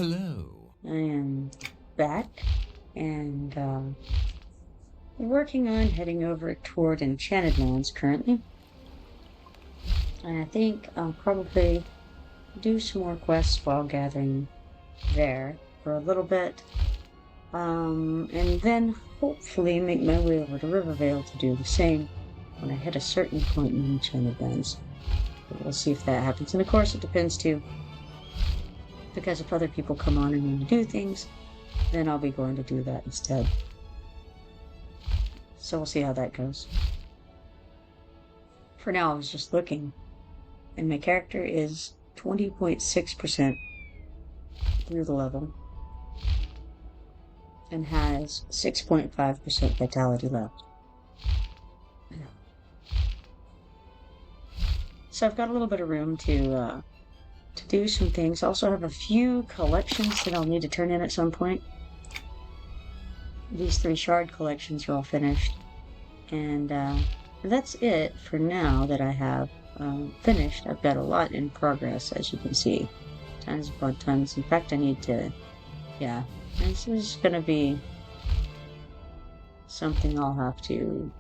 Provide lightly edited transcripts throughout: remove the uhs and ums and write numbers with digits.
Hello. I am back and working on heading over toward Enchanted Lands currently. And I think I'll probably do some more quests while gathering there for a little bit. And then hopefully make my way over to Rivervale to do the same when I hit a certain point in Enchanted Lands. But we'll see if that happens. And of course it depends too, because if other people come on and want to do things, then I'll be going to do that instead. So we'll see how that goes. For now, I was just looking, and my character is 20.6% through the level, and has 6.5% vitality left. So I've got a little bit of room to do some things. I also have a few collections that I'll need to turn in at some point. These 3 shard collections are all finished, and that's it for now that I have finished. I've got a lot in progress, as you can see. Tons upon tons. In fact, I need to, this is going to be something I'll have to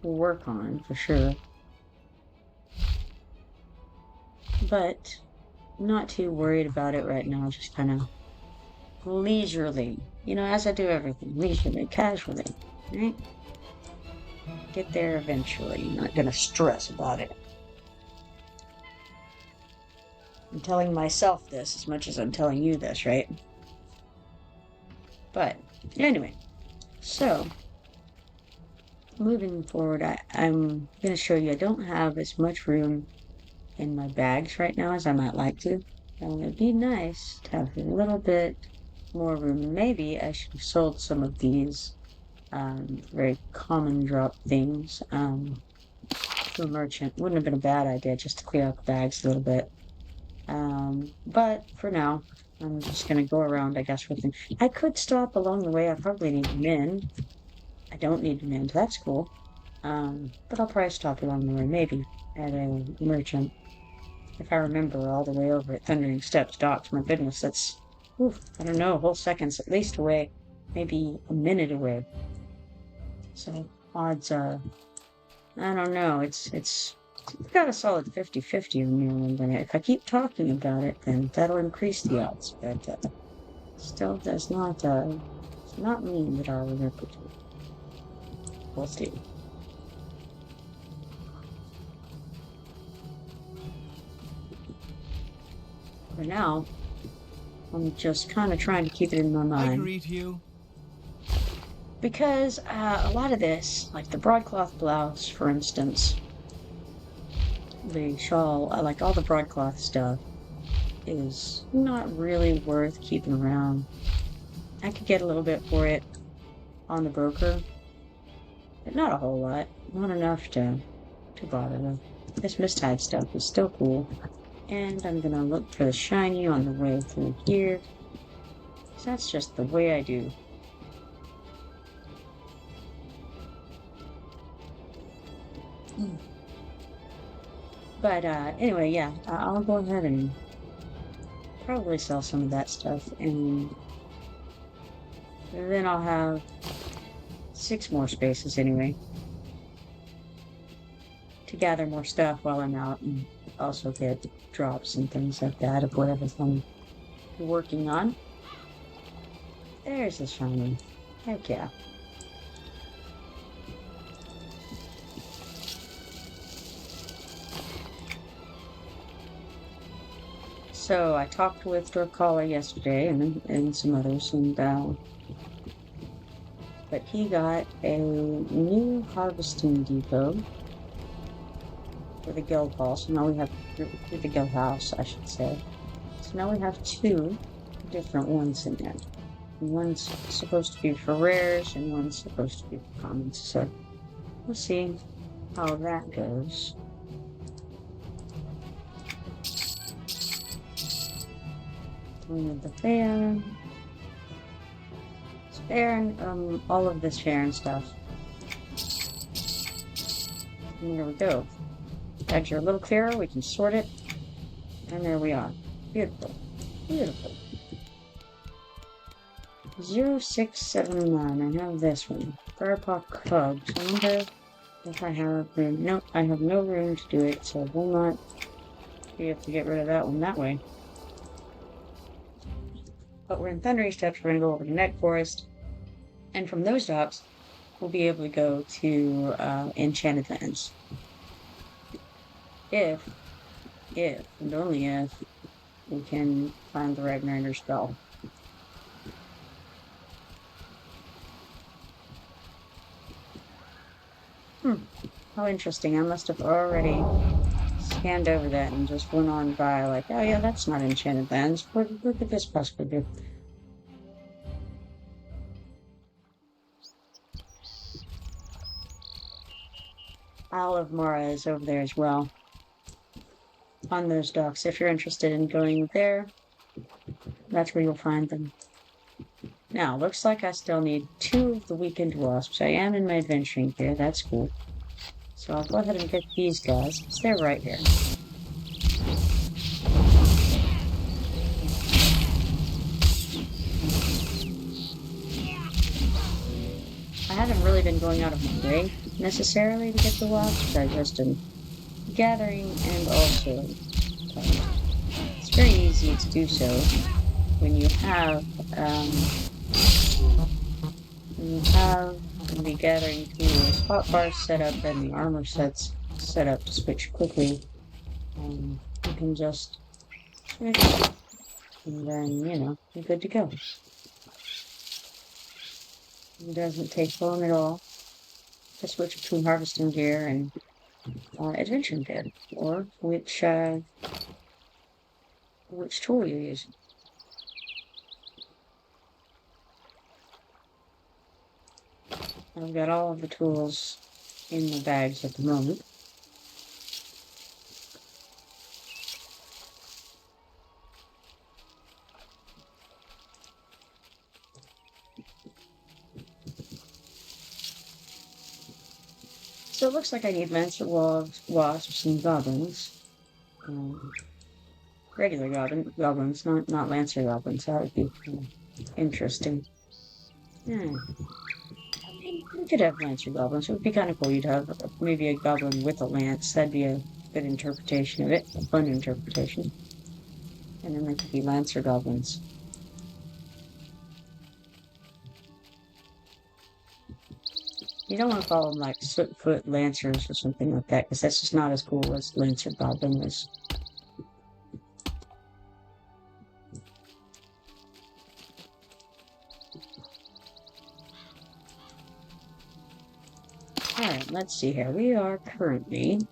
work on for sure. But I'm not too worried about it right now, just kind of leisurely, as I do everything, leisurely, casually, right? Get there eventually. I'm not gonna stress about it. I'm telling myself this as much as I'm telling you this, right? But anyway, so moving forward, I'm gonna show you I don't have as much room in my bags right now as I might like to. And it'd be nice to have a little bit more room. Maybe I should have sold some of these very common drop things to a merchant. Wouldn't have been a bad idea just to clear out the bags a little bit. But for now, I'm just going to go around, I guess, with them. I could stop along the way. I probably need to mend. I don't need to mend. That's cool. But I'll probably stop along the way, maybe, at a merchant. If I remember all the way over at Thundering Steps Docks. My goodness, that's, I don't know, a whole second's at least away. Maybe a minute away. So, odds are, I don't know, it's got a solid 50-50 remembering it. If I keep talking about it, then that'll increase the odds, but still does not mean that I'll remember to. We'll see. For now, I'm just kind of trying to keep it in my mind. I greet you. Because a lot of this, like the broadcloth blouse, for instance, the shawl, like all the broadcloth stuff, is not really worth keeping around. I could get a little bit for it on the broker, but not a whole lot. Not enough to bother with. This mistide stuff is still cool. And I'm gonna look for the shiny on the way through here. So that's just the way I do. But anyway, yeah, I'll go ahead and probably sell some of that stuff, and then I'll have 6 more spaces anyway to gather more stuff while I'm out, and also get drops and things like that of whatever I'm working on. There's the shiny. Heck yeah. So I talked with Dorkala yesterday and some others, and but he got a new harvesting depot for the guild hall. So now we have the guild house, I should say. So now we have 2 different ones in there. One's supposed to be for rares, and one's supposed to be for commons. So we'll see how that goes. The fair. It's fair and all of this fair and stuff. And there we go. Bags are a little clearer, we can sort it. And there we are. Beautiful. Beautiful. 0679. I have this one. Garpaw Cubs. I wonder if I have room. Nope, I have no room to do it, so I will not be able to get rid of that one that way. But we're in Thundery Steps. We're going to go over to Neck Forest. And from those docks, we'll be able to go to Enchanted Lands. If, and only if, we can find the Ragnar spell. How interesting. I must have already scanned over that and just went on by like, oh yeah, that's not Enchanted Lands. What could this possibly be? Isle of Mara is over there as well. On those docks. If you're interested in going there, that's where you'll find them. Now, looks like I still need 2 of the weakened wasps. I am in my adventuring gear. That's cool. So I'll go ahead and get these guys, because they're right here. I haven't really been going out of my way necessarily to get the wasps. I've just been gathering, and also it's very easy to do so when you have the gathering tools, hotbars set up, and the armor sets set up to switch quickly. You can just switch, and then, you know, you're good to go. It doesn't take long at all to switch between harvesting gear and adventuring gear, or which tool you're using. I've got all of the tools in the bags at the moment. So it looks like I need lancer wasps and goblins. Regular goblins, not lancer goblins. That would be interesting. Yeah. We could have lancer goblins. It would be kind of cool. You'd have maybe a goblin with a lance. That'd be a good interpretation of it. A fun interpretation. And then there could be lancer goblins. You don't want to call them like Sootfoot Lancers or something like that, because that's just not as cool as Lancer Goblin is. Alright, let's see here. We're currently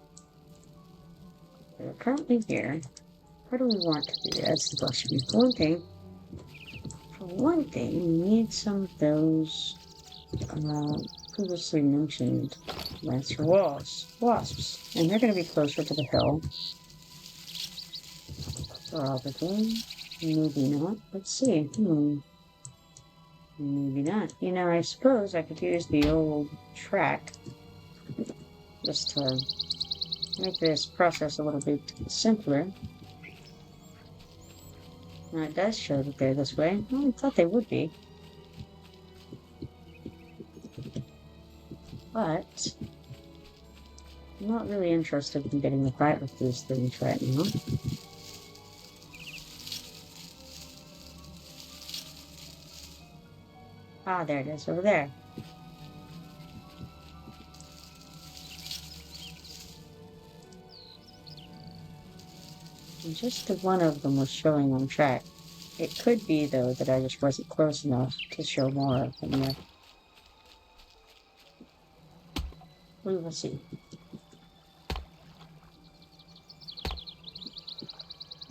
here. What do we want to do? That's the question. For one thing, we need some of those previously mentioned lancer wasps, and they're going to be closer to the hill. Probably, maybe not. Let's see. Maybe not. You know, I suppose I could use the old track just to make this process a little bit simpler. Now it does show that they're this way. Well, I thought they would be. But I'm not really interested in getting a fight with these things right now. Ah, there it is, over there. And just the one of them was showing on track. It could be, though, that I just wasn't close enough to show more of them yet. We will see.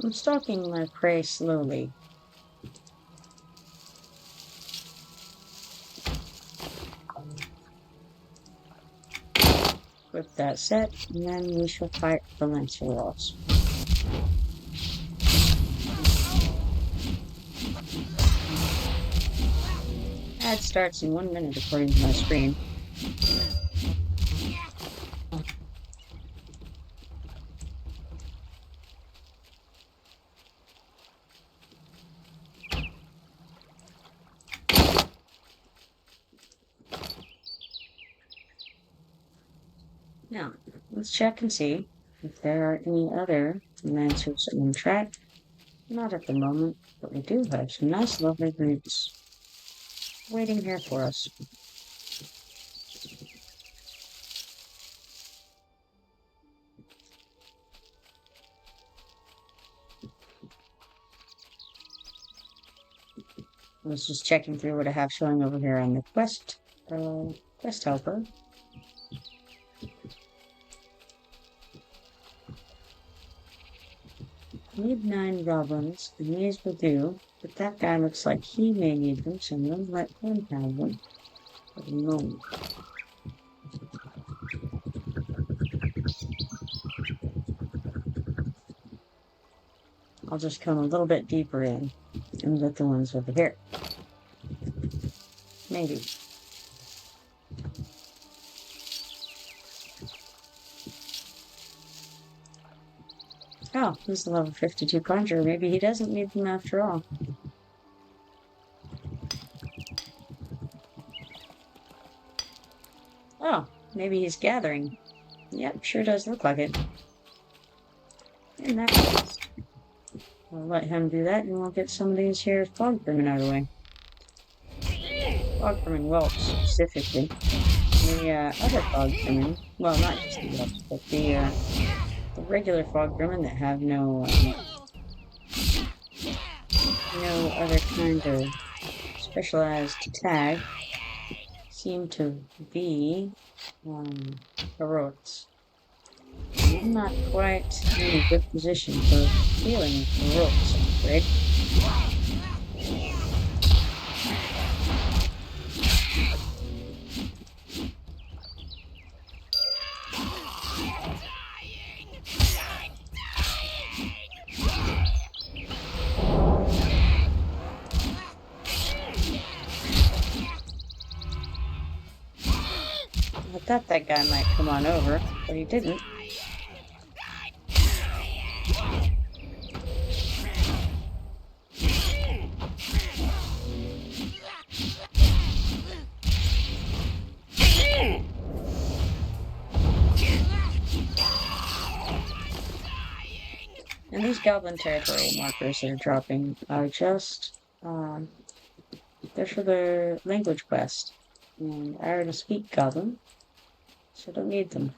I'm stalking my prey slowly. With that set, and then we shall fight the lancer wasps. Ad starts in 1 minute according to my screen. Now, let's check and see if there are any other lancers on track. Not at the moment, but we do have some nice, lovely roots waiting here for us. I was just checking through what I have showing over here on the quest helper. Need 9 goblins, and these will do, but that guy looks like he may need them, so I'm going to let him have them for the moment. I'll just come a little bit deeper in and get the ones over here. Maybe. Oh, he's a level 52 conjurer. Maybe he doesn't need them after all. Oh, maybe he's gathering. Yep, sure does look like it. In that case, I'll let him do that, and we'll get some of these here fog vermin out of the way. Fog vermin whelps, specifically. The other fog vermin, well, not just the whelps, but the regular fog vermin that have no other kind of specialized tag seem to be heroics. I'm not quite in a good position for healing heroics, I'm afraid. I thought that guy might come on over, but he didn't. And these goblin territory markers that are dropping are just, they're for the language quest. And I already speak goblin, so I don't need them.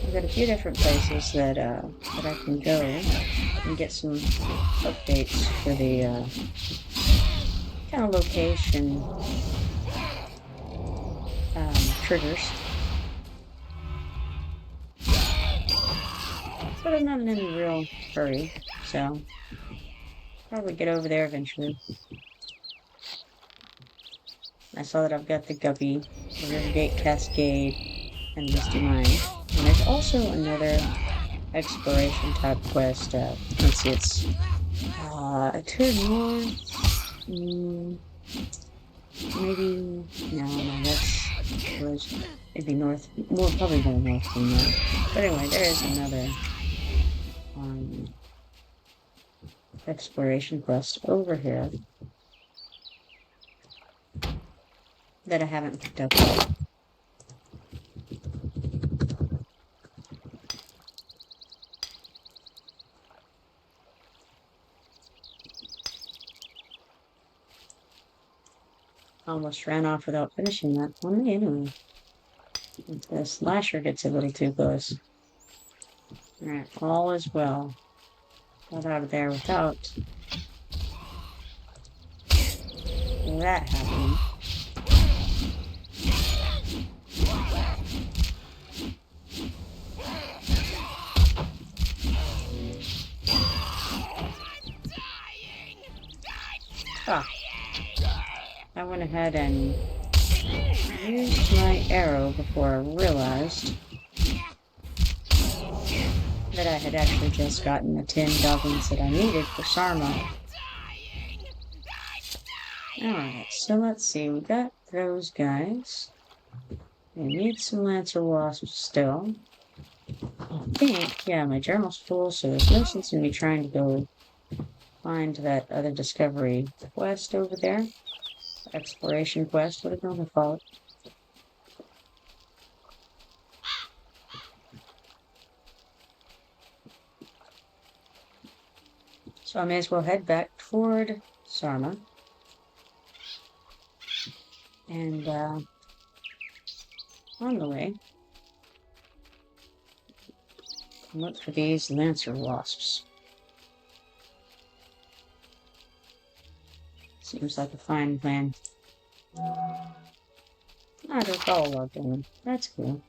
I've got a few different places that I can go and get some updates for the kind of location triggers. But I'm not in any real hurry, so probably get over there eventually. I saw that I've got the Guppy, the Rivergate Cascade, and Misty Mine. And there's also another exploration type quest. Let's see, it's to north. Maybe no, that's maybe north. More probably going north than that. But anyway, there is another exploration quest over here that I haven't picked up yet. Almost ran off without finishing that one anyway. The slasher gets a little too close. Alright, all is well. Got out of there without that happening. Ah. I went ahead and used my arrow before I realized that I had actually just gotten the 10 goblins that I needed for Sarma. Alright, so let's see. We got those guys. We need some Lancer Wasps still. I think, yeah, my journal's full, so there's no sense in me trying to go find that other discovery quest over there. Exploration quest, what do you want to call it? So I may as well head back toward Sarma. And on the way, look for these Lancer Wasps. Seems like a fine plan. Ah, they're all logged in. That's cool.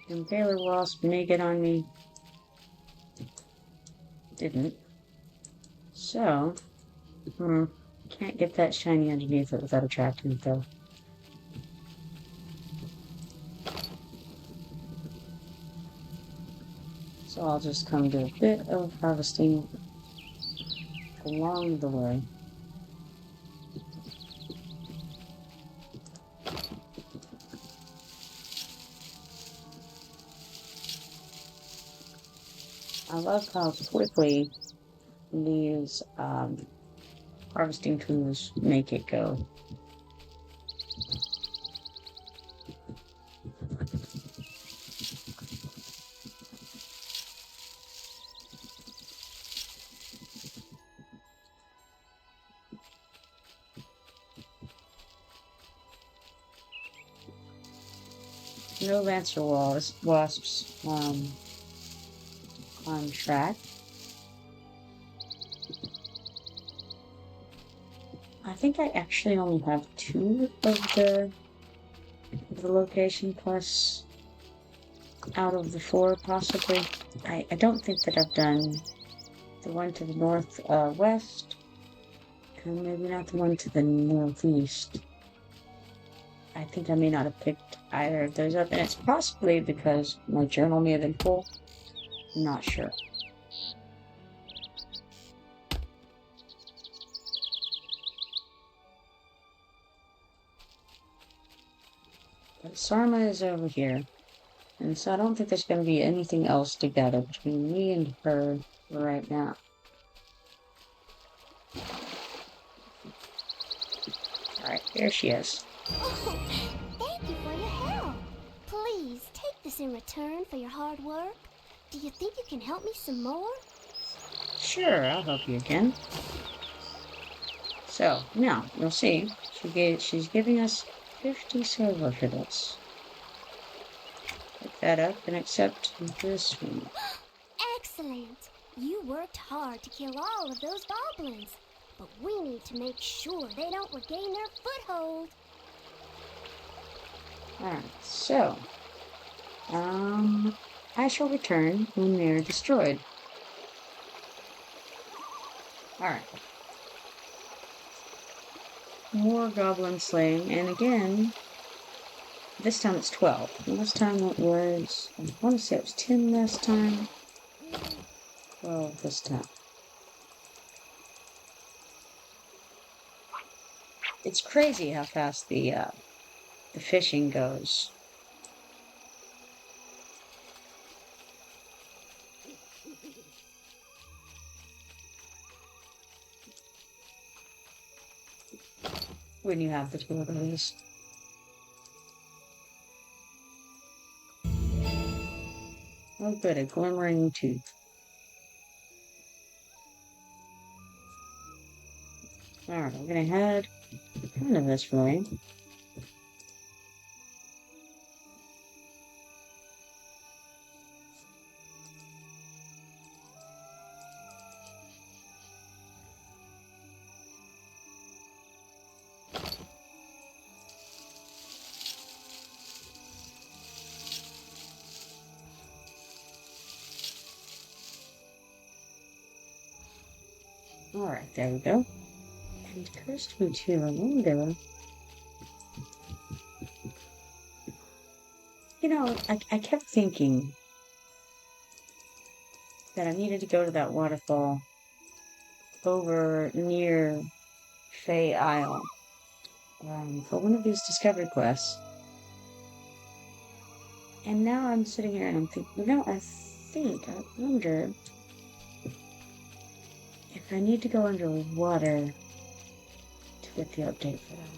Impaler Wasp may get on me. Didn't. So, can't get that shiny underneath it without attracting it though. So I'll just come to a bit of harvesting along the way. I love how quickly these harvesting tools make it go. No Lancer Wasps on track. I think I actually only have 2 of the location quests out of the 4, possibly. I don't think that I've done the one to the northwest, and maybe not the one to the northeast. I think I may not have picked either of those up, and it's possibly because my journal may have been full. I'm not sure. But Sarma is over here, and so I don't think there's going to be anything else to gather between me and her right now. Alright, here she is. Oh, thank you for your help. Please take this in return for your hard work. Do you think you can help me some more? Sure, I'll help you again. So, now, you'll see, she's giving us 50 silver for this. Pick that up and accept this one. Excellent! You worked hard to kill all of those goblins, but we need to make sure they don't regain their foothold. Alright, so, I shall return when they're destroyed. Alright. More goblin slaying, and again, this time it's 12. Last time it was, I want to say it was 10 last time. 12 this time. It's crazy how fast the fishing goes. When you have the 2 of those. Oh good, a glimmering tooth. Alright, I'm gonna head kind of this way. Alright, there we go. And it occurs to me too, I wonder I kept thinking that I needed to go to that waterfall over near Fay Isle for one of these discovery quests. And now I'm sitting here and I'm thinking, I wonder if I need to go underwater to get the update for that.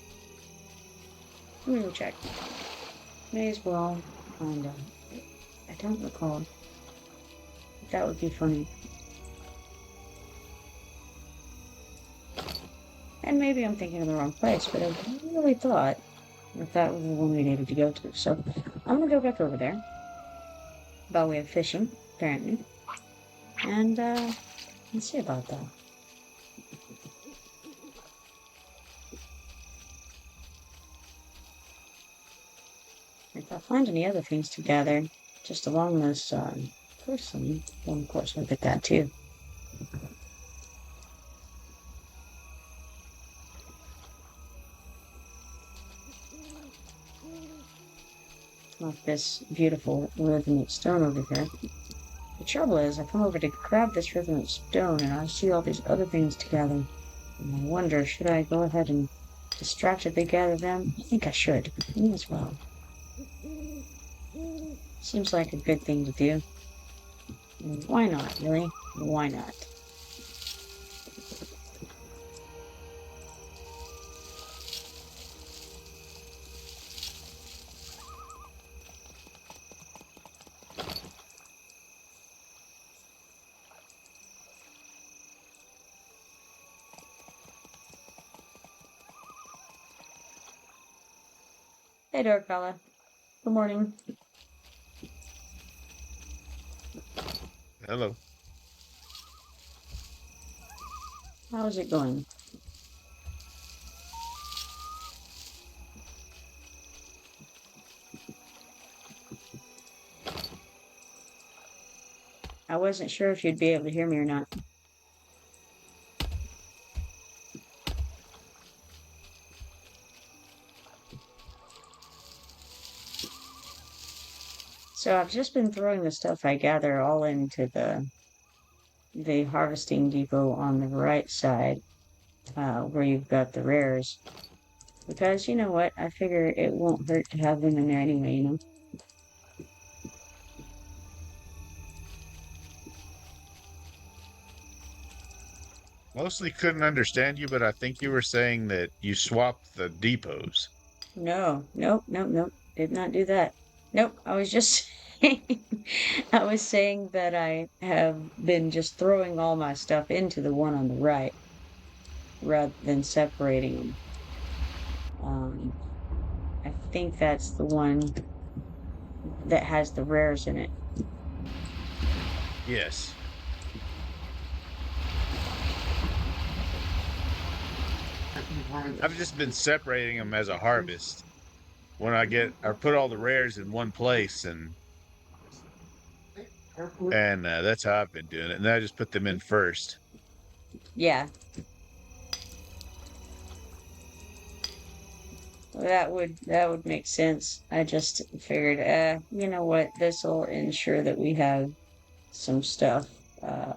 Let me go check. May as well find out. I don't recall. That would be funny. And maybe I'm thinking of the wrong place, but I really thought that was the one we needed to go to. So I'm gonna go back over there by way of fishing, apparently. And let's see about that. If I find any other things to gather just along this coastline, then of course look at that too. Like this beautiful rhythmic stone over here. The trouble is, I come over to grab this rhythmic stone and I see all these other things to gather. And I wonder, should I go ahead and distractedly gather them? I think I should. Me as well. Seems like a good thing to do. And why not, really? Why not? Hey, Dark Fella. Good morning. Hello. How's it going? I wasn't sure if you'd be able to hear me or not. So I've just been throwing the stuff I gather all into the harvesting depot on the right side, where you've got the rares. Because you know what? I figure it won't hurt to have them in there anyway, you know? Mostly couldn't understand you, but I think you were saying that you swapped the depots. No, nope. Did not do that. Nope. I was just saying, I was saying that I have been just throwing all my stuff into the one on the right rather than separating them. I think that's the one that has the rares in it. Yes. I've just been separating them as a harvest. When I put all the rares in one place, and that's how I've been doing it. And then I just put them in first. Yeah, that would make sense. I just figured, you know what? This will ensure that we have some stuff Yeah,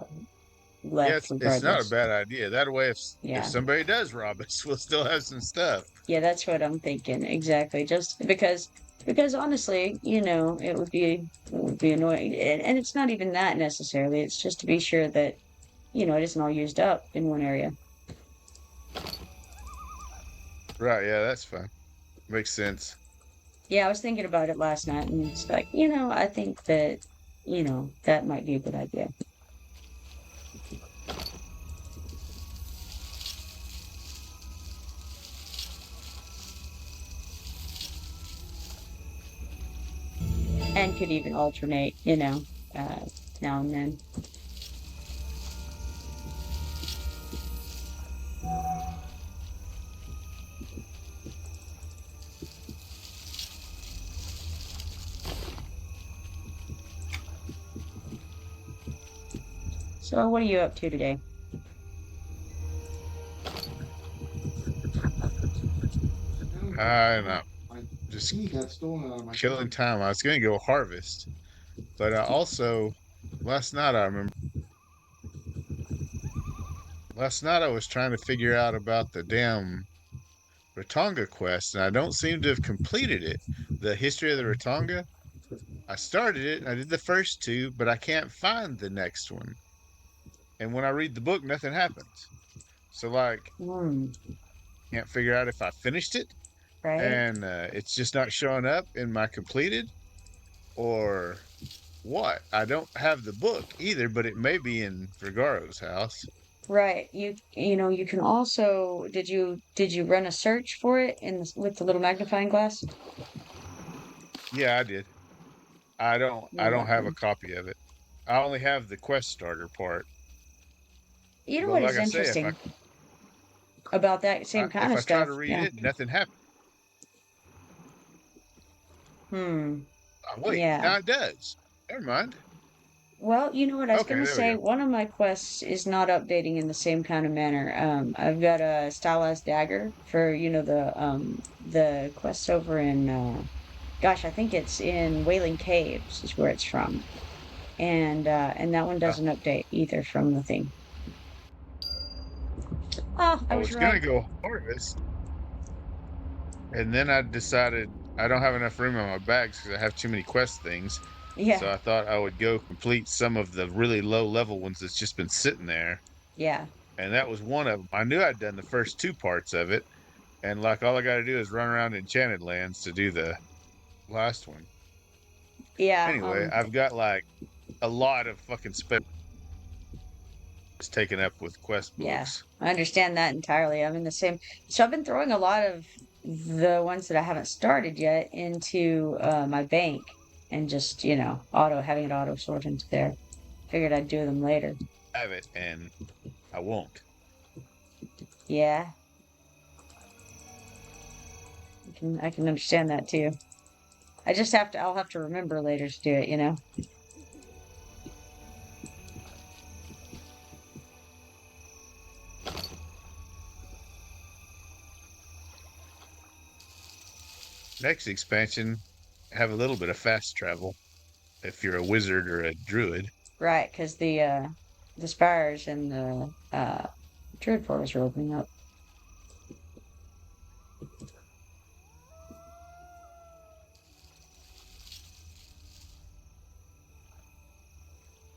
left it's not a regardless. bad idea. That way, if Yeah. somebody does rob us, we'll still have some stuff. Yeah, that's what I'm thinking. Exactly. Just because honestly, it would be annoying. And it's not even that necessarily. It's just to be sure that, it isn't all used up in one area. Right? Yeah, that's fine. Makes sense. Yeah, I was thinking about it last night and it's like, I think that, that might be a good idea. And could even alternate, uh, now and then. So what are you up to today? I don't know. just killing time. I was gonna go harvest, but I also last night I remember last night I was trying to figure out about the damn Ratonga quest, and I don't seem to have completed it. The history of the Ratonga. I started it and I did the first two, but I can't find the next one. And when I read the book, nothing happens. So like, Hmm. can't figure out if I finished it Right? and it's just not showing up in my completed or what. I don't have the book either, but it may be in Vergaro's house. Right. You know, you can also did you run a search for it with the little magnifying glass? Yeah, I did. I You're don't have a welcome. copy of it. I only have the quest starter part. You know But what like is I say, interesting about that same kind if of I try to stuff? read Yeah. it, nothing happens. Hmm. Wait, Yeah. now it does. Never mind. Well, you know what I was Okay, gonna there we say. go. One of my quests is not updating in the same kind of manner. I've got a stylized dagger for, you know, the quest over in gosh, I think it's in Wailing Caves is where it's from. And that one doesn't update either from the thing. Oh, I I was was gonna right. go harvest, and then I decided I don't have enough room on my bags because I have too many quest things. Yeah, So I thought I would go complete some of the really low level ones that's just been sitting there, yeah, and that was one of them. I knew I'd done the first two parts of it, and like all I got to do is run around Enchanted Lands to do the last one. yeah. Anyway, I've got like a lot of fucking space taken up with quest Yeah, books. I understand that entirely. I'm in the same. So I've been throwing a lot of the ones that I haven't started yet into my bank and just, you know, having it auto sort into there. Figured I'd do them later. I have it, and I won't. Yeah, I can understand that too. I'll have to remember later to do it, you know? Next expansion, have a little bit of fast travel if you're a wizard or a druid. Right, because the spires and the druid portals are opening up.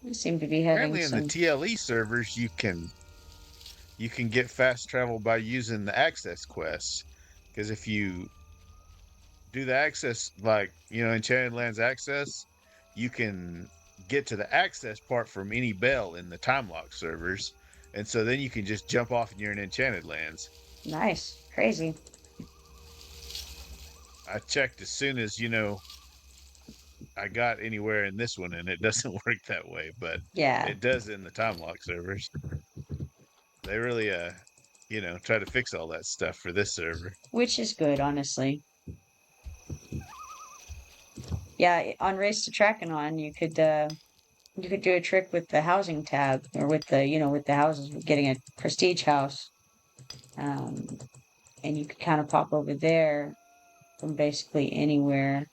We seem to be having Apparently, in the some. TLE servers, you can get fast travel by using the access quests. Because if you do the access, like Enchanted Lands access, you can get to the access part from any bell in the time lock servers, and so then you can just jump off and you're in Enchanted Lands. Nice. Crazy. I checked as soon as I got anywhere in this one, and it doesn't work that way, but Yeah. it does in the time lock servers. They really try to fix all that stuff for this server. Which is good, honestly. Yeah, on Race to Trackanon, you could do a trick with the housing tab or with with the houses, getting a prestige house. Um, and you could kind of pop over there from basically anywhere.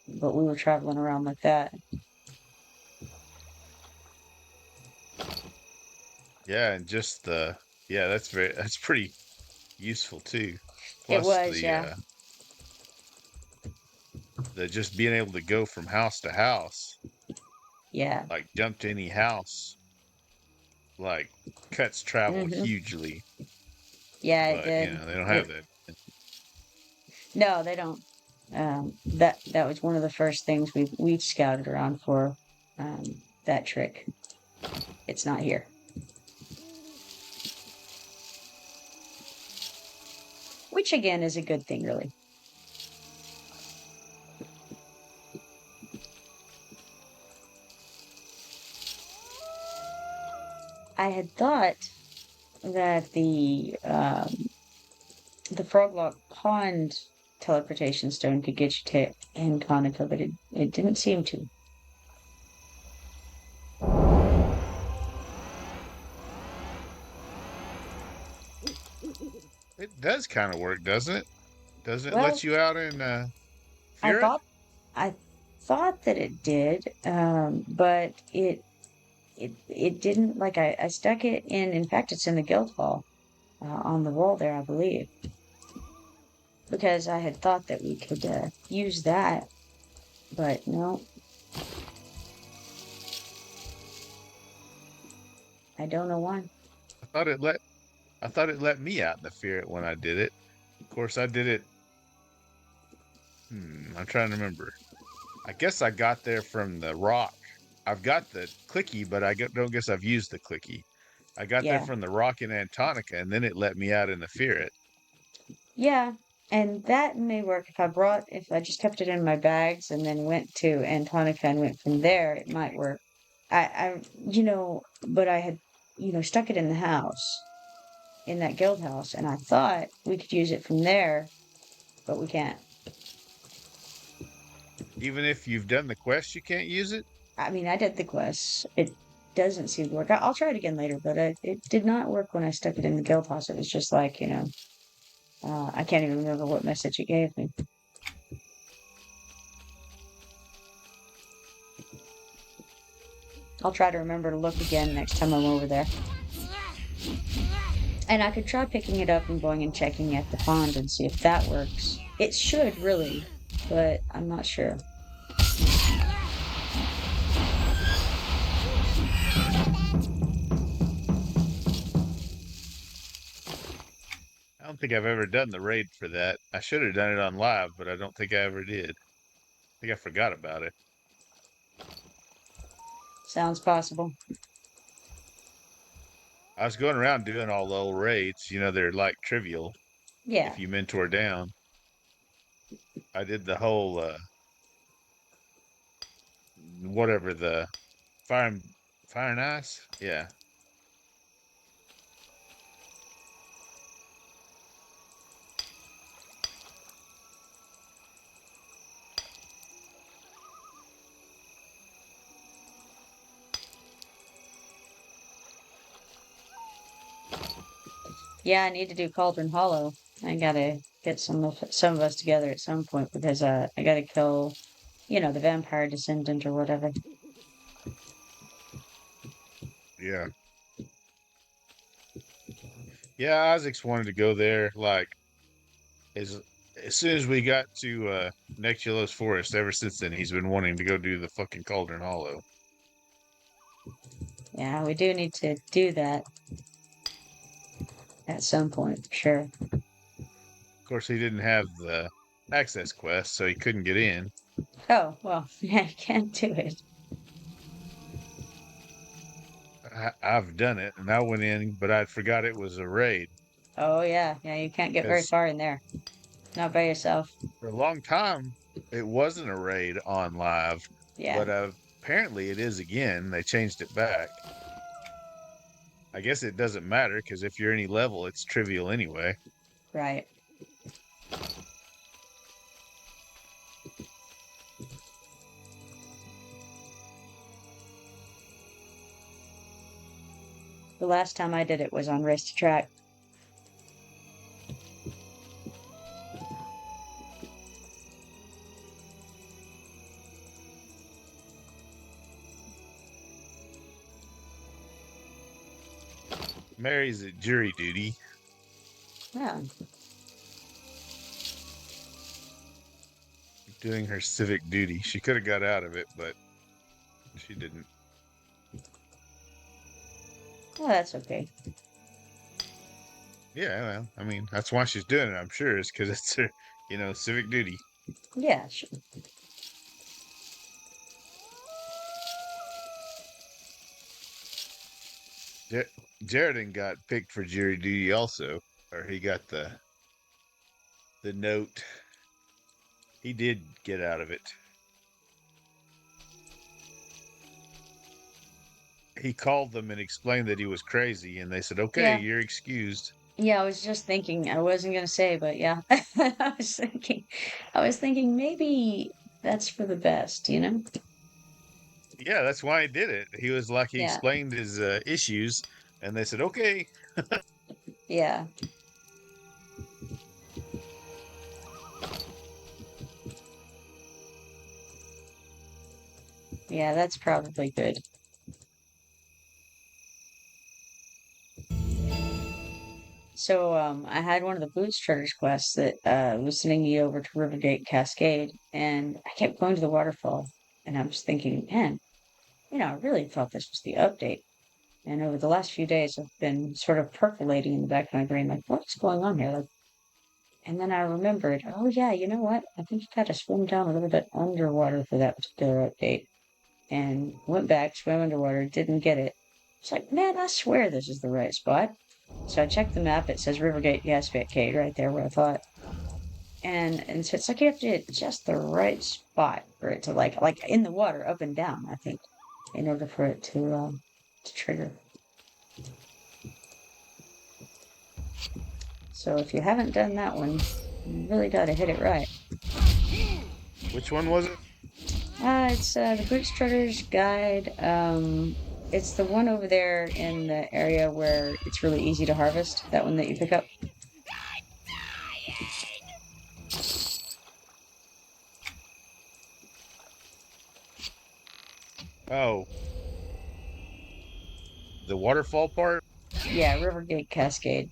But we were traveling around like that. Yeah, and just the yeah, that's pretty useful too. It Plus was, yeah. the just being able to go from house to house, Yeah. like jump to any house, like cuts travel Hmm. hugely. Yeah, it But did. they don't have It that. No, they don't. That was one of the first things we've scouted around for. That trick. It's not here. Which again is a good thing, really. I had thought that the Froglock Pond teleportation stone could get you to Enconica, but it didn't seem to. It does kind of work, doesn't it? Doesn't it Well, let you out in I Ferret? thought I thought that it did, but it didn't. Like I stuck it in. In fact, it's in the guild hall on the wall there, I believe, because I had thought that we could use that, but no, I don't know why. I thought it let I thought it let me out in the Ferret when I did it. Of course, I did it. I'm trying to remember. I guess I got there from the rock. I've got the clicky, but don't guess I've used the clicky. I got there Yeah, from the rock in Antonica, and then it let me out in the Ferret. yeah, and that may work if I just kept it in my bags and then went to Antonica and went from there, it might work. But I had, stuck it in the house, in that guild house, and I thought we could use it from there, but we can't. Even if you've done the quest, you can't use it. I mean, I did the quest. It doesn't seem to work. I'll try it again later, but it did not work when I stuck it in the guild house. It was just like, I can't even remember what message it gave me. I'll try to remember to look again next time I'm over there. And I could try picking it up and going and checking at the pond and see if that works. It should really, but I'm not sure. I don't think I've ever done the raid for that. I should have done it on live, but I don't think I ever did. I think I forgot about it. Sounds possible. I was going around doing all the old raids. They're like trivial Yeah, if you mentor down. I did the whole whatever the fire and fire and ice. Yeah, yeah. I need to do Cauldron Hollow. I gotta get some of us together at some point because I gotta kill, the vampire descendant or whatever. yeah, yeah. Isaacs wanted to go there like as as soon as we got to Nectulos Forest. Ever since then, he's been wanting to go do the fucking Cauldron Hollow. Yeah, we do need to do that at some point, for sure. Of course, he didn't have the access quest, so he couldn't get in. Oh, well, yeah, you can't do it. I've done it, and I went in, but I forgot it was a raid Oh, yeah, yeah, you can't get very because far in there. Not by yourself. for a long time it wasn't a raid on live, Yeah, but apparently it is again. They changed it back. I guess it doesn't matter because if you're any level, it's trivial anyway. right. The last time I did it was on Race to Track. Mary's at jury duty, Yeah. doing her civic duty. She could have got out of it, but she didn't. Well, that's okay. Yeah, well, I mean, that's why she's doing it. I'm sure is because it's her, civic duty. Yeah, sure. Jar- Jaredin got picked for jury duty also, or he got the note. He did get out of it. He called them and explained that he was crazy, and they said, "Okay, Yeah. you're excused." Yeah, I was just thinking, I wasn't gonna say, but yeah. I was thinking maybe that's for the best? Yeah, that's why he did it. He was like he Yeah. explained his issues, and they said, "Okay." Yeah. Yeah, that's probably good. So, I had one of the boots traders quests that was sending me over to Rivergate Cascade, and I kept going to the waterfall, and I was thinking, man, I really thought this was the update. And over the last few days, I've been sort of percolating in the back of my brain, like, what's going on here? Like, and then I remembered, oh yeah, you know what? I think you got to swim down a little bit underwater for that particular update. And went back, swam underwater, didn't get it. It's like, man, I swear this is the right spot. So I checked the map. It says Rivergate Cascade right there where I thought. And so it's like you have to hit just the right spot for it to like in the water, up and down, I think, in order for it to trigger. So if you haven't done that one, you really got to hit it right. Which one was it? It's the Boots Trutter's Guide. It's the one over there in the area where it's really easy to harvest. That one that you pick up. Oh, the waterfall part? Yeah, Rivergate Cascade.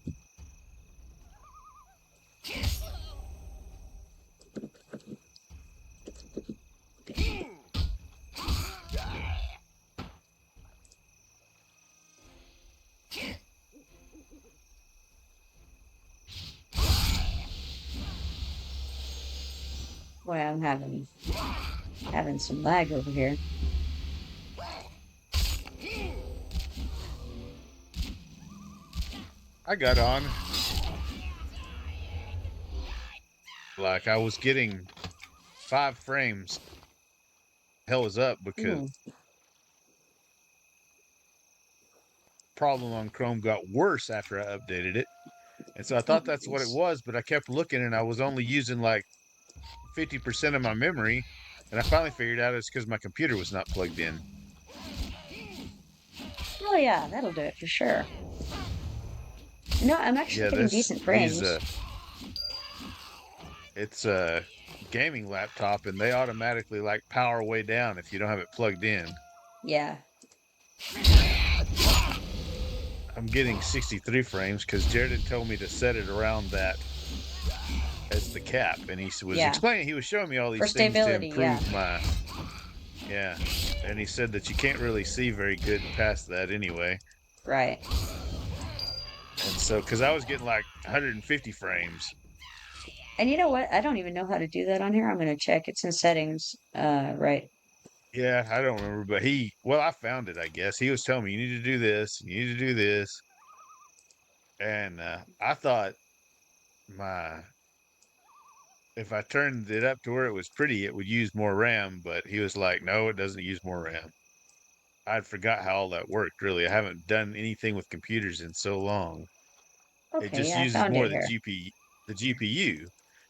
Boy, I'm having some lag over here. I got on. Like I was getting 5 frames. Hell is up because Ooh, problem on Chrome got worse after I updated it. And so I thought that's what it nice. was, but I kept looking and I was only using like 50% of my memory. And I finally figured out it's because my computer was not plugged in. Oh yeah, that'll do it for sure. No, I'm actually Yeah, getting this decent these frames. it's a gaming laptop and they automatically like power way down if you don't have it plugged in. Yeah. I'm getting 63 frames because Jared had told me to set it around that as the cap, and was Yeah. explaining, he was showing me all For these things to stability, yeah. improve my, yeah, and he said that you can't really see very good past that anyway, Right. and so because I was getting like 150 frames. And you know what? I don't even know how to do that on here. I'm gonna check. It's in settings. Right. Yeah, I don't remember, but well, I found it. I guess he was telling me you need to do this, you need to do this, and I thought my if I turned it up to where it was pretty, it would use more RAM, but he was like, no, it doesn't use more RAM. I'd forgot how all that worked, really. I haven't done anything with computers in so long. It Okay, just yeah, I uses found more it of here. the GPU.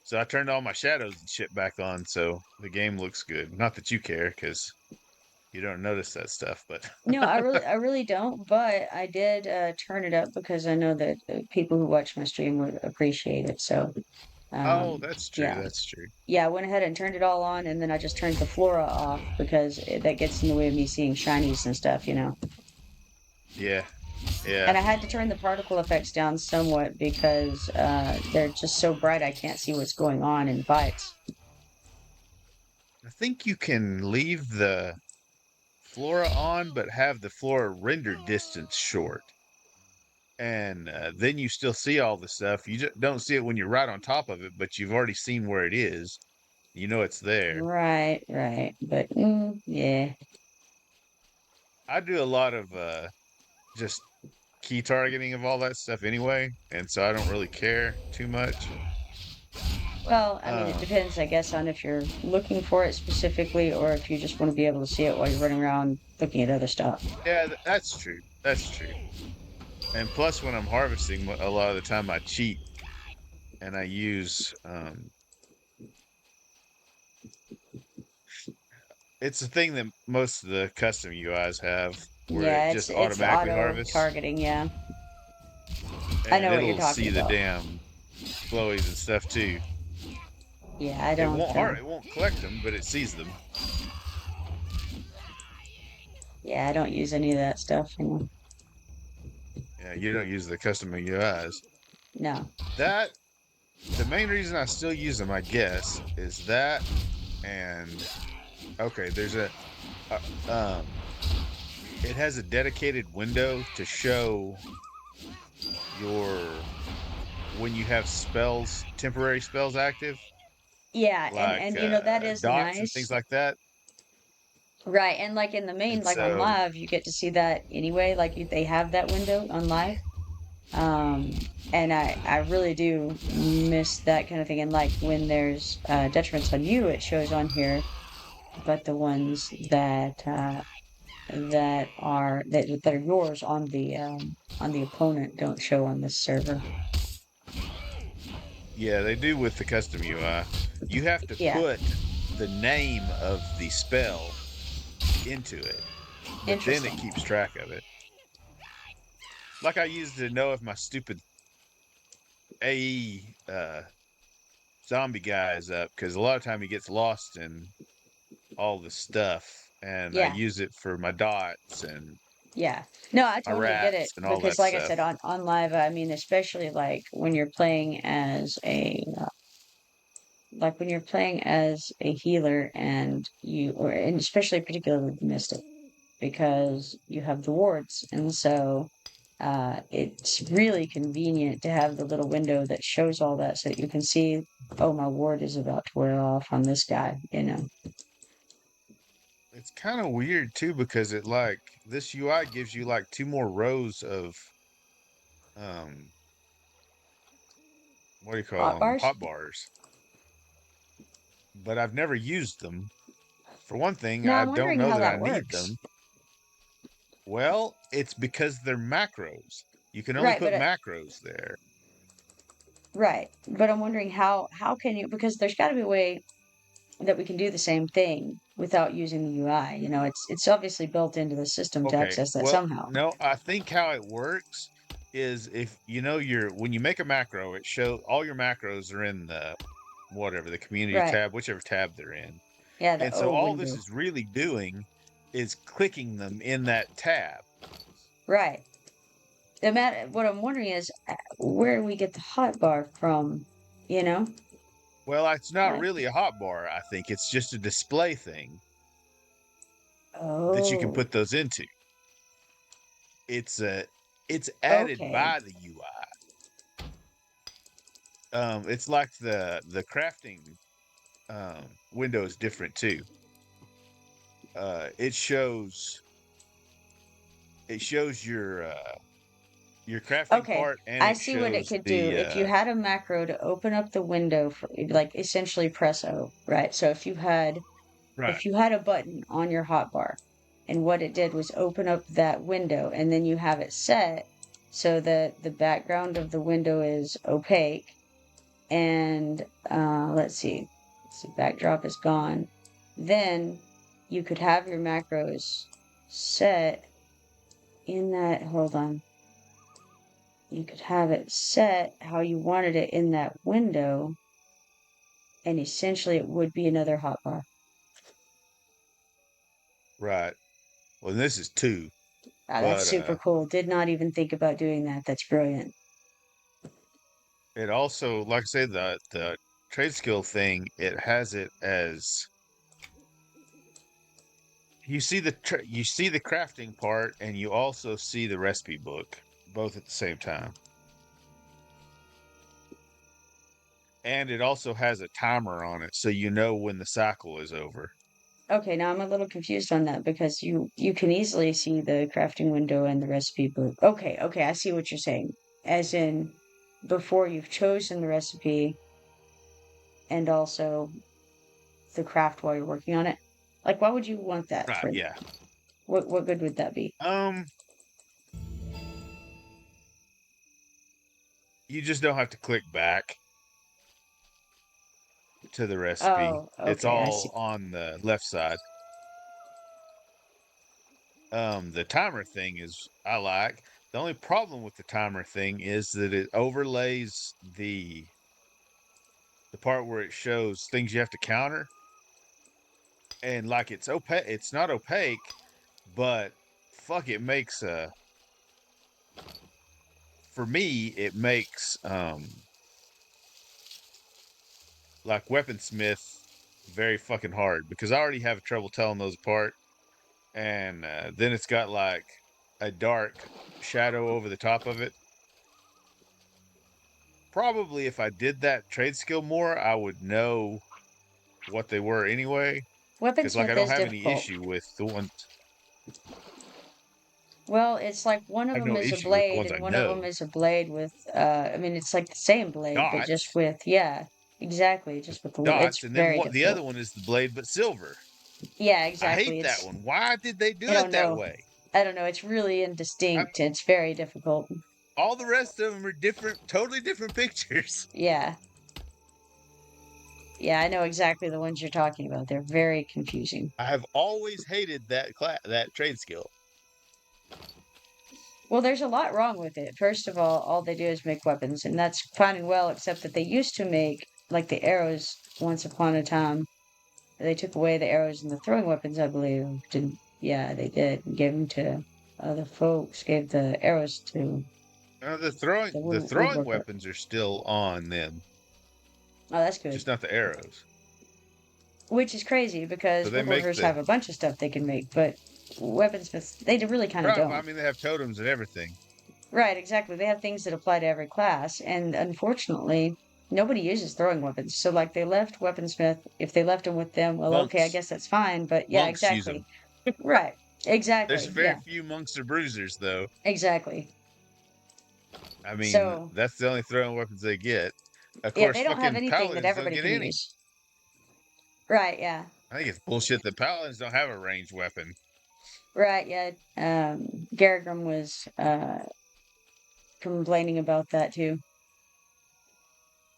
So I turned all my shadows and shit back on, so the game looks good. Not that you care, because you don't notice that stuff, but No, I really don't, but I did turn it up because I know that people who watch my stream would appreciate it. So, oh, that's true. yeah, That's true. yeah, I went ahead and turned it all on, and then I just turned the flora off because that gets in the way of me seeing shinies and stuff. Yeah, yeah. And I had to turn the particle effects down somewhat because they're just so bright I can't see what's going on in fights. I think you can leave the flora on, but have the flora render distance short. And then you still see all the stuff. You just don't see it when you're right on top of it, but you've already seen where it is. You know it's there. Right, right. But yeah. I do a lot of just key targeting of all that stuff anyway, and so I don't really care too much. Well, I mean, it Um, depends, I guess, on if you're looking for it specifically or if you just want to be able to see it while you're running around looking at other stuff. yeah, that's true. That's true. And plus, when I'm harvesting, a lot of the time I cheat and I use it's a thing that most of the custom UIs have, where it Yeah, just it's automatically auto harvests, targeting, yeah. I and know what you're it'll talking see the about. damn flowies and stuff too. Yeah, I don't It won't collect them, but it sees them. Yeah, I don't use any of that stuff. Yeah, you don't use the custom UIs. No. That the main reason I still use them, I guess, is that and okay, there's a it has a dedicated window to show your when you have spells, temporary spells active, Yeah, like that is dots and things nice. like that. Right, and like in the main, And like on so live, you get to see that anyway. Like they have that window on live. Um, and I really do miss that kind of thing. And like when there's detriments on you, it shows on here, but the ones that are yours on the opponent don't show on this server. yeah, they do with the custom UI. You have to Yeah, put the name of the spell into it, but then it interesting. keeps track of it. Like I used to know if my stupid AE zombie guy is up because a lot of time he gets lost in all the stuff, and I Yeah, use it for my dots and yeah. No, I my totally get it rats and all because, that like I stuff. said, on live, I mean, especially when you're playing as a healer and especially particularly the mystic because you have the wards, and so it's really convenient to have the little window that shows all that so that you can see, oh, my ward is about to wear off on this guy. It's kind of weird too because it like this UI gives you like two more rows of um what do you call Hot them, bars? hot bars, but I've never used them. For one thing, Now I I'm don't wondering know how that I that need works. them. Well, it's because they're macros. You can only Right, put macros there. but I'm wondering how can you, because there's got to be a way that we can do the same thing without using the UI. It's obviously built into the system to Okay. access that Well, somehow. no, I think how it works is if you know your when you make a macro, it shows all your macros are in the whatever the community Right. tab, whichever tab they're in. Yeah, the And so O all this window. is really doing is clicking them in that tab. Right. What I'm wondering is where do we get the hot bar from? You know? Well, it's not Like, really a hotbar, I think. It's just a display thing that you can oh, put those into. It's it's added okay. by the UI. It's like the crafting window is different too. It shows your crafting Okay. part and I it see what it shows could do. the If you had a macro to open up the window for, like, essentially press O, right? So right. if you had a button on your hotbar and what it did was open up that window and then you have it set so that the background of the window is opaque and let's see, backdrop is gone. Then you could have your macros set in that, hold on. You could have it set how you wanted it in that window, and essentially it would be another hotbar. Right. Well, this is two, Ah, that's but super cool. Did not even think about doing that. That's brilliant. it also, like I say, the trade skill thing, it has it as you see the crafting part, and you also see the recipe book both at the same time, and it also has a timer on it, so you know when the cycle is over. Okay, now I'm a little confused on that because you can easily see the crafting window and the recipe book. Okay, I see what you're saying. As in before you've chosen the recipe and also the craft while you're working on it. Like why would you want that Right. for Yeah. what good would that be? Um. You just don't have to click back to the recipe. Oh, It's okay, I see. all on the left side. The timer thing is I like. The only problem with the timer thing is that it overlays the part where it shows things you have to counter, and like it's opaque. It's not opaque, but fuck, it makes for me it makes like weaponsmith very fucking hard because I already have trouble telling those apart, and then it's got like a dark shadow over the top of it. Probably if I did that trade skill more, I would know what they were anyway. Because like I Weaponsmith don't is have any difficult. issue with the ones Well, it's like one I of have them no is a issue with the blade ones and I one of know. them is a blade with, I mean, it's like the same blade, but just Dots, with, yeah, exactly, just with the, it's dots, and then very what? The other difficult. one is the blade but silver. Yeah, I exactly. hate that It's, one. Why did they I do it don't that know. way? I don't know. It's really I indistinct. mean, It's very difficult. all the rest of them are different, totally different pictures. Yeah. Yeah, I know exactly the ones you're talking about. They're very confusing. I have always hated that trade skill. Well, there's a lot wrong with it. First of all they do is make weapons, and that's fine and well, except that they used to make, like, the arrows once upon a time. They took away the arrows and the throwing weapons, I believe. Didn't, yeah, they did. Gave them to other folks, gave the arrows to The the throwing woodworker. weapons are still on them, Oh, that's good. just not the arrows. Which is crazy So because they make woodworkers the have a bunch of stuff they can make, but weaponsmiths, they really kind of right. I don't. mean, they have totems and everything. Right, exactly. They have things that apply to every class, and unfortunately, nobody uses throwing weapons. So, like, they left weaponsmith. If they left them with them, well, okay, I Monks, guess that's fine. But yeah, monks use exactly. them. Right, There's exactly. very Yeah, few monks or bruisers, though. exactly. I mean, So, that's the only throwing weapons they get. Of yeah, course, they don't have fucking anything that paladins don't everybody get can any. use. Right, yeah. I think it's bullshit that paladins don't have a ranged weapon. Right, yeah. Garrigram was complaining about that too.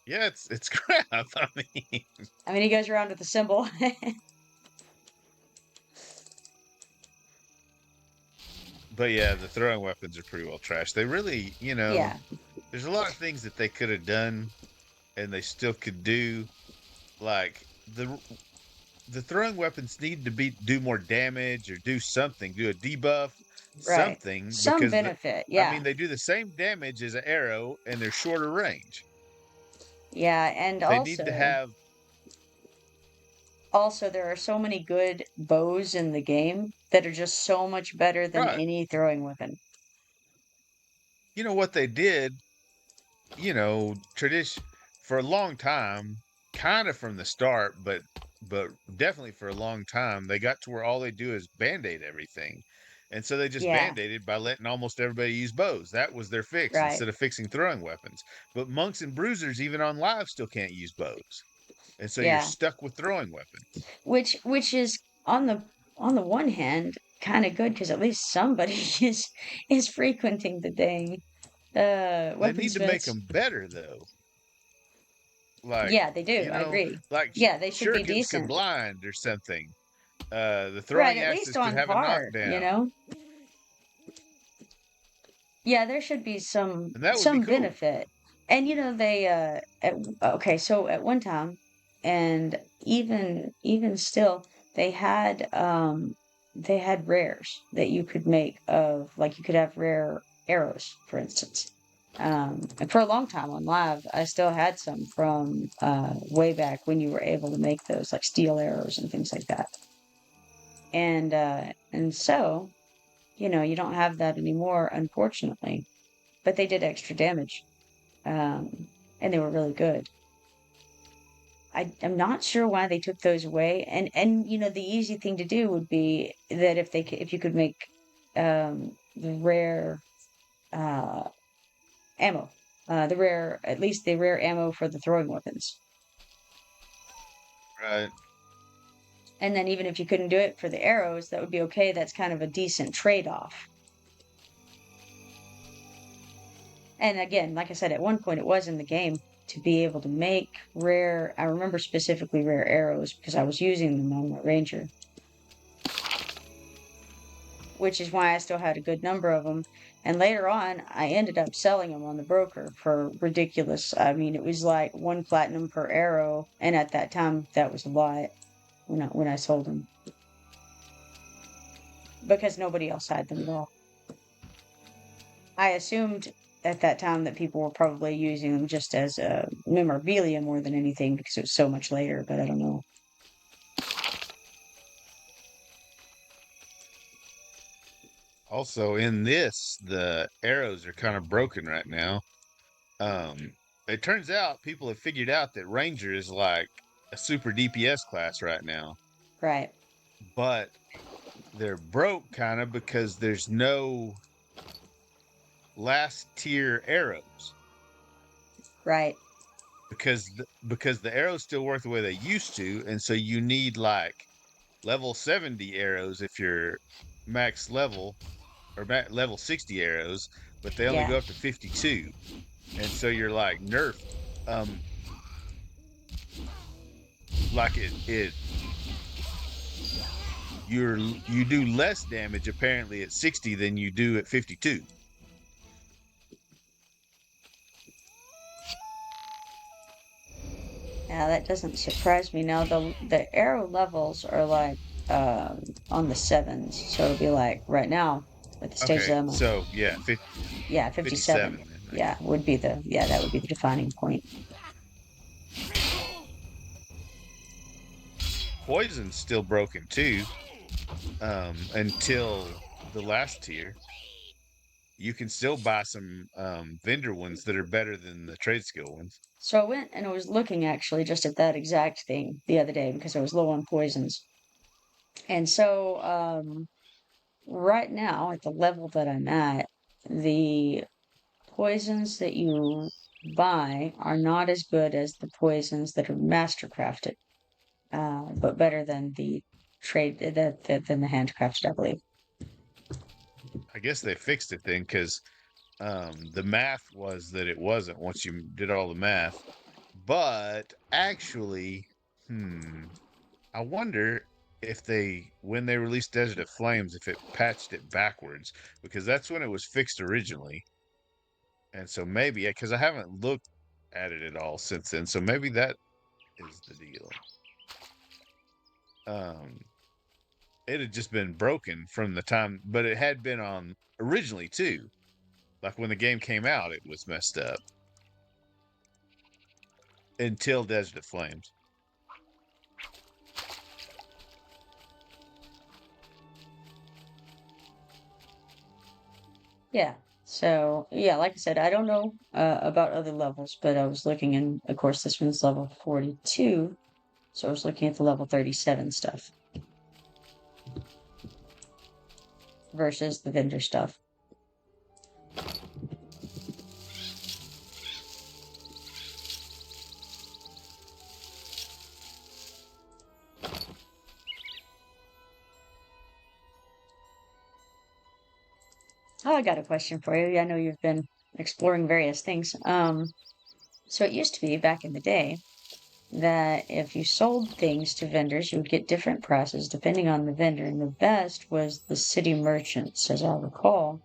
Yeah, it's crap. I mean, I mean, he goes around with the symbol. but yeah, the throwing weapons are pretty well trashed. They really, Yeah, there's a lot of things that they could have done and they still could do. Like the throwing weapons need to be do more damage or do something, do a debuff, right. something Some because benefit, I yeah. mean they do the same damage as an arrow and they're shorter range. Yeah, and They need to also, have there are so many good bows in the game that are just so much better than right. any throwing weapon. You know what they did, tradition for a long time, kind of from the start, but definitely for a long time, they got to where all they do is band-aid everything. And so they just Yeah, band-aided by letting almost everybody use bows. That was their fix right. instead of fixing throwing weapons. But monks and bruisers, even on live, still can't use bows. And so you're Yeah. stuck with throwing weapons. Which is on the one hand kind of good because at least somebody is frequenting the dang They need to make weaponsmiths. them better though. Like, Yeah, they do. you I know, agree. like Yeah, they should be shurikens could decent. blind or something. The Right, throwing at least axes could on have a par, knockdown, Yeah, there should be and that would be some cool. benefit. And they okay, so at one time, and even still, they had rares that you could make of, like, you could have rare arrows, for instance. And for a long time on live, I still had some from way back when you were able to make those, like, steel arrows and things like that. And so, you don't have that anymore, unfortunately, but they did extra damage, and they were really good. I'm not sure why they took those away, and the easy thing to do would be that if you could make the rare uh, ammo, at least the rare ammo for the throwing weapons, Right. and then even if you couldn't do it for the arrows, that would be okay. That's kind of a decent trade-off. And again, like I said, at one point it was in the game to be able to make rare. I remember specifically rare arrows because I was using them on my ranger, which is why I still had a good number of them. And later on, I ended up selling them on the broker for ridiculous. I mean, it was like 1 platinum per arrow, and at that time, that was a lot when I sold them. because nobody else had them at all. I assumed at that time that people were probably using them just as memorabilia more than anything because it was so much later, but I don't know. Also, in this, the arrows are kind of broken right now. It turns out people have figured out that Ranger is like a super DPS class right now, Right, but they're broke kind of because there's no last tier arrows right. because the arrows still work the way they used to, and so you need like level 70 arrows if you're max level or level 60 arrows, but they only Yeah. go up to 52, and so you're like nerfed. Um, like it you do less damage apparently at 60 than you do at 52. Yeah, that doesn't surprise me. Now the arrow levels are like on the sevens, so it'll be like right now at the stage Okay, that I'm at. so yeah, Yeah, 57. 57 then, I Yeah, guess. would be that would be the defining point. Poison's still broken too, until the last tier. You can still buy some vendor ones that are better than the trade skill ones. So I went and I was looking actually just at that exact thing the other day because I was low on poisons. And so right now at the level that I'm at, the poisons that you buy are not as good as the poisons that are mastercrafted, but better than the than the handcrafted, I believe. I guess they fixed it then because the math was that it wasn't once you did all the math. But actually, I wonder if when they released Desert of Flames, if it patched it backwards because that's when it was fixed originally. And so maybe, because I haven't looked at it at all since then, so maybe that is the deal. Um, it had just been broken from the time, but it had been on originally too. Like when the game came out, it was messed up until Desert of Flames. Yeah. So yeah, like I said, I don't know about other levels, but I was looking, and of course this one's level 42, so I was looking at the level 37 stuff versus the vendor stuff. Oh, I got a question for you. I know you've been exploring various things. So it used to be back in the day that if you sold things to vendors, you would get different prices depending on the vendor, and the best was the city merchants, as I recall,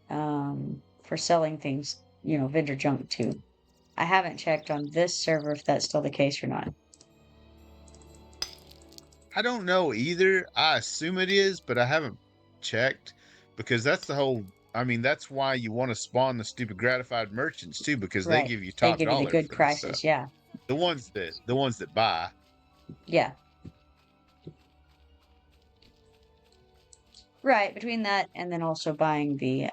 for selling things, vendor junk to. I haven't checked on this server if that's still the case or not. I don't know either. I assume it is, but I haven't checked because that's the whole. I mean, that's why you want to spawn the stupid gratified merchants too, because they Right. give you They top give you the dollar good for the stuff. prices. Yeah. The ones that buy. Yeah. Right. Between that and then also buying the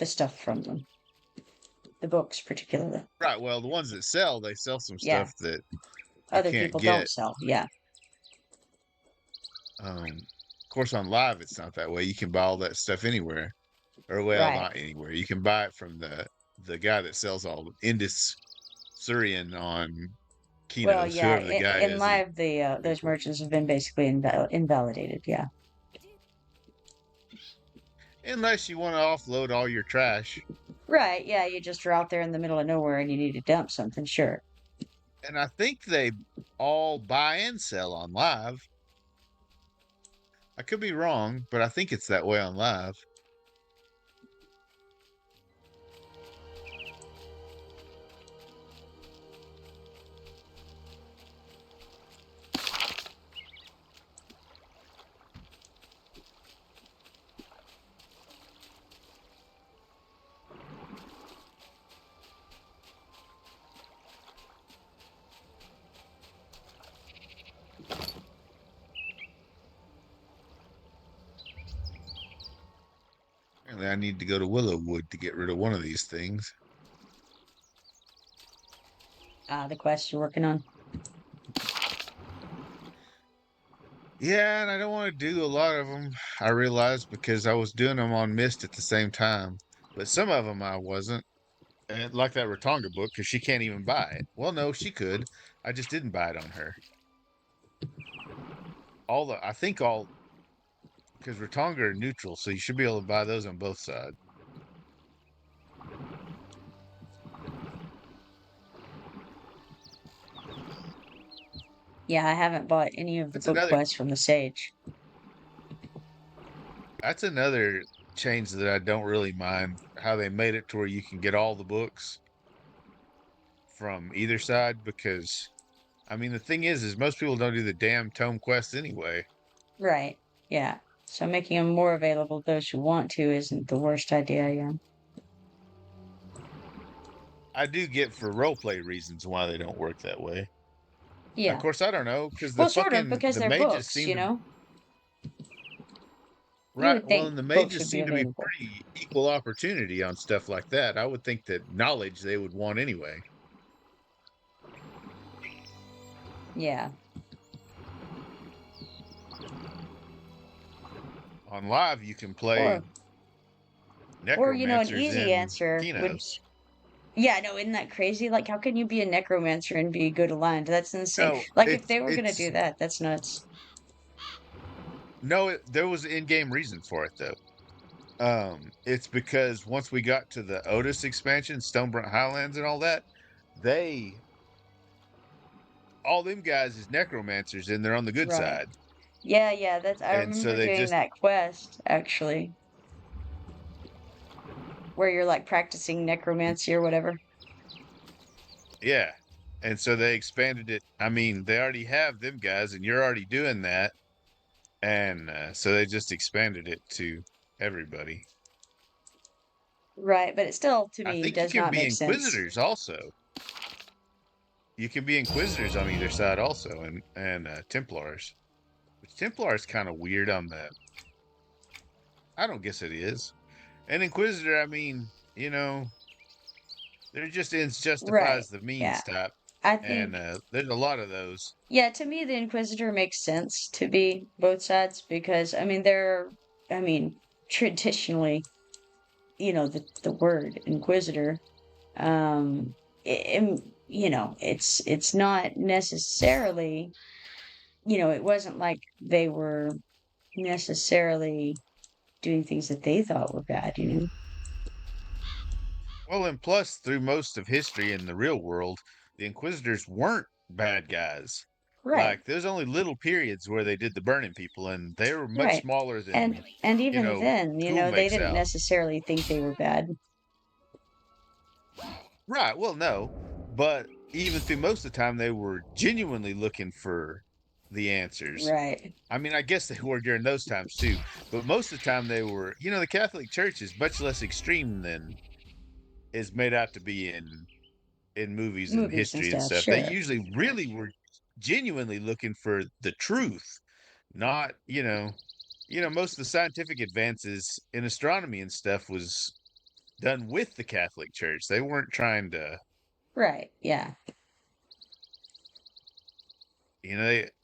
stuff from them, the books particularly. Right. Well, the ones that sell, they sell some Yeah. stuff that you Other can't people don't get. sell. Yeah. Of course, on live, it's not that way. You can buy all that stuff anywhere, or well, Right. not anywhere. You can buy it from the guy that sells all Indus Syrian on Well, Kinos, yeah. whoever the guy In is. live, the those merchants have been basically invalidated. Yeah. Unless you want to offload all your trash. Right. Yeah. You just are out there in the middle of nowhere and you need to dump something. Sure. And I think they all buy and sell on live. I could be wrong, but I think it's that way on live. apparently I need to go to Willowwood to get rid of one of these things. The quest you're working on. Yeah, and I don't want to do a lot of them, I realized, because I was doing them on Mist at the same time. But some of them I wasn't. And like that Ratonga book, because she can't even buy it. Well, no, she could. I just didn't buy it on her. I think all, because Ratonga are neutral, so you should be able to buy those on both sides. Yeah, I haven't bought any of the That's book another, quests from the Sage. that's another change that I don't really mind, how they made it to where you can get all the books from either side, because I mean the thing is most people don't do the damn tome quests anyway. Right. Yeah. So making them more available to those who want to isn't the worst idea, yeah. I do get for roleplay reasons why they don't work that way. Of Yeah. course, I don't know, because Well, sort of, because the they're mages books, seem you to, know? You right. would Well, think and the books mages would be seem to be available. pretty equal opportunity on stuff like that. I would think that knowledge they would want anyway. Yeah. On live, you can play Or an necromancers easy in answer would Kinos. yeah, no, isn't that crazy? Like, how can you be a necromancer and be good aligned? That's insane. No, Like, if they were gonna it's do that, that's nuts. no. There was an in-game reason for it though. It's because once we got to the Otis expansion, Stonebrand Highlands, and all that, they all them guys is necromancers, and they're on the good Right. side, Yeah, yeah, that's I and so remember they doing just that quest, actually, where you're like practicing necromancy or whatever. yeah, and so they expanded it. I mean, they already have them guys, and you're already doing that, and so they just expanded it to everybody. Right, but it still, to I me, think you does can not be make sense. inquisitors also. You can be inquisitors on either side also, and Templars. Which Templar is kind of weird on the. I don't guess it is. An Inquisitor, I mean, they're just ends Right. justifies the Yeah. means type, I and think, there's a lot of those. yeah, to me, the Inquisitor makes sense to be both sides because, I mean, I mean, traditionally, the word Inquisitor, um, it's not necessarily, it wasn't like they were necessarily doing things that they thought were bad, you know? Well, and plus, through most of history in the real world, the Inquisitors weren't bad guys. Right. Like, there's only little periods where they did the burning people, and they were much Right. smaller And than, even then, school they makes didn't out. necessarily think they were bad. Right. Well, no, but even through most of the time, they were genuinely looking for the answers. Right. I mean, I guess they were during those times too, but most of the time they were, the Catholic Church is much less extreme than is made out to be in movies and Movies and history and stuff, stuff. They sure. usually really were genuinely looking for the truth, not, most of the scientific advances in astronomy and stuff was done with the Catholic Church. They weren't trying to, Right. Yeah.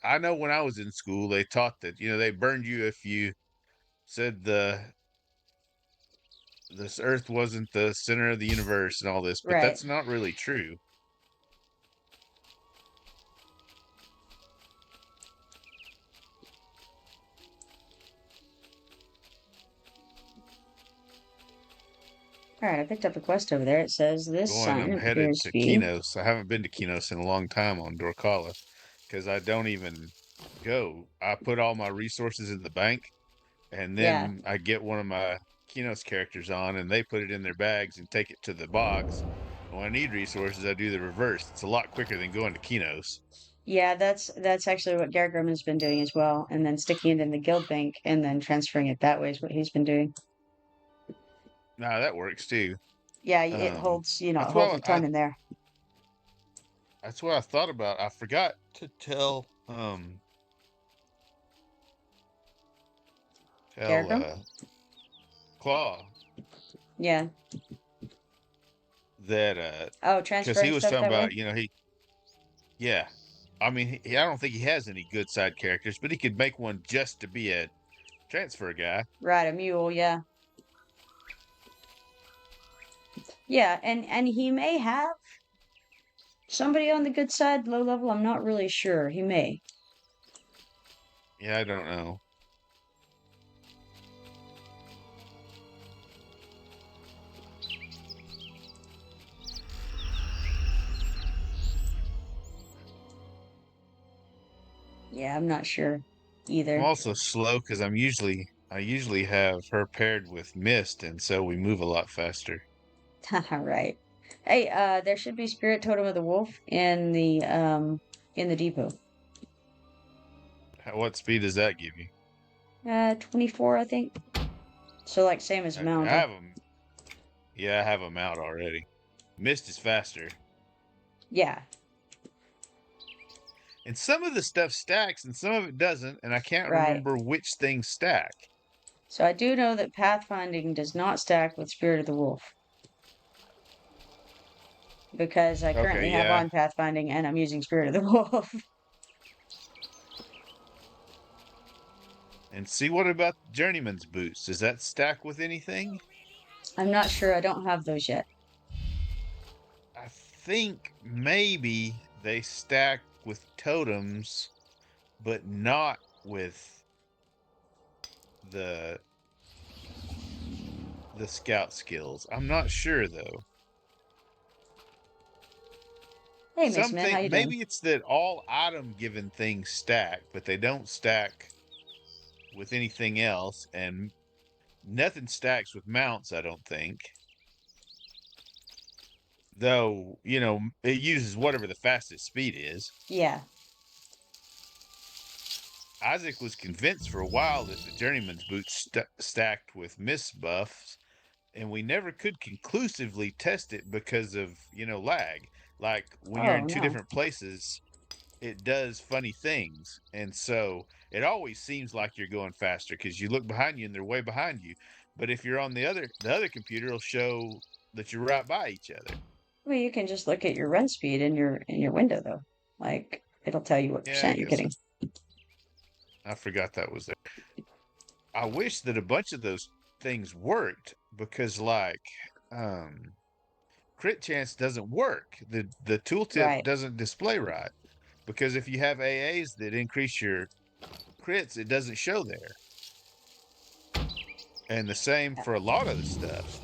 I know when I was in school, they taught that, they burned you if you said this earth wasn't the center of the universe and all this, but Right. that's not really true. All right, I picked up a quest over there. It says this Going, sign I'm headed appears to to be. Kinos. I haven't been to Kinos in a long time on Dorkala because I don't even go. I put all my resources in the bank, and Yeah. then I get one of my Kinos characters on, and they put it in their bags and take it to the box. When I need resources, I do the reverse. It's a lot quicker than going to Kinos. Yeah, that's actually what Gargrim has been doing as well, and then sticking it in the guild bank and then transferring it that way is what he's been doing. Now that works too. Yeah, Um, it that's holds why a ton in there. that's what I thought about. I forgot to tell Gargrim? Claw Yeah. that Oh, because he transferring was stuff talking that way? about, yeah. I mean, I don't think he has any good side characters, but he could make one just to be a transfer guy. Right, a mule, yeah. Yeah, and he may have somebody on the good side, low level. I'm not really sure. He may. Yeah, I don't know. Yeah, I'm not sure I'm either. also slow because I usually have her paired with Mist, and so we move a lot faster. Right. Hey, there should be Spirit Totem of the Wolf in the depot. What speed does that give you? 24, I think. So like same as Okay, Mount, I huh? have them. Yeah, I have them out already. Mist is faster, Yeah, and some of the stuff stacks, and some of it doesn't, and I can't right. remember which things stack. So I do know that pathfinding does not stack with Spirit of the Wolf because I Okay, currently have yeah. on pathfinding and I'm using Spirit of the Wolf. And see, what about Journeyman's boots? Does that stack with anything? I'm not sure. I don't have those yet. I think maybe they stack with totems, but not with the the scout skills. I'm not sure though. Hey, Miss Mint, how Something you doing? maybe it's that all item given things stack, but they don't stack with anything else, and nothing stacks with mounts, I don't think. Though, it uses whatever the fastest speed is. Yeah, Isaac was convinced for a while that the journeyman's boots stacked with miss buffs, and we never could conclusively test it because of, lag. Like when you're oh in two no. different places, it does funny things. And so it always seems like you're going faster because you look behind you and they're way behind you. But if you're on the other computer, will show that you're right by each other. Well, you can just look at your run speed in your window though. Like it'll tell you what Yeah, I percent you're guess getting. I forgot that was there. I wish that a bunch of those things worked because, like, um, crit chance doesn't work. The tooltip Right. doesn't display right because if you have AAs that increase your crits, it doesn't show there. And the same for a lot of the stuff.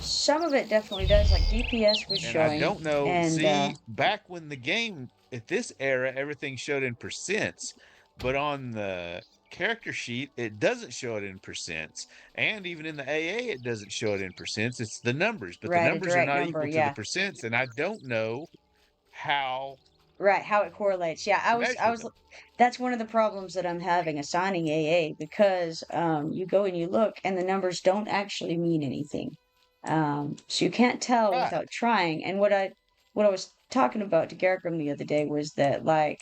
Some of it definitely does. Like DPS was And I showing, don't know. and See, back when the game at this era, everything showed in percents, but on the character sheet, it doesn't show it in percents. And even in the AA, it doesn't show it in percents. It's the numbers, but the right, a numbers are direct not number. equal to the Yeah. percents. And I don't know how Right, how it correlates. Yeah, I to was I measure was them. that's one of the problems that I'm having assigning AA because you go and you look and the numbers don't actually mean anything. So you can't tell Right. without trying. And what I was talking about to Garrickram the other day was that like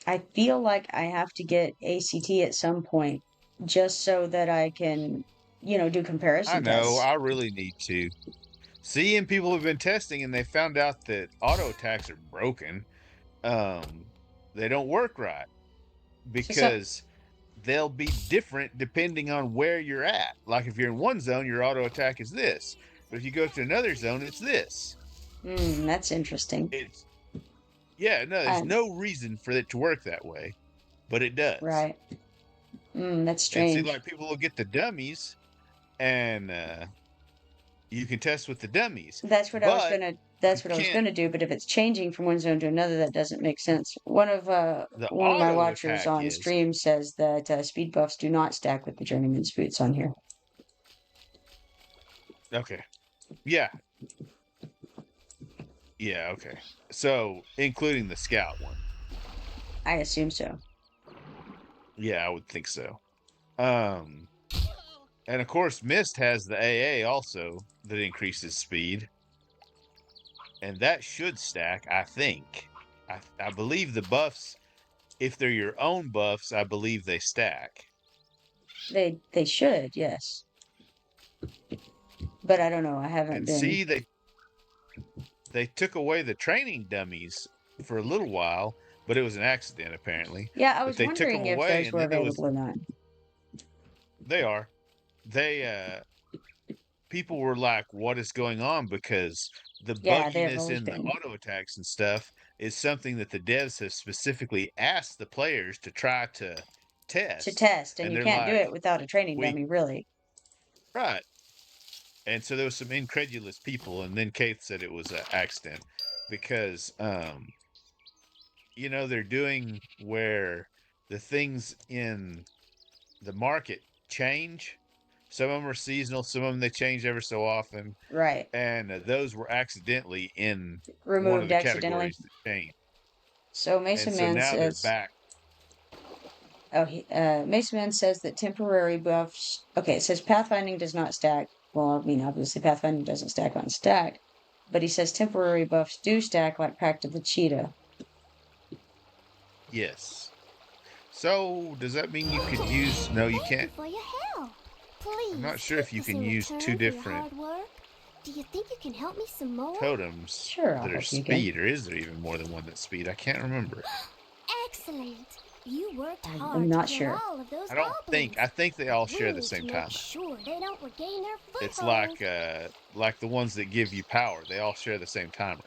I feel like I have to get ACT at some point just so that I can, do I comparison know. tests. I really need to. See, and people have been testing and they found out that auto attacks are broken. They don't work right So because they'll be different depending on where you're at. Like if you're in one zone, your auto attack is this, but if you go to another zone, it's this. that's interesting. It's Yeah, no, there's Uh, no reason for it to work that way, but it does. right. That's And see, strange. like people will get the dummies, and you can test with the dummies, That's what I was but gonna. you That's what I was can't. gonna do. But if it's changing from one zone to another, that doesn't make sense. The One of my auto watchers attack on is stream says that speed buffs do not stack with the journeyman's boots on here. okay. Yeah, yeah, okay. So including the scout one. I assume so. Yeah, I would think so. Um, and of course, Mist has the AA also that increases speed, and that should stack. I think. I believe the buffs, if they're your own buffs, I believe they stack. They should, yes. But I don't know. I haven't And been. see, they took away the training dummies for a little while, but it was an accident apparently. Yeah, I But was they took them wondering if away, those and were then there was available or not. they are they people were like, "What is going on?" Because the Yeah, they have bugginess always in the been auto attacks and stuff is something that the devs have specifically asked the players to try to to test, test, and and you they're can't do like, it without a training "We dummy, really. right." And so there was some incredulous people, and then Keith said it was an accident because they're doing where the things in the market change. Some of them are seasonal, some of them they change ever so often, Right. and those were accidentally in one of Removed the accidentally. categories that changed, So and Mason so Man now they're says, back. Mason Man says that temporary buffs. Okay, it says pathfinding does not stack. Well, I mean, obviously pathfinding doesn't stack on stack, but he says temporary buffs do stack like Pact of the Cheetah. Yes. So does that mean you could use? No, you Thank you can't. for your help. I'm Please not sure if take you this can in use two return for your different hard work. Do you think you can help me some more? totems Sure, I'll that are help you again. speed, or is there even more than one that's speed? I can't remember. Excellent. You worked I'm hard to not kill sure. all of those I don't think. goblins. I think they all We share the need to same make timer. sure they don't regain their It's foothold. like the ones that give you power. They all share the same timer.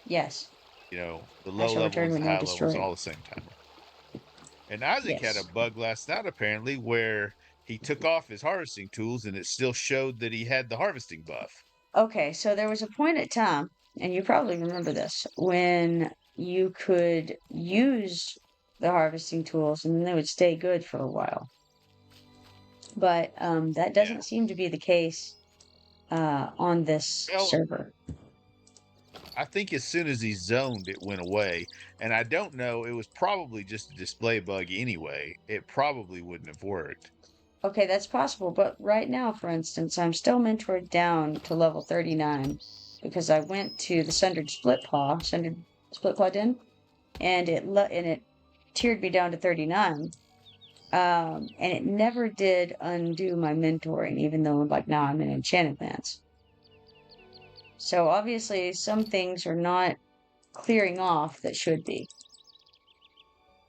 Yes, The I low shall return levels, when the they are high levels, destroyed. all the same timer. And Isaac had a Yes. bug last night apparently where he took off his harvesting tools and it still showed that he had the harvesting buff. Okay, so there was a point at time, and you probably remember this, when you could use the harvesting tools and then they would stay good for a while. But that Yeah. doesn't seem to be the case on this Well, server. I think as soon as he zoned, it went away. And I don't know, it was probably just a display bug anyway. It probably wouldn't have worked. Okay, that's possible, but right now, for instance, I'm still mentored down to level 39 because I went to the Sundered Split Paw Den, and it tiered me down to 39. And it never did undo my mentoring, even though like now I'm in Enchanted Lands. So obviously some things are not clearing off that should be.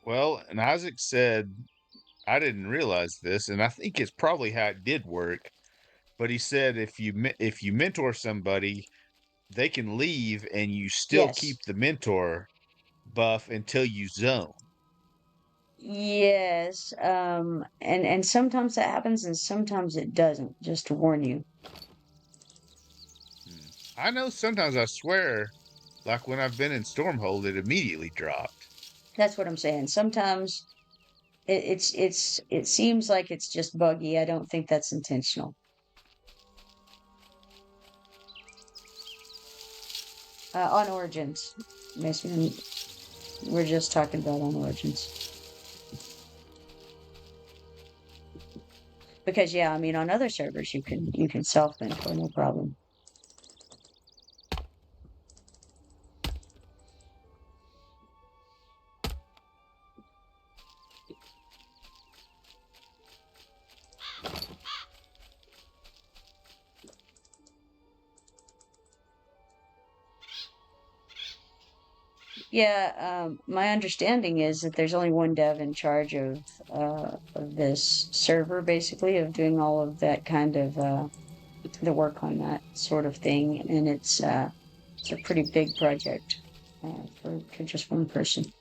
Well, and Isaac said, I didn't realize this, and I think it's probably how it did work. But he said if you mentor somebody, they can leave and you still Yes. keep the mentor buff until you zone. Yes. And sometimes that happens and sometimes it doesn't, just to warn you. I know sometimes I swear, like when I've been in Stormhold, it immediately dropped. That's what I'm saying. Sometimes it seems like it's just buggy. I don't think that's intentional. On Origins. Mason, we're just talking about on Origins. Because yeah, I mean on other servers you can self mentor, no problem. Yeah, my understanding is that there's only one dev in charge of this server, basically, of doing all of that kind of the work on that sort of thing, and it's a pretty big project for just one person.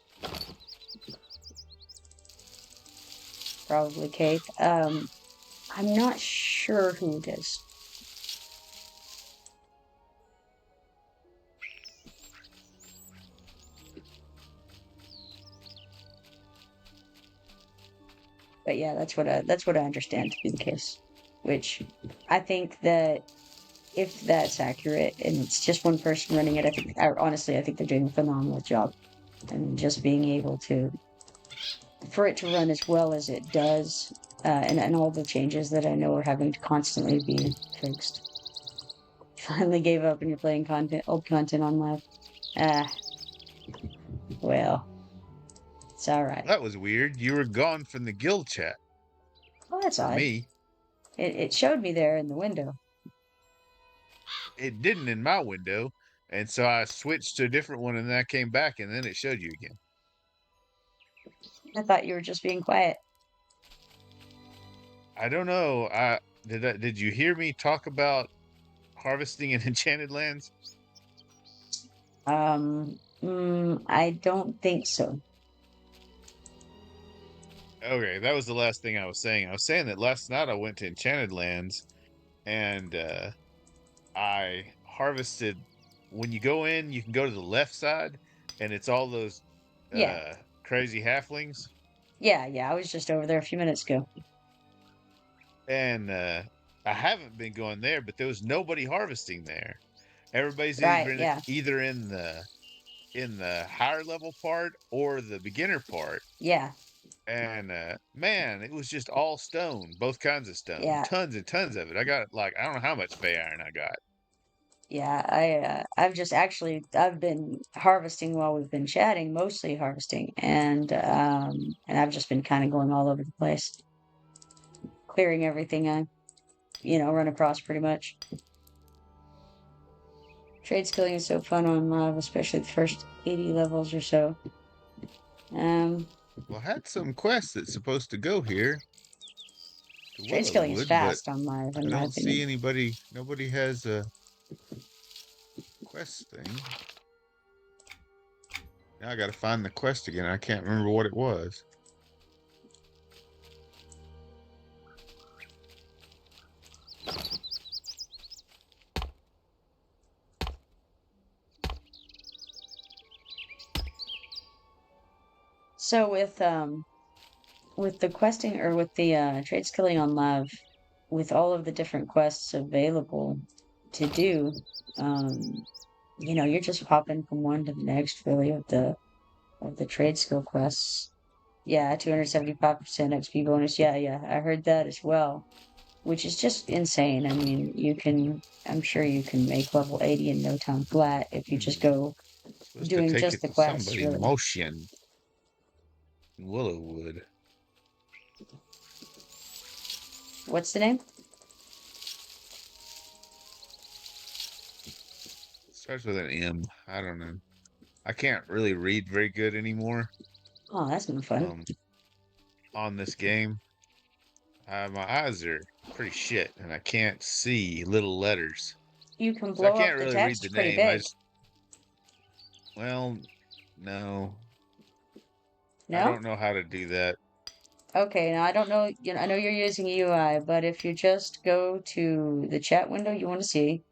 Probably Kate. I'm not sure who it is. But yeah, that's what I understand to be the case. Which I think that if that's accurate and it's just one person running it, honestly I think they're doing a phenomenal job. And just being able to for it to run as well as it does, and all the changes that I know are having to constantly be fixed. Finally gave up and you're playing old content on live. Ah, well, it's all right. That was weird. You were gone from the guild chat Well, that's for odd. me. It showed me there in the window. it didn't in my window, and so I switched to a different one, and then I came back, and then it showed you again. I thought you were just being quiet. I don't know. Did you hear me talk about harvesting in Enchanted Lands? I don't think so. Okay, that was the last thing I was saying. I was saying that last night I went to Enchanted Lands and I harvested. When you go in, you can go to the left side, and it's all those Yeah, crazy halflings. yeah. I was just over there a few minutes ago. And I haven't been going there, but there was nobody harvesting there. Everybody's Right, yeah, either in the higher level part or the beginner part. yeah, And man, it was just all stone, both kinds of stone, yeah, tons and tons of it. I got like I don't know how much fey iron I got. yeah. I've been harvesting while we've been chatting, mostly harvesting, and I've just been kind of going all over the place, clearing everything I, run across pretty much. Trade skilling is so fun on live, especially the first 80 levels or so. Um, Well, I had some quests that's supposed to go here to Trade skilling is Willowwood, but fast on live, in I my don't see opinion. anybody. Nobody has a quest thing. Now I got to find the quest again. I can't remember what it was. So with the questing or with the trade skilling on live, with all of the different quests available to do, you're just hopping from one to the next really of the trade skill quests. Yeah, 275% XP bonus. Yeah, I heard that as well, which is just insane. I mean, I'm sure you can make level 80 in no time flat if you just Hmm. go Supposed to doing take just it the to quests, somebody really. motion in Willowwood. What's the name? Starts with an M. I don't know. I can't really read very good anymore. Oh, that's no fun. Um, on this game, my eyes are pretty shit, and I can't see little letters, You can so I blow up can't the really read text the pretty name. big. Well, no, I No? don't know how to do that. Okay, now I don't know, I know you're using UI, but if you just go to the chat window you want to see,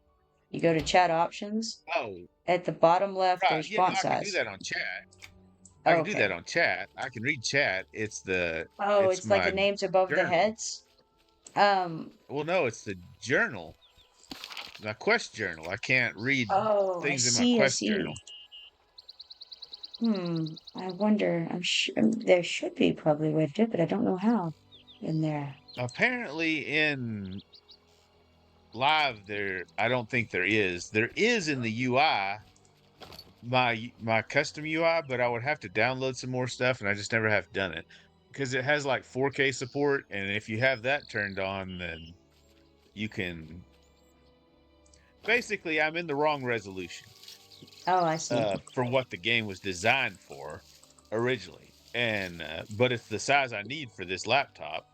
you go to chat options. Oh, At the bottom left, right. there's Yeah, no, font I can do size. that on chat. I can do that Okay. on chat. I can read chat. Oh, It's it's like the my names above the journal. heads. Um, Well, no, it's the journal, my quest journal. I can't read oh, things in my I quest see. journal. I wonder, I'm sure there should be probably a way to do it, but I don't know how in there. Apparently, in live, I don't think there is. There is in the UI, my custom UI, but I would have to download some more stuff, and I just never have done it because it has like 4K support, and if you have that turned on, then you can. Basically, I'm in the wrong resolution Oh, I see. for what the game was designed for originally, and but it's the size I need for this laptop.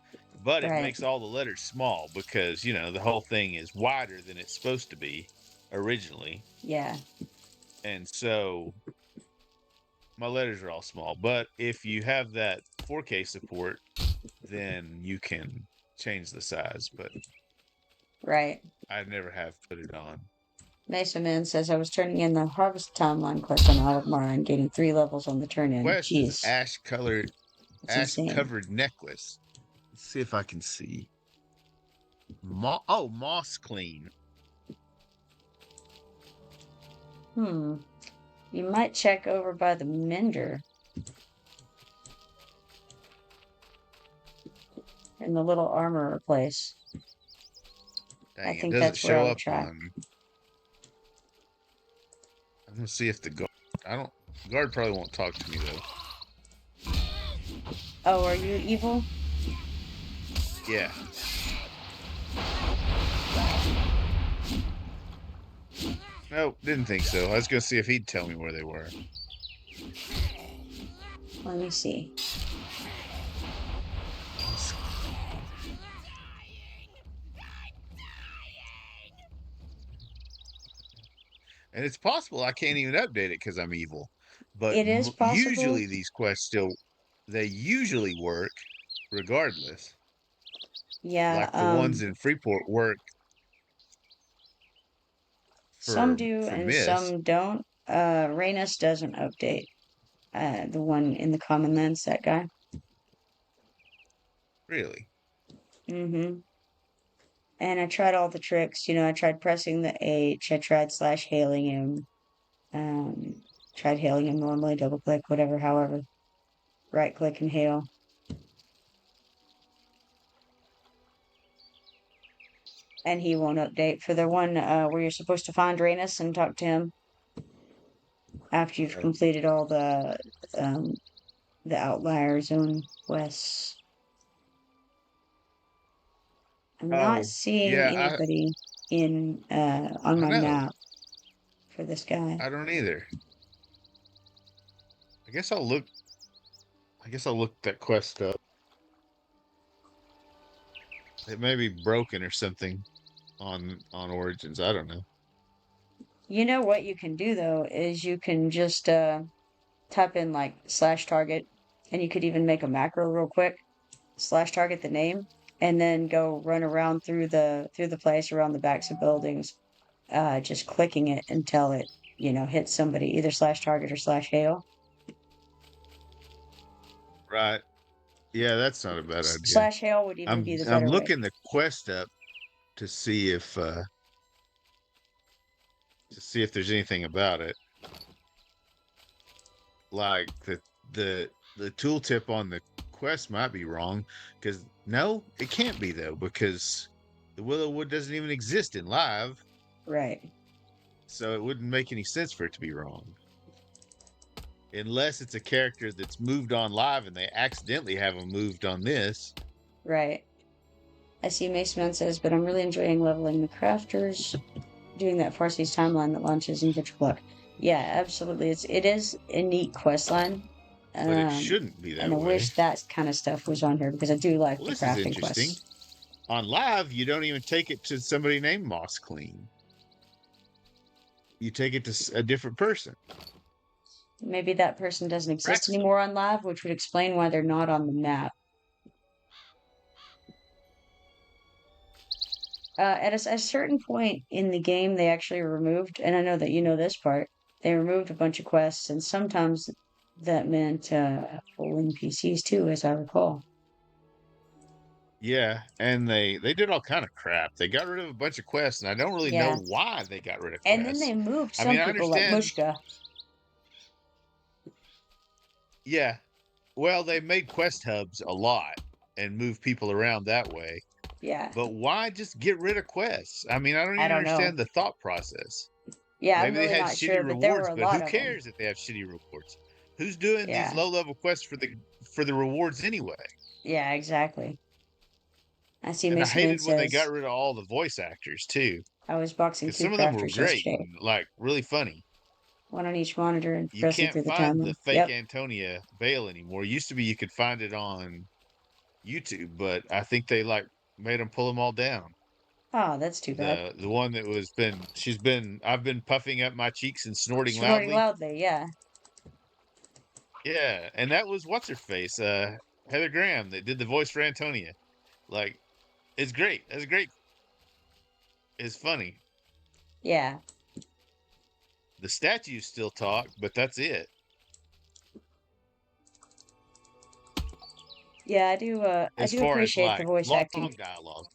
But it Right. makes all the letters small because the whole thing is wider than it's supposed to be originally, Yeah. and so my letters are all small. But if you have that 4K support, then you can change the size. But Right. I never have put it on. Mesa Man says I was turning in the Harvest Timeline quest on Isle of Mara and gaining 3 levels on the turn in. Quest is Jeez, it's ash insane. covered necklace. Let's see if I can see. Moss clean. Hmm. You might check over by the Mender in the little armorer place. I Dang, it think doesn't that's where I show would up try. on. I'm gonna see if the guard. I don't. Guard probably won't talk to me though. Oh, are you evil? Yeah. Nope, didn't think so. I was gonna see if he'd tell me where they were. Let me see. And it's possible I can't even update it because I'm evil. But It is possible. usually these quests still, they usually work regardless. Yeah, Like the ones in Freeport work some do for and Miss. some don't. Rainus doesn't update. The one in the Common Lands, that guy. Really? Mm-hmm. And I tried all the tricks. I tried pressing the H. I tried slash hailing him. Um, Tried hailing him normally, double click, whatever, however. Right click and hail. And he won't update. For the one where you're supposed to find Rainus and talk to him after you've Right. completed all um, the Outlier Zone quests. I'm not Oh, seeing yeah, anybody in on I my know. map for this guy. I don't either. I guess I'll look. I guess I'll look that quest up. It may be broken or something on Origins. I don't know. You know what you can do though is you can just type in like slash target, and you could even make a macro real quick. Slash target the name, and then go run around through the place around the backs of buildings, just clicking it until it hits somebody, either slash target or slash hail. Right. Yeah, that's not a bad idea. Slash hail would even be the I'm better way. looking the quest up to see if there's anything about it. Like the tooltip on the quest might be wrong because no, it can't be though because the Willow Wood doesn't even exist in live, Right, so it wouldn't make any sense for it to be wrong unless it's a character that's moved on live and they accidentally have them moved on this. right. I see Maceman says, but I'm really enjoying leveling the crafters, doing that Farsi's timeline that launches in Pitch Luck. Yeah, absolutely. It is a neat quest line. But it Um, shouldn't be and that I way. wish that kind of stuff was on here because I do like Well, the this is crafting interesting. quests. On live, you don't even take it to somebody named Moss Clean. You take it to a different person. Maybe that person doesn't exist Braxton. anymore on live, which would explain why they're not on the map. At a certain point in the game, they actually removed, and I know that you know this part, they removed a bunch of quests, and sometimes that meant full NPCs too, as I recall. Yeah, and they did all kind of crap. They got rid of a bunch of quests, and I don't really know Yeah. why they got rid of And then quests. they moved I mean, some I people like understand. Mushka. Yeah, well, they made quest hubs a lot and moved people around that way. Yeah. But why just get rid of quests? I mean, I don't I even don't know. understand the thought process. Yeah, I'm Maybe they really had not shitty sure, but there were rewards, a but lot who of them. cares if they have shitty rewards? Who's doing these Yeah. low-level quests for the rewards anyway? Yeah, exactly. I see And I Mason Moon hated when they got says, rid of all the voice actors too, I was boxing because two some of them were crafters great yesterday, and like really funny. one on each monitor and You progressing can't through the find the timeline. fake Yep. Antonia Bale anymore. It used to be you could find it on YouTube, but I think they like made them pull them all down. Oh, that's too bad. The one that was been she's been I've been puffing up my cheeks and snorting Snorting loudly. loudly, yeah. Yeah, and that was what's her face, Heather Graham that did the voice for Antonia. Like, it's great. That's great. It's funny. Yeah. The statues still talk, but that's it. Yeah, I As do far as appreciate the like voice long acting. dialogue,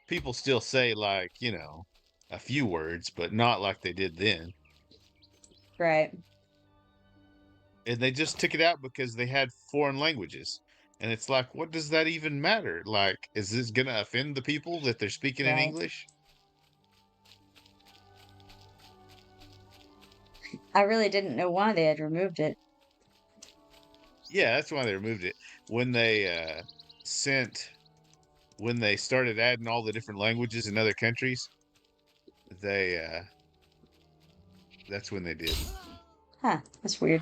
people still say like a few words, but not like they did then. Right. And they just took it out because they had foreign languages. And it's like, what does that even matter? Like, is this gonna offend the people that they're speaking in Right. English? I really didn't know why they had removed it. Yeah, that's why they removed it. When they sent when they started adding all the different languages in other countries, they that's when they did. Huh, that's weird.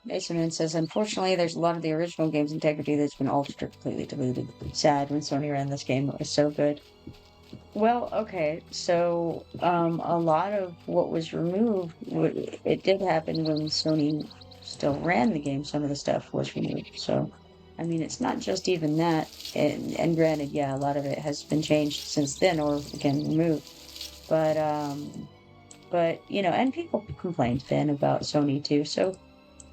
Mason says, unfortunately, there's a lot of the original game's integrity that's been altered or completely diluted. Sad when Sony ran this game. It was so good. Well, okay, so a lot of what was removed, it did happen when Sony still ran the game. Some of the stuff was removed. So, I mean, it's not just even that. And granted, yeah, a lot of it has been changed since then, or again removed. But you know, and people complained then about Sony too. So,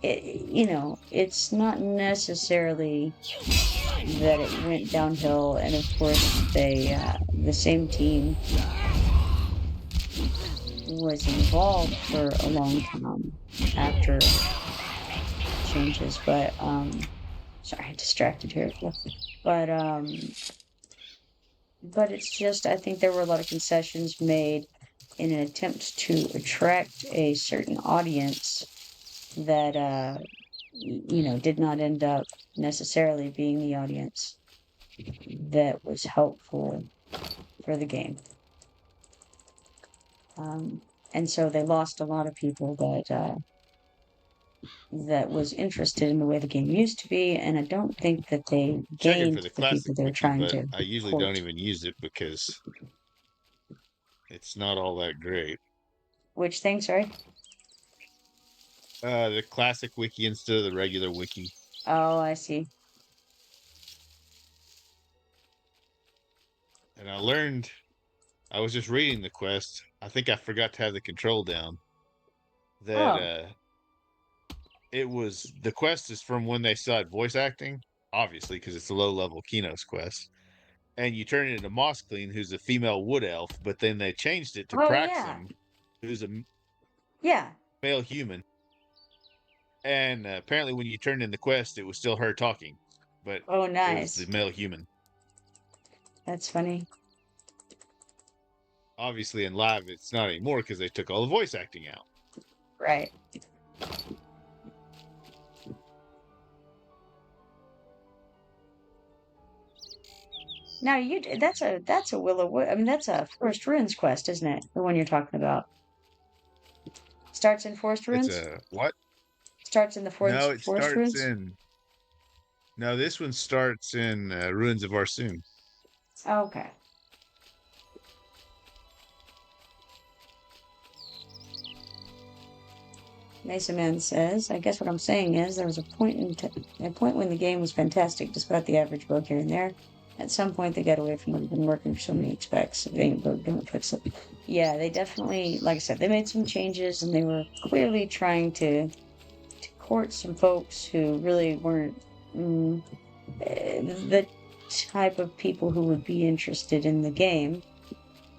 you know, it's not necessarily that it went downhill. And of course, the same team was involved for a long time after changes. But sorry, I distracted here. But but it's just I think there were a lot of concessions made in an attempt to attract a certain audience that you know did not end up necessarily being the audience that was helpful for the game. And so they lost a lot of people that was interested in the way the game used to be, and I don't think that they Checking for gained the the people classic they're wiki, trying but to I usually don't court. even use it because it's not all that great. Which thing, sorry? The classic wiki instead of the regular wiki. Oh, I see. And I learned I was just reading the quest. I think I forgot to have the control down. That Oh, it was the quest is from when they still had voice acting, obviously, because it's a low level Keynote's quest. And you turn it into Moss Clean, who's a female wood elf, but then they changed it to oh yeah, Praxim, who's a yeah. male human. And apparently, when you turned in the quest, it was still her talking, but Oh, it was the nice. male human. That's funny. Obviously, in live, it's not anymore because they took all the voice acting out. Right. Now that's a I mean that's a Forest Ruins quest, isn't it? The one you're talking about. Starts in Forest It's Ruins? a what? Starts in the No, it Forest starts Ruins? in. No, this one starts in Ruins of Arsoon. Okay. Mesa Man says, I guess what I'm saying is there was a point when the game was fantastic, despite the average bug here and there. At some point, they got away from what had been working for so many expects. If any bug don't fix it. Yeah, they definitely, like I said, they made some changes, and they were clearly trying to court some folks who really weren't the type of people who would be interested in the game.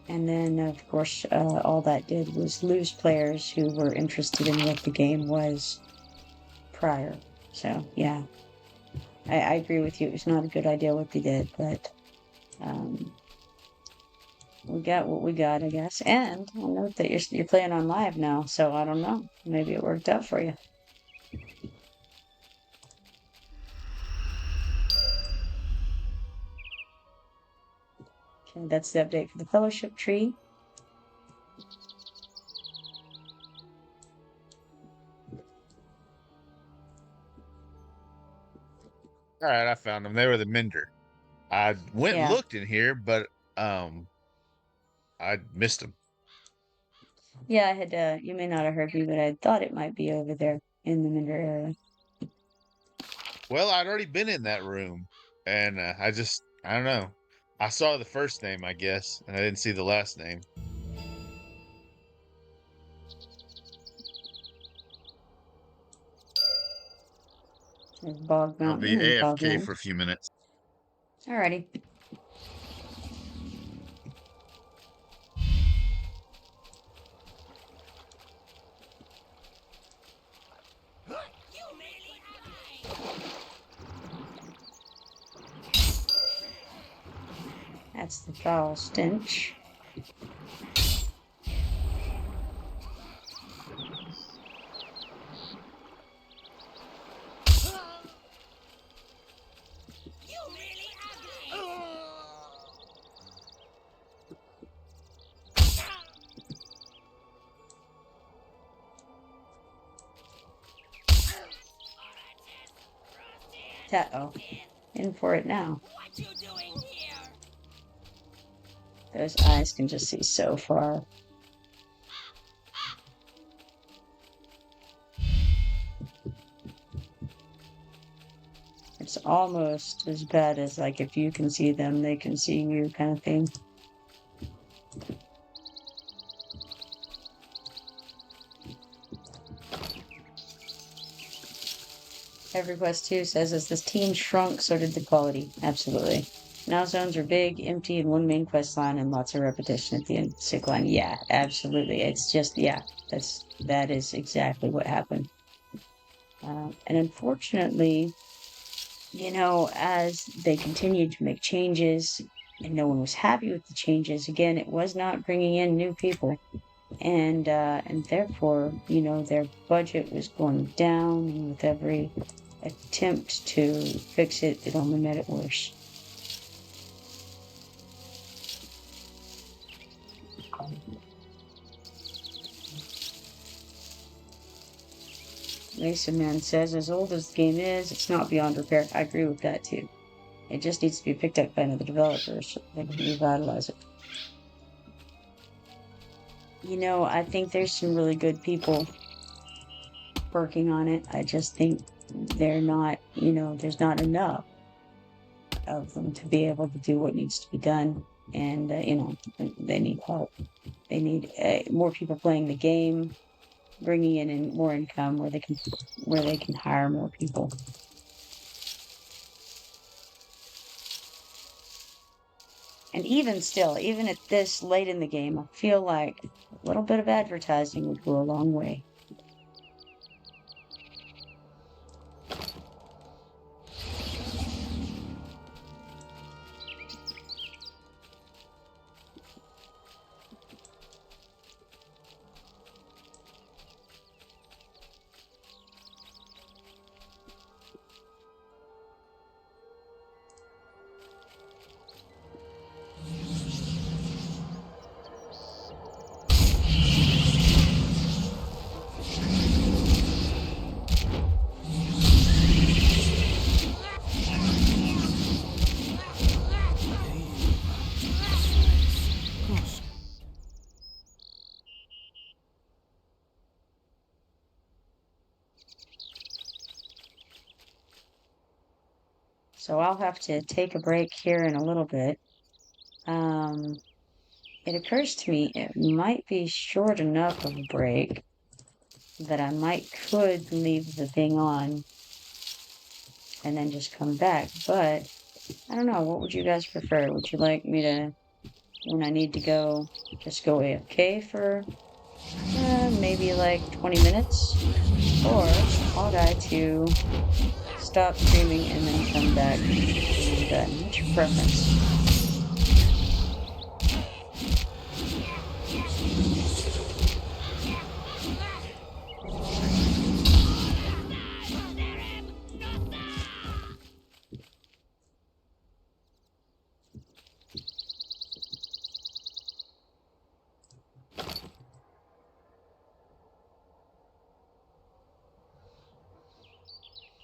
And then, of course, all that did was lose players who were interested in what the game was prior. So, yeah, I agree with you. It was not a good idea what they did, but we got what we got, I guess. And I'll note that you're playing on live now, so I don't know. Maybe it worked out for you. Okay, that's the update for the fellowship tree. All right, I found them. They were the Mender. I went and Yeah. looked in here, but I missed them. Yeah, I had, you may not have heard me, but I thought it might be over there in the Minder area. Well, I'd already been in that room, and I don't know. I saw the first name, I guess, and I didn't see the last name. There's Bog I'll be Mountain and AFK Bogland. for a few minutes. Alrighty. That's the foul stench. Uh-oh. In for it now. What you doing here? Those eyes can just see so far. It's almost as bad as like if you can see them, they can see you kind of thing. Everquest 2 says, as this team shrunk, so did the quality. Absolutely. Now zones are big, empty, and one main quest line and lots of repetition at the end of the sick line. Yeah, absolutely. It's just, yeah, that is exactly what happened. And unfortunately, as they continued to make changes and no one was happy with the changes, again, it was not bringing in new people. And therefore, their budget was going down, and with every attempt to fix it, it only made it worse. Mason Man says, as old as the game is, it's not beyond repair. I agree with that too. It just needs to be picked up by another developer so they can revitalize it. I think there's some really good people working on it. I just think they're not, there's not enough of them to be able to do what needs to be done. And, they need help. They need more people playing the game, bringing in more income where they can hire more people. And even still, even at this late in the game, I feel like a little bit of advertising would go a long way. So I'll have to take a break here in a little bit. It occurs to me it might be short enough of a break that I could leave the thing on and then just come back. But I don't know. What would you guys prefer? Would you like me to, when I need to go, just go AFK for maybe like 20 minutes? Or ought I to stop streaming and then come back? And what's your preference?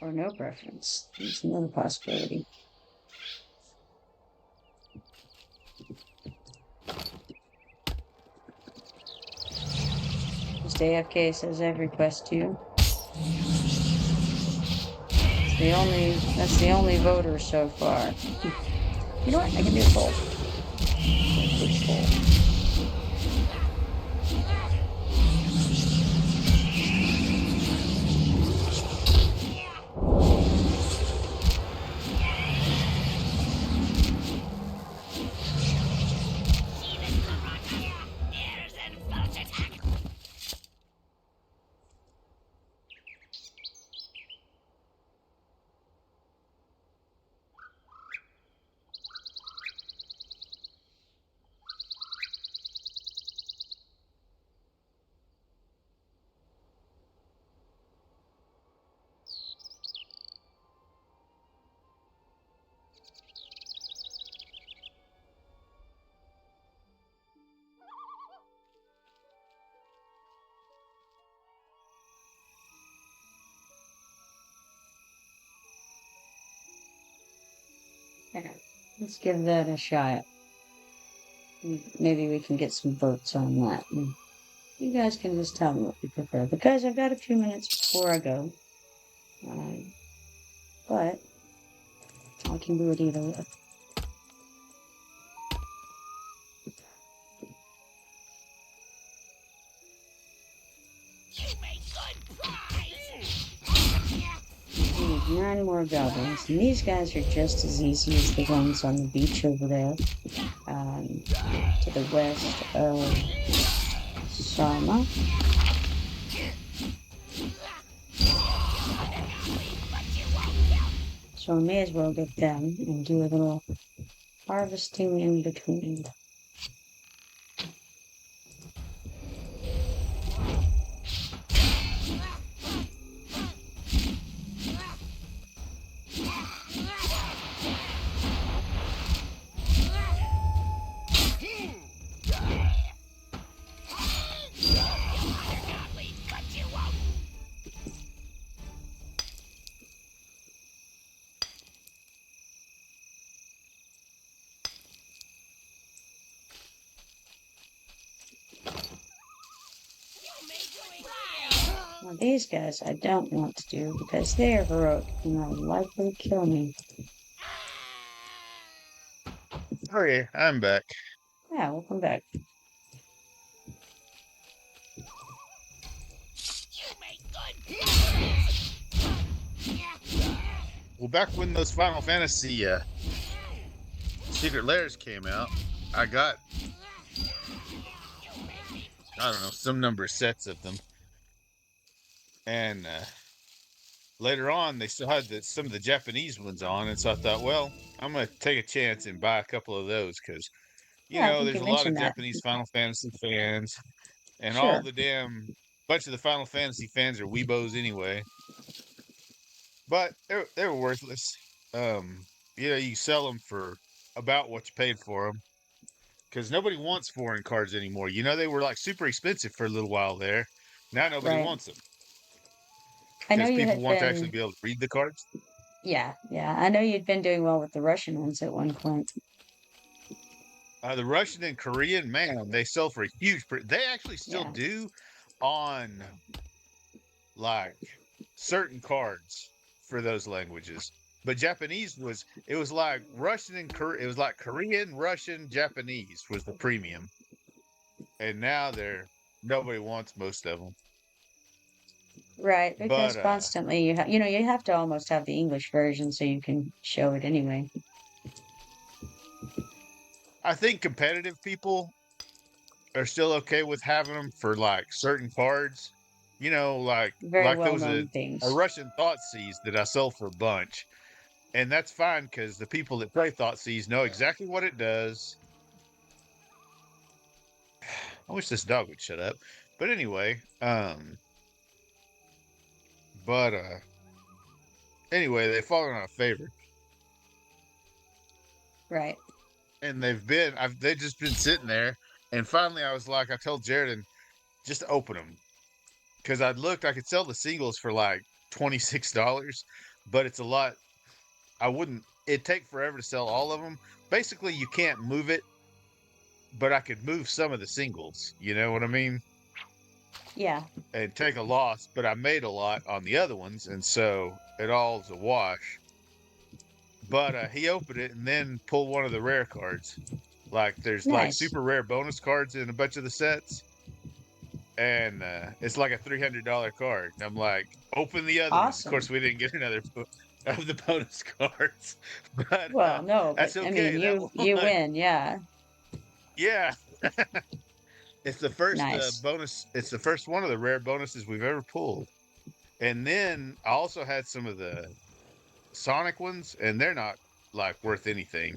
Or no preference. It's another possibility. Just AFK says Everquest 2. That's the only voter so far. You know what? I can do both. Push both. Yeah, let's give that a shot. Maybe we can get some votes on that. And you guys can just tell me what you prefer because I've got a few minutes before I go. Uh, but I can do it either way. We need 9 more goblins, and these guys are just as easy as the ones on the beach over there, to the west of Sarma. So we may as well get them and do a little harvesting in between. Now these guys I don't want to do because they are heroic and are likely to kill me. Okay, I'm back. Yeah, welcome back. Well, back when those Final Fantasy Secret Lairs came out, I got, I don't know, some number of sets of them. And later on, they still had some of the Japanese ones on. And so I thought, well, I'm going to take a chance and buy a couple of those because, Yeah, I think there's you a lot of mentioned that. Japanese Final Fantasy fans. And all Sure. the damn bunch of the Final Fantasy fans are weebos anyway. But they were worthless. Um, you sell them for about what you paid for them because nobody wants foreign cards anymore. They were like super expensive for a little while there. Now nobody Right. wants them I know because you people had want to actually been, be able to read the cards. yeah. I know you'd been doing well with the Russian ones at one point. The Russian and Korean, man, they sell for a huge. They actually still Yeah. do on like certain cards for those languages. But Japanese it was like Russian and it was like Korean, Russian, Japanese was the premium. And now nobody wants most of them. Right, because But constantly you have to almost have the English version so you can show it anyway. I think competitive people are still okay with having them for like certain cards. Very Like there well was known a things. Russian Thoughtseize that I sold for a bunch. And that's fine because the people that play Thoughtseize know exactly what it does. I wish this dog would shut up. But anyway, but anyway, they've fallen out of favor. Right. And they've just been sitting there. And finally I was like, I told Jared, just open them. Because I could sell the singles for like $26, but it's a lot. It'd take forever to sell all of them. Basically, you can't move it, but I could move some of the singles. You know what I mean? Yeah. And take a loss, but I made a lot on the other ones, and so it all's a wash. But he opened it and then pulled one of the rare cards. Like there's like Nice. super rare bonus cards in a bunch of the sets, and it's like a $300 card. And I'm like, open the other ones. Of Awesome. course, we didn't get another of the bonus cards, but Well, no, but that's I mean okay. That you one, win, yeah. yeah, it's the first Nice. bonus. It's the first one of the rare bonuses we've ever pulled. And then I also had some of the Sonic ones, and they're not like worth anything.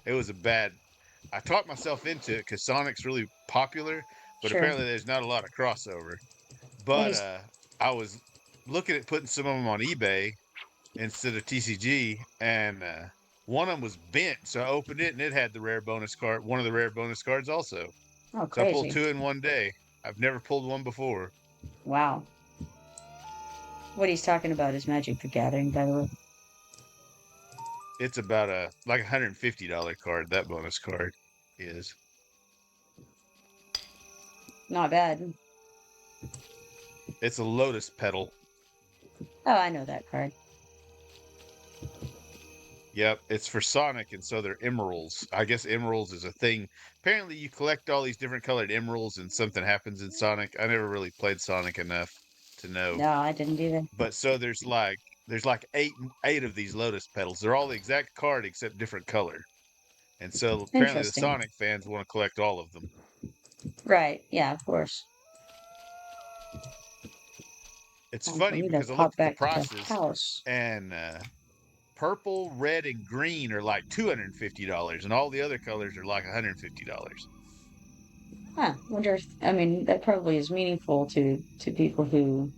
It was a bad. I talked myself into it because Sonic's really popular, but Sure. apparently there's not a lot of crossover. Well, But I was looking at putting some of them on eBay instead of TCG, and one of them was bent, so I opened it and it had the rare bonus card, one of the rare bonus cards also. oh, So I pulled crazy. two in one day. I've never pulled one before. Wow. What he's talking about is Magic the Gathering, by the way. it's about a like $150 card. That bonus card is. Not bad. It's a lotus petal. Oh, I know that card. Yep, it's for Sonic, and so they're emeralds. I guess emeralds is a thing. Apparently, you collect all these different colored emeralds, and something happens in Sonic. I never really played Sonic enough to know, No, I didn't either. but so there's like eight of these lotus petals. They're all the exact card except different color, and so apparently the Interesting. Sonic fans want to collect all of them. Right. Yeah, of course. It's Time for funny me to because I pop looked at the back to the prices, house. and purple, red, and green are like $250, and all the other colors are like $150. Huh. Wonder if, I mean, that probably is meaningful to people who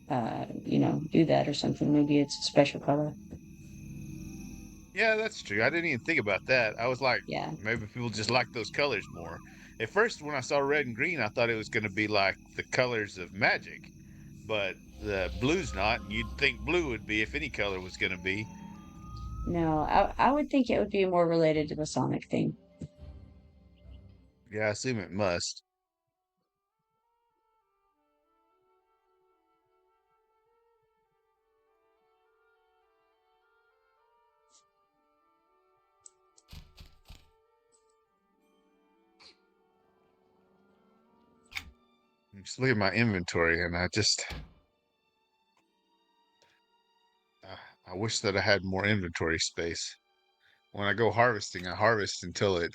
do that or something. Maybe it's a special color. Yeah, that's true. I didn't even think about that. I was like, Yeah. maybe people just like those colors more. At first, when I saw red and green, I thought it was going to be like the colors of magic, but the blue's not, and you'd think blue would be if any color was going to be. No, I would think it would be more related to the Sonic thing. Yeah, I assume it must. Just look at my inventory, and uh, I wish that I had more inventory space. When I go harvesting, I harvest until Oh,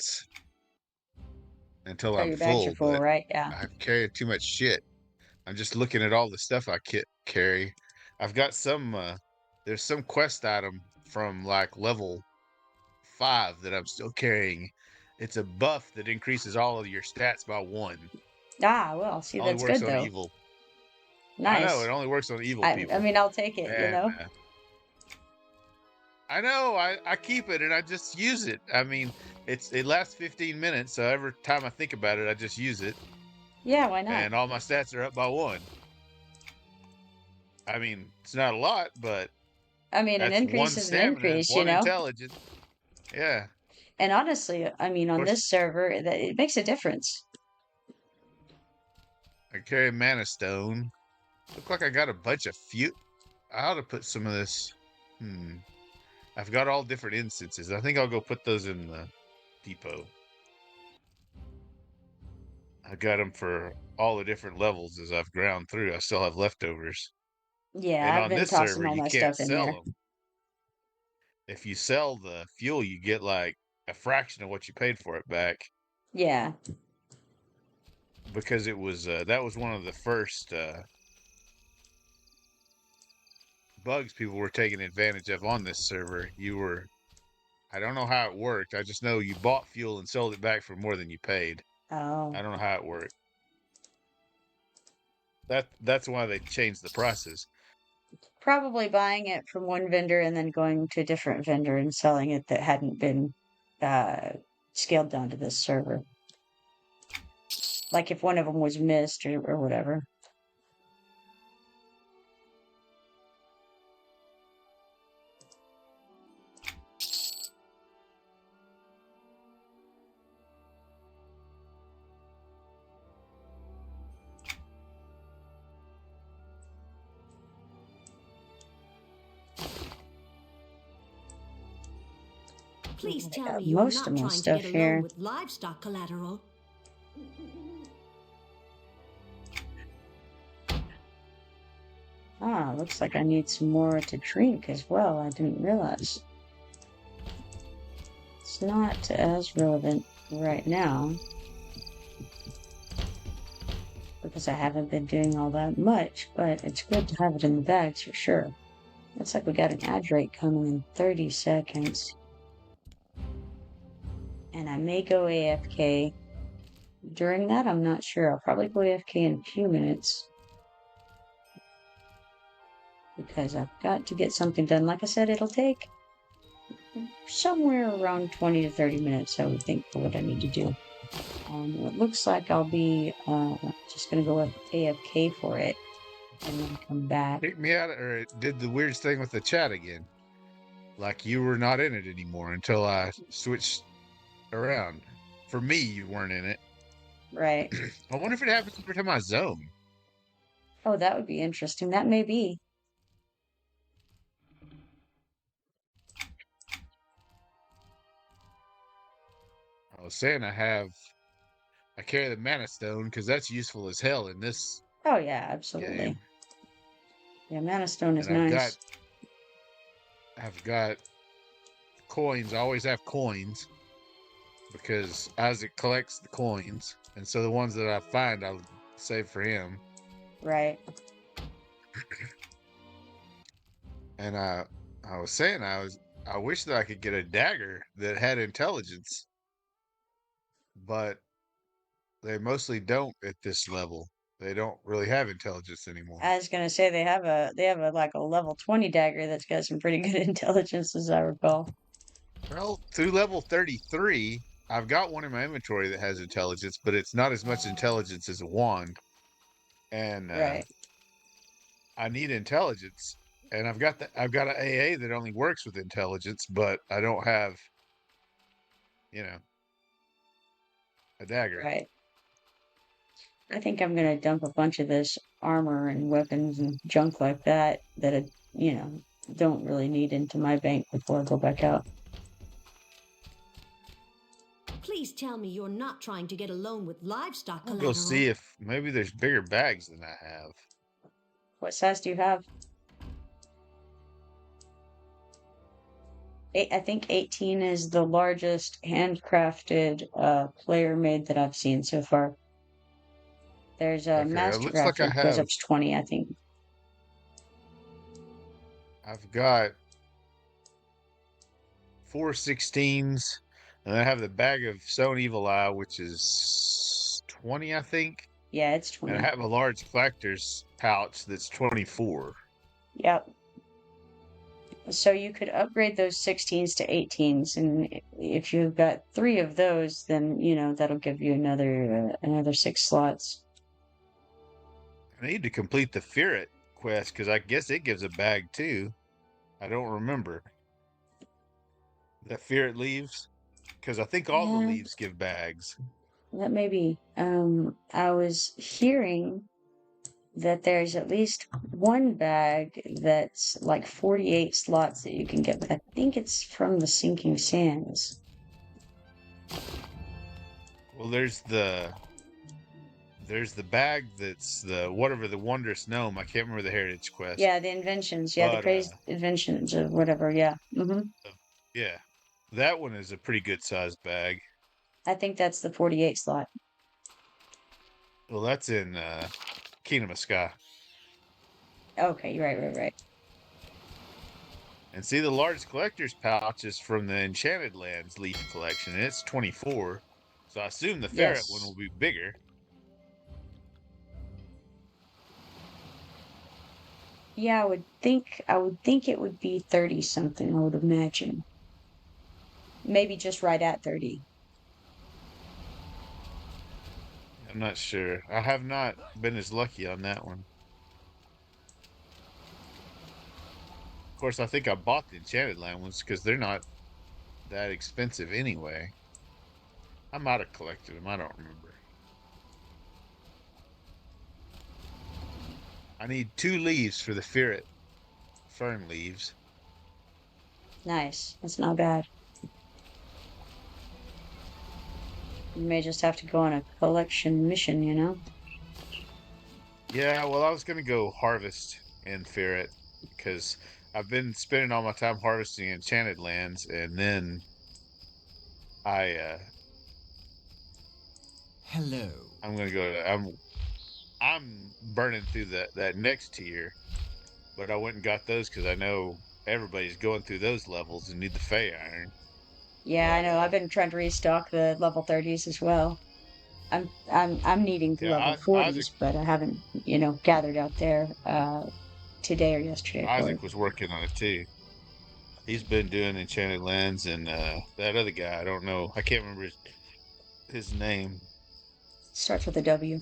I'm your bags are full, full, but right? Yeah. I've carried too much shit. I'm just looking at all the stuff I carry. I've got there's some quest item from like level 5 that I'm still carrying. It's a buff that increases all of your stats by 1. Ah, well, see, Only that's works good on though. evil. I know it Nice. only works on evil I people. mean, I'll take it, you And know? I know I keep it and I just use it. I mean, it lasts 15 minutes, so every time I think about it, I just use it, Yeah, why not? and all my stats are up by 1. I mean, it's not a lot, but I mean, an that's increase 1 is an stamina and increase, you 1 know? intelligence. Yeah. Of And honestly, I mean, on course, this server, that it makes a difference. I carry a mana stone. Look like I got a bunch of few. I ought to put some of this. Hmm. I've got all different instances. I think I'll go put those in the depot. I got them for all the different levels as I've ground through. I still have leftovers. Yeah, And I've on been this tossing server, all you my can't stuff in sell there. them. If you sell the fuel, you get like a fraction of what you paid for it back, Yeah. because it was that was one of the first bugs people were taking advantage of on this server. I don't know how it worked. I just know you bought fuel and sold it back for more than you paid. Oh. I don't know how it worked. That's why they changed the prices. Probably buying it from one vendor and then going to a different vendor and selling it that hadn't been uh, scaled down to this server. Like if one of them was missed or whatever. Please I tell got me you're most of not my trying to stuff get a loan here. with livestock collateral. Ah, looks like I need some more to drink as well. I didn't realize. It's not as relevant right now because I haven't been doing all that much, but it's good to have it in the bags for sure. Looks like we got an ad rate coming in 30 seconds. And I may go AFK. During that, I'm not sure. I'll probably go AFK in a few minutes because I've got to get something done. Like I said, it'll take somewhere around 20 to 30 minutes, I would think, for what I need to do. It looks like I'll be just going to go AFK for it and then come back. Kicked me out, or it did the weird thing with the chat again. like you were not in it anymore until I switched around. For me, you weren't in it. Right. I wonder if it happens every time I zone. Oh, that would be interesting. That may be. I was saying I carry the mana stone because that's useful as hell in this Oh, yeah, absolutely. game. Yeah, Mana Stone is And nice. I've got coins. I always have coins because Isaac collects the coins, and so the ones that I find, I'll save for him. Right. And I was saying I wish that I could get a dagger that had intelligence, but they mostly don't at this level. They don't really have intelligence anymore. I was gonna say they have a like a level 20 dagger that's got some pretty good intelligence, as I recall. Well, through level 33, I've got one in my inventory that has intelligence, but it's not as much intelligence as a wand. And Right. I need intelligence. And I've got an AA that only works with intelligence, but I don't have, you know, a dagger. Right. I think I'm gonna dump a bunch of this armor and weapons and junk like that I, don't really need into my bank before I go back out. Please tell me you're not trying to get a loan with livestock I'll collateral. go see if maybe there's bigger bags than I have. What size do you have? I think 18 is the largest handcrafted player made that I've seen so far. There's a Okay, it looks like mastercrafted goes up to 20, I think. I've got 4 16s, and I have the bag of Sown Evil Eye, which is 20, I think. Yeah, it's And I 20. have a large collector's pouch that's 24. Yep. So you could upgrade those 16s to 18s, and if you've got 3 of those, then that'll give you another 6 slots. I need to complete the Ferret quest because I guess it gives a bag too. I don't remember. The Ferret leaves? Because I think all the Yeah, leaves give bags. that may be. I was hearing that there's at least one bag that's like 48 slots that you can get, but I think it's from the Sinking Sands. Well, there's the bag that's the whatever the wondrous gnome. I can't remember the heritage quest. Yeah, the inventions. Yeah, the But crazed inventions or whatever. Yeah. yeah, that one is a pretty good sized bag. I think that's the 48 slot. Well, that's in Kingdom of Sky. Okay, you're right. And see, the large collector's pouch is from the Enchanted Lands leaf collection, and it's 24. So I assume the ferret one Yes. will be bigger. Yeah, I would think it would be 30 something, I would imagine. Maybe just right at 30. I'm not sure. I have not been as lucky on that one. Of course, I think I bought the Enchanted Land ones because they're not that expensive anyway. I might have collected them. I don't remember. I need 2 leaves for the ferret. Fern leaves. Nice. That's not bad. You may just have to go on a collection mission. Yeah, well, I was gonna go harvest in ferret because I've been spending all my time harvesting Enchanted Lands, and then I Hello. I'm gonna go to I'm burning through that next tier, but I went and got those because I know everybody's going through those levels and need the Fey Iron. Yeah, I But know. I've been trying to restock the level 30s as well. I'm needing the level yeah, 40s, but I haven't, gathered out there today or yesterday for it. Isaac was working on it too. He's been doing Enchanted Lands, and that other guy, I don't know, I can't remember his name. Starts with a W.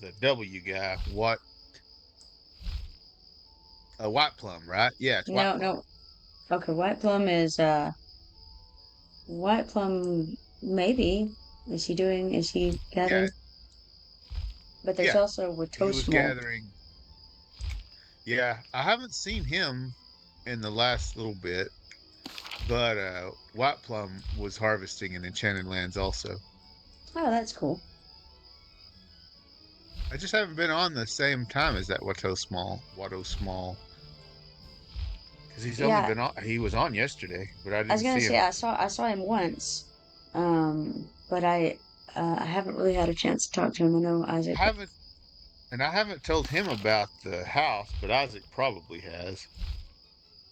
The W guy, what? A White Plum, right? Yeah, it's White No, Plum. no. Okay, White Plum, maybe. Is he Yeah, gathering? But there's yeah. also He Wateau was Small. gathering. Yeah, I haven't seen him in the last little bit, but White Plum was harvesting in Enchanted Lands also. Oh, that's cool. I just haven't been on the same time as that Watto Small, because he's only Yeah, been on. He was on yesterday, but I I was didn't gonna see say him. I saw him once, but I haven't really had a chance to talk to him. I know Isaac. I haven't, and I haven't told him about the house, but Isaac probably has,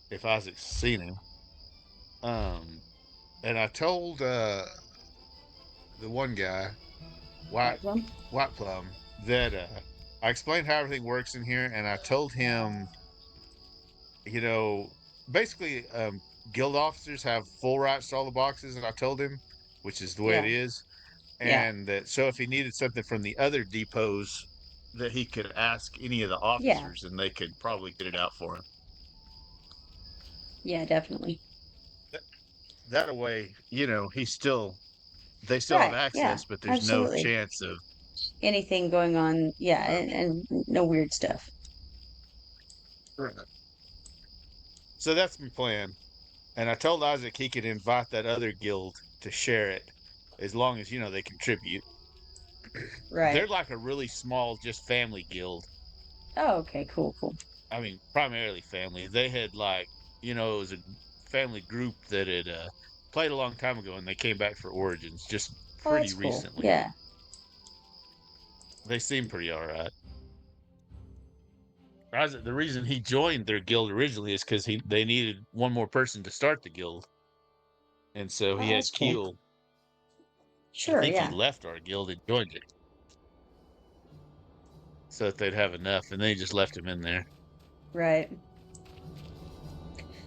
if Isaac's seen him. Um, and I told the one guy, White White Plum? White Plum, that I explained how everything works in here, and I told him, you know, basically, guild officers have full rights to all the boxes, and I told him, which is the way it Yeah, is, yeah, and that so if he needed something from the other depots, that he could ask any of the yeah, officers, and they could probably get it out for him. yeah, definitely. That, that way, they still have Right, yeah, access, but there's no absolutely. chance of. Anything going on, yeah, Uh, and no weird stuff. Right. So that's my plan. And I told Isaac he could invite that other guild to share it as long as, they contribute. They're Right. like a really small, just family guild. Oh, okay, cool, cool. I mean, primarily family. They had it was a family group that had played a long time ago and they came back for Origins just Oh, pretty that's cool. recently. Yeah. They seem pretty all right. Isaac, the reason he joined their guild originally is because they needed one more person to start the guild. And so Oh, he that's had cool. Keel. I Sure, think he yeah. left our guild and joined it so that they'd have enough, and they just left him in there. Right.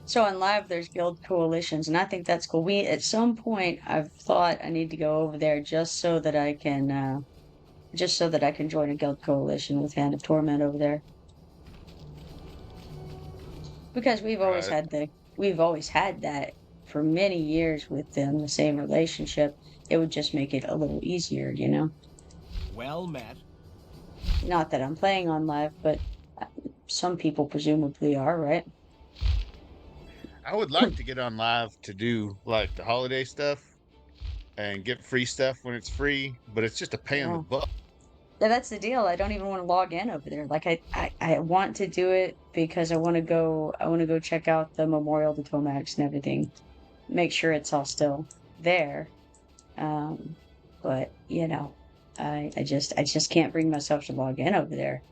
So on live, there's guild coalitions, and I think that's cool. At some point, I've thought I need to go over there just so that I can join a guild coalition with Hand of Torment over there. Because Right. we've always had that for many years with them, the same relationship. It would just make it a little easier, you know? Well met. Not that I'm playing on live, but some people presumably are, right? I would like to get on live to do like the holiday stuff and get free stuff when it's free, but it's just a pain in the Yeah. butt. Yeah, that's the deal. I don't even want to log in over there. Like I want to do it because I want to go check out the memorial to Tomax and everything. Make sure it's all still there. Um, but I just can't bring myself to log in over there.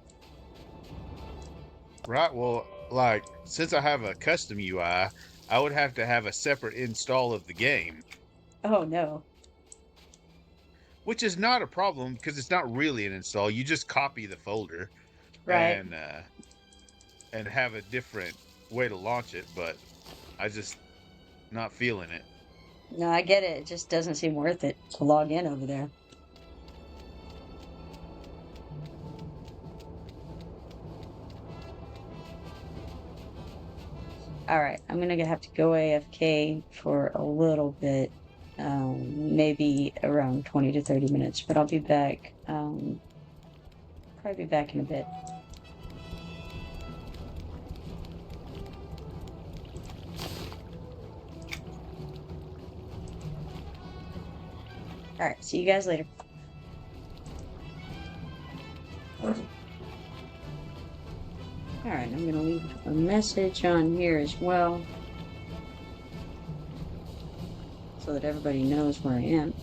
Right. Well, like since I have a custom UI, I would have to have a separate install of the game, Oh no. which is not a problem because it's not really an install. You just copy the folder Right. and uh and have a different way to launch it, but I just not feeling it. No, I get it. It just doesn't seem worth it to log in over there. All right, I'm gonna have to go AFK for a little bit, maybe around 20 to 30 minutes, but I'll be back. Probably be back in a bit. All right, see you guys later. All right, I'm gonna leave a message on here as well, so that everybody knows where I am.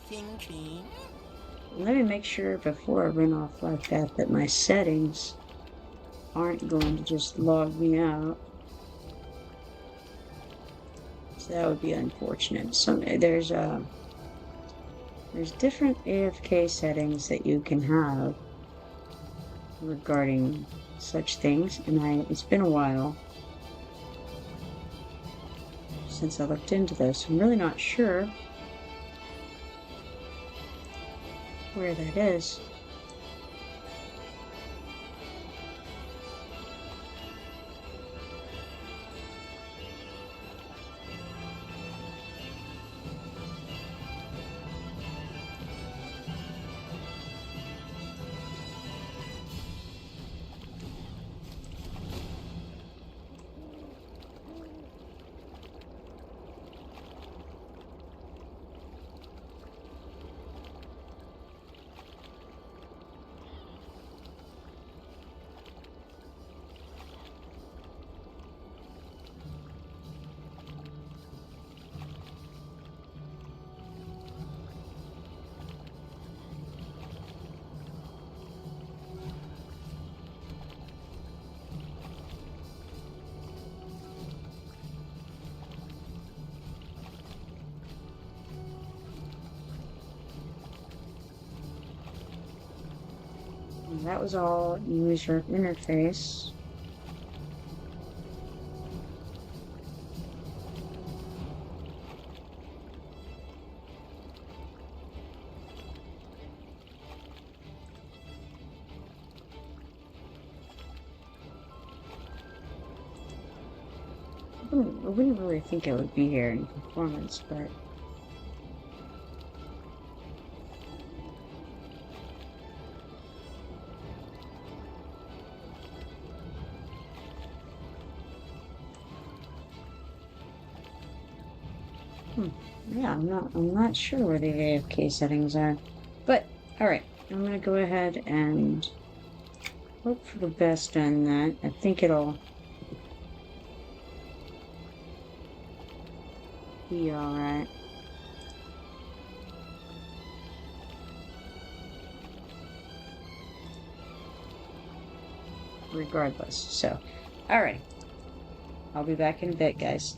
Thinking. Let me make sure before I run off like that my settings aren't going to just log me out. So that would be unfortunate. There's different AFK settings that you can have regarding such things, and it's been a while since I looked into this. I'm really not sure where that is. And that was all user interface. I wouldn't really think it would be here in performance, but yeah, I'm not sure where the AFK settings are. But all right, I'm gonna go ahead and hope for the best on that. I think it'll be all right. Regardless. So, all right. I'll be back in a bit, guys.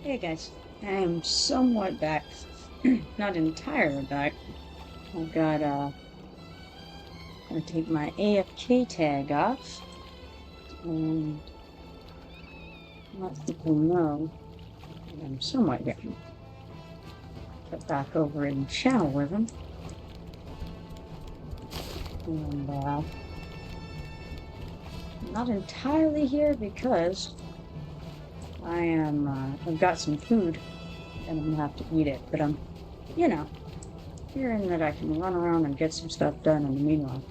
Hey guys, I am somewhat back. Not entirely back. I've got gonna take my AFK tag off. Let people know that I'm somewhat back. Get back over and channel with them. And not entirely here because I've got some food and I'm gonna have to eat it, but I'm, you know, hearing that I can run around and get some stuff done in the meanwhile.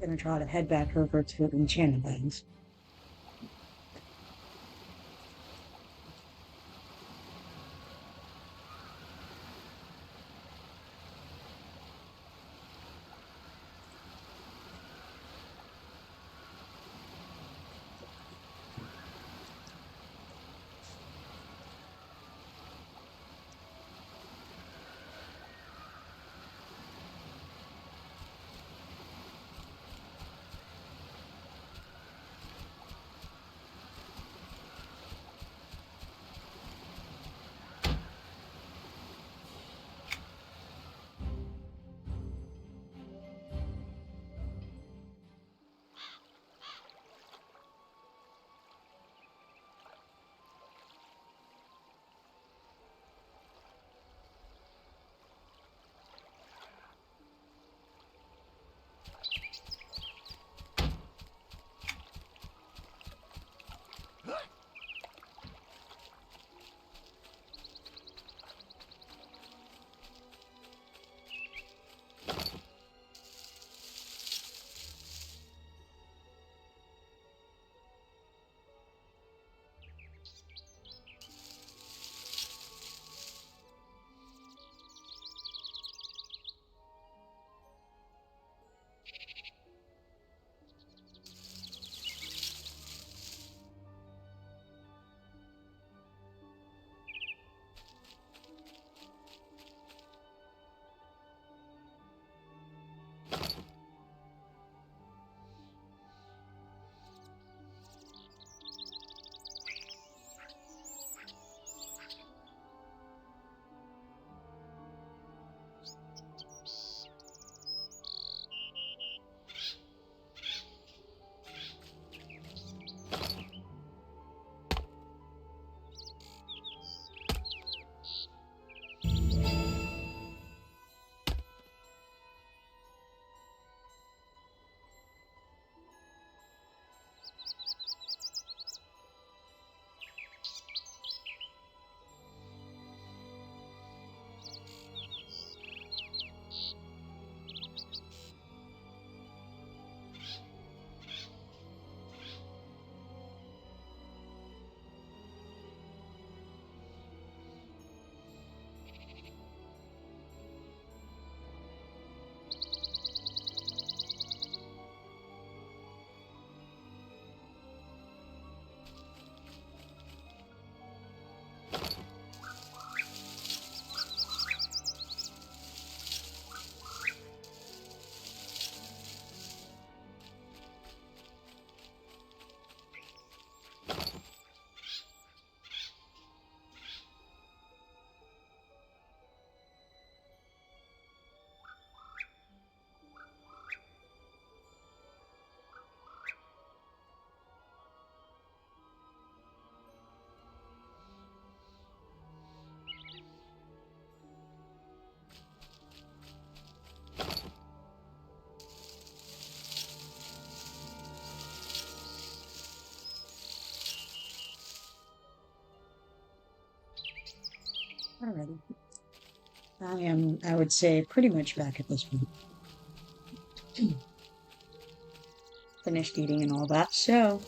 Gonna try to head back over to Enchanted Lands. Alrighty. I am, I would say, pretty much back at this point. Finished eating and all that, so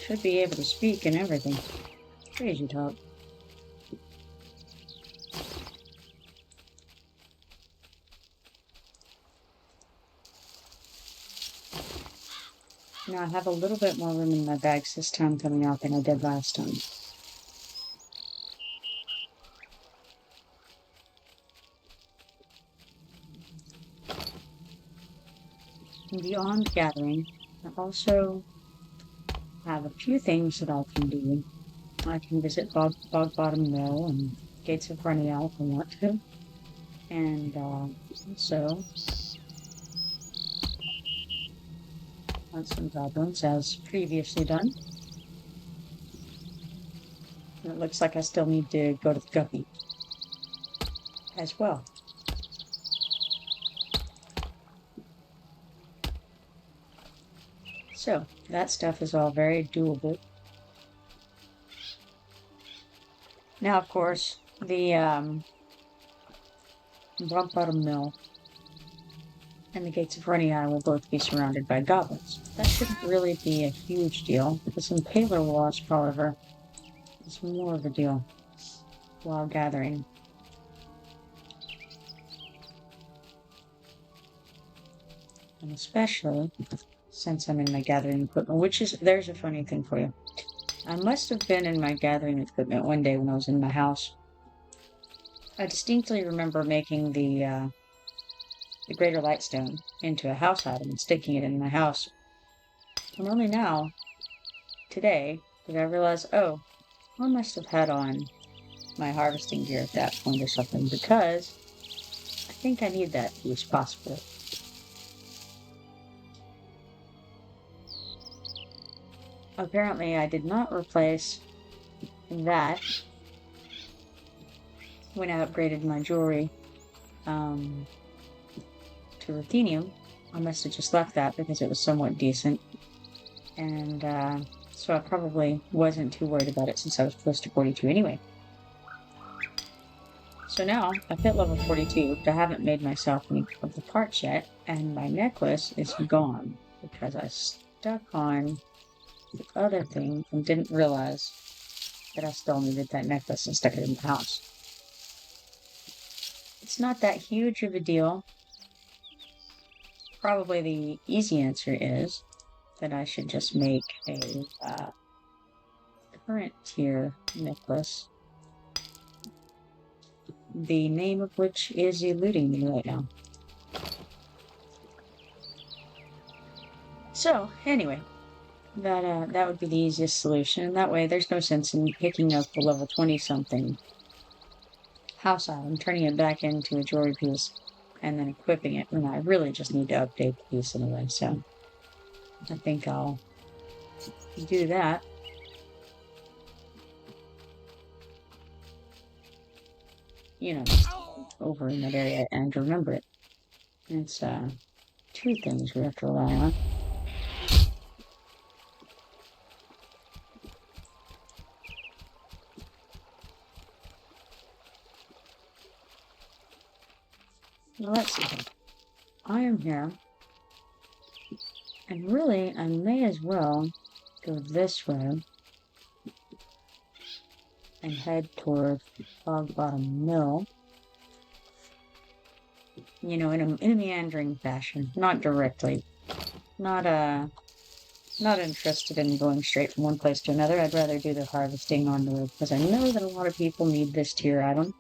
should be able to speak and everything. Crazy talk. Now I have a little bit more room in my bags this time coming out than I did last time. Beyond gathering, I also have a few things that I can do. I can visit Bog Bottom Mill and Gates of Runny if I want to. And also hunt some goblins as previously done. And it looks like I still need to go to the guppy as well. So that stuff is all very doable. Now, of course, the Bog Bottom Mill and the Gates of Runny will both be surrounded by goblins. That shouldn't really be a huge deal. The Impaler Wasp, however, is more of a deal while gathering. And especially since I'm in my gathering equipment, which is, there's a funny thing for you. I must have been in my gathering equipment one day when I was in my house. I distinctly remember making the Greater Lightstone into a house item and sticking it in my house. And only now, today, did I realize, oh, I must have had on my harvesting gear at that point or something, because I think I need that piece possibly. Apparently, I did not replace that when I upgraded my jewelry to ruthenium. I must have just left that because it was somewhat decent. And so I probably wasn't too worried about it since I was close to 42 anyway. So now I've hit level 42, but I haven't made myself any of the parts yet, and my necklace is gone because I stuck on the other thing and didn't realize that I still needed that necklace and stuck it in the house. It's not that huge of a deal. Probably the easy answer is that I should just make a current tier necklace, the name of which is eluding me right now. So, anyway, that would be the easiest solution, and that way there's no sense in picking up a level 20-something house item, turning it back into a jewelry piece, and then equipping it when I really just need to update the piece anyway, so I think I'll do that. You know, over in that area and remember it. It's two things we have to rely on. Well, let's see. I am here. And really, I may as well go this way and head toward Bog Bottom Mill. You know, in a meandering fashion, not directly. Not interested in going straight from one place to another. I'd rather do the harvesting on the road because I know that a lot of people need this tier item.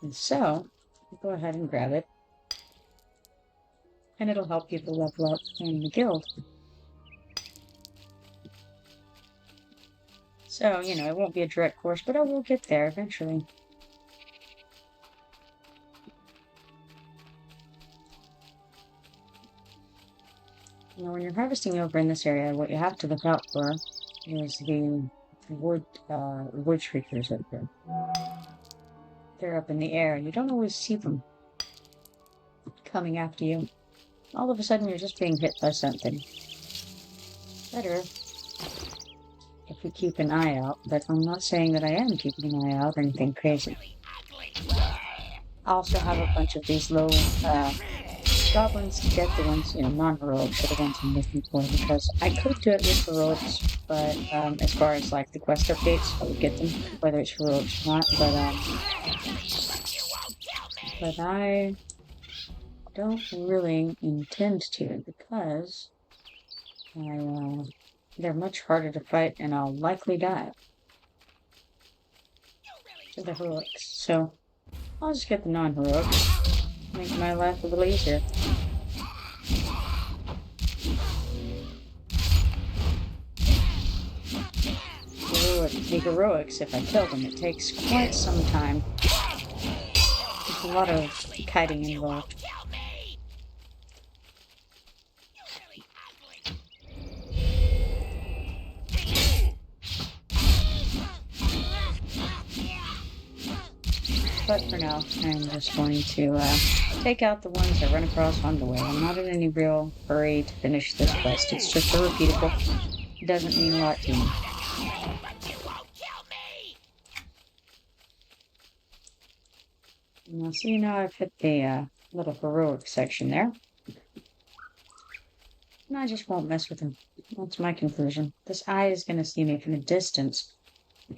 And so, I'll go ahead and grab it. And it'll help people level up in the guild. So, you know, it won't be a direct course, but I will get there eventually. Now, when you're harvesting over in this area, what you have to look out for is the wood shriekers up there. They're up in the air, and you don't always see them coming after you. All of a sudden, you're just being hit by something. Better if we keep an eye out, but I'm not saying that I am keeping an eye out or anything crazy. I also have a bunch of these low goblins to get the ones, non-heroics are the ones I'm looking for, because I could do it with heroics, but as far as like the quest updates, I would get them whether it's heroics or not. But I don't really intend to, because they're much harder to fight and I'll likely die to the heroics. So I'll just get the non-heroics, make my life a little easier. The heroics, if I kill them, it takes quite some time. There's a lot of kiting involved. But for now, I'm just going to take out the ones I run across on the way. I'm not in any real hurry to finish this quest. It's just a repeatable. It doesn't mean a lot to me. Now, so I've hit the little heroic section there. And I just won't mess with him. That's my conclusion. This eye is going to see me from a distance.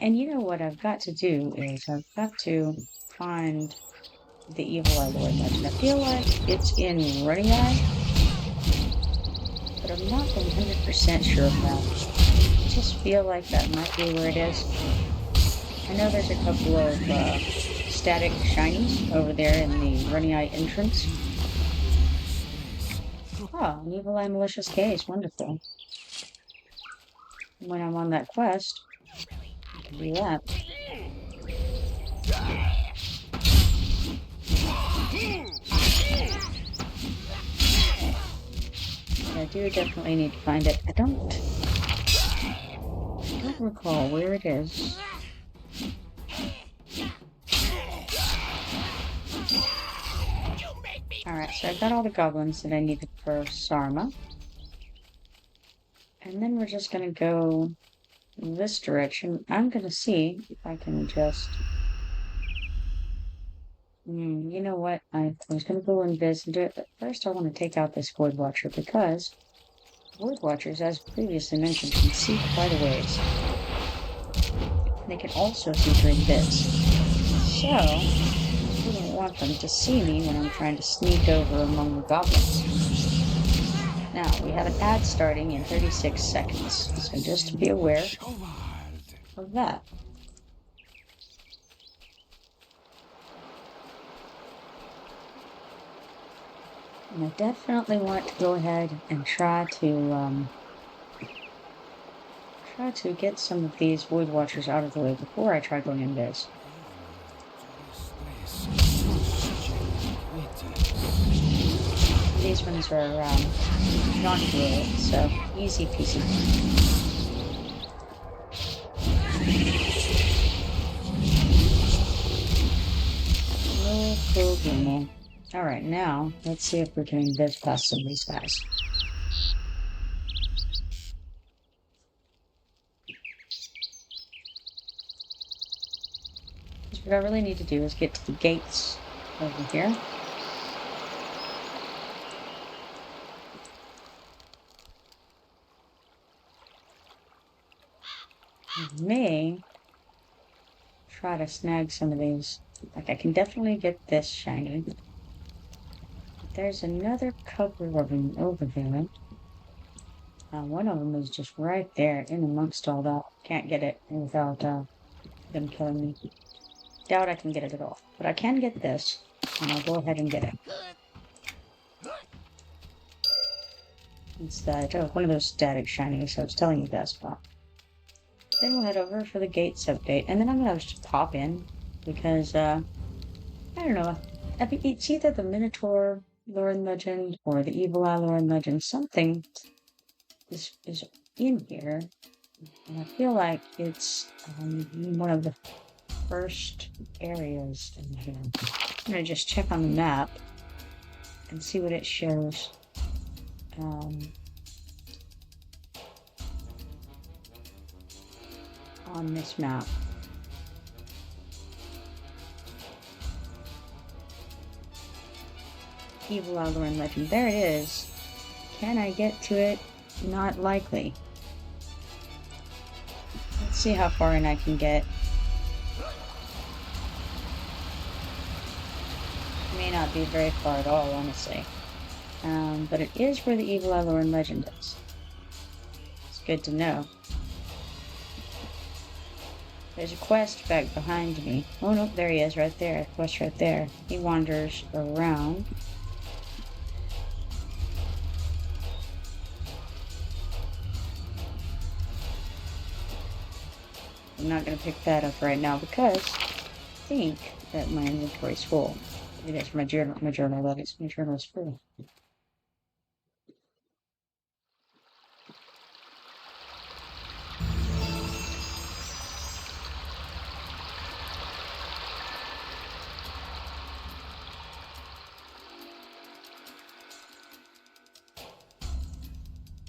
And you know what I've got to do is I've got to find the evil eye Lord Legend. I feel like it's in Running Eye, but I'm not 100% sure of that. I just feel like that might be where it is. I know there's a couple of static shinies over there in the Running Eye entrance. Oh, an evil eye malicious case. Wonderful. When I'm on that quest, I can do that. I do definitely need to find it. I don't recall where it is. Alright, so I've got all the goblins that I needed for Sarma. And then we're just going to go this direction. I'm going to see if I can just... you know what? I was going to go invis and do it, but first I want to take out this Void Watcher, because Void Watchers, as previously mentioned, can see quite a ways. They can also see through invis. So, I wouldn't want them to see me when I'm trying to sneak over among the goblins. Now, we have an ad starting in 36 seconds, so just to be aware of that. And I definitely want to go ahead and try to get some of these Void Watchers out of the way before I try going in this. These ones are non-heroic, so easy peasy. No problemo. Alright, now let's see if we can invis past some of these guys. What I really need to do is get to the gates over here. I may try to snag some of these. Like, I can definitely get this shiny. But there's another couple of them over there. One of them is just right there in amongst all that. Can't get it without them killing me. Doubt I can get it at all. But I can get this, and I'll go ahead and get it. It's that, one of those static shinies I was telling you guys about. Then we'll head over for the gates update, and then I'm gonna just pop in, because, I don't know, it's either the Minotaur lore and legend, or the Evil Eye lore and legend. Something is in here, and I feel like it's one of the first areas in here. I'm gonna just check on the map and see what it shows. on this map. Evil Alluring Legend. There it is. Can I get to it? Not likely. Let's see how far in I can get. May not be very far at all, honestly. But it is where the Evil Alluring Legend is. It's good to know. There's a quest back behind me. Oh no, there he is, right there. Quest right there. He wanders around. I'm not going to pick that up right now because I think that my inventory's full. It is my journal, that is. My journal's full.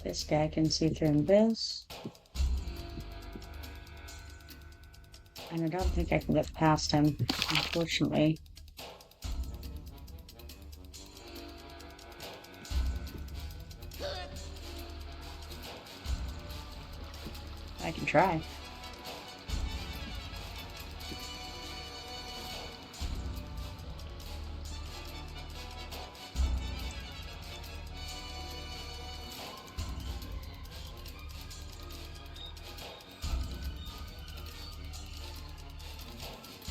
This guy can see through this. And I don't think I can get past him, unfortunately. I can try.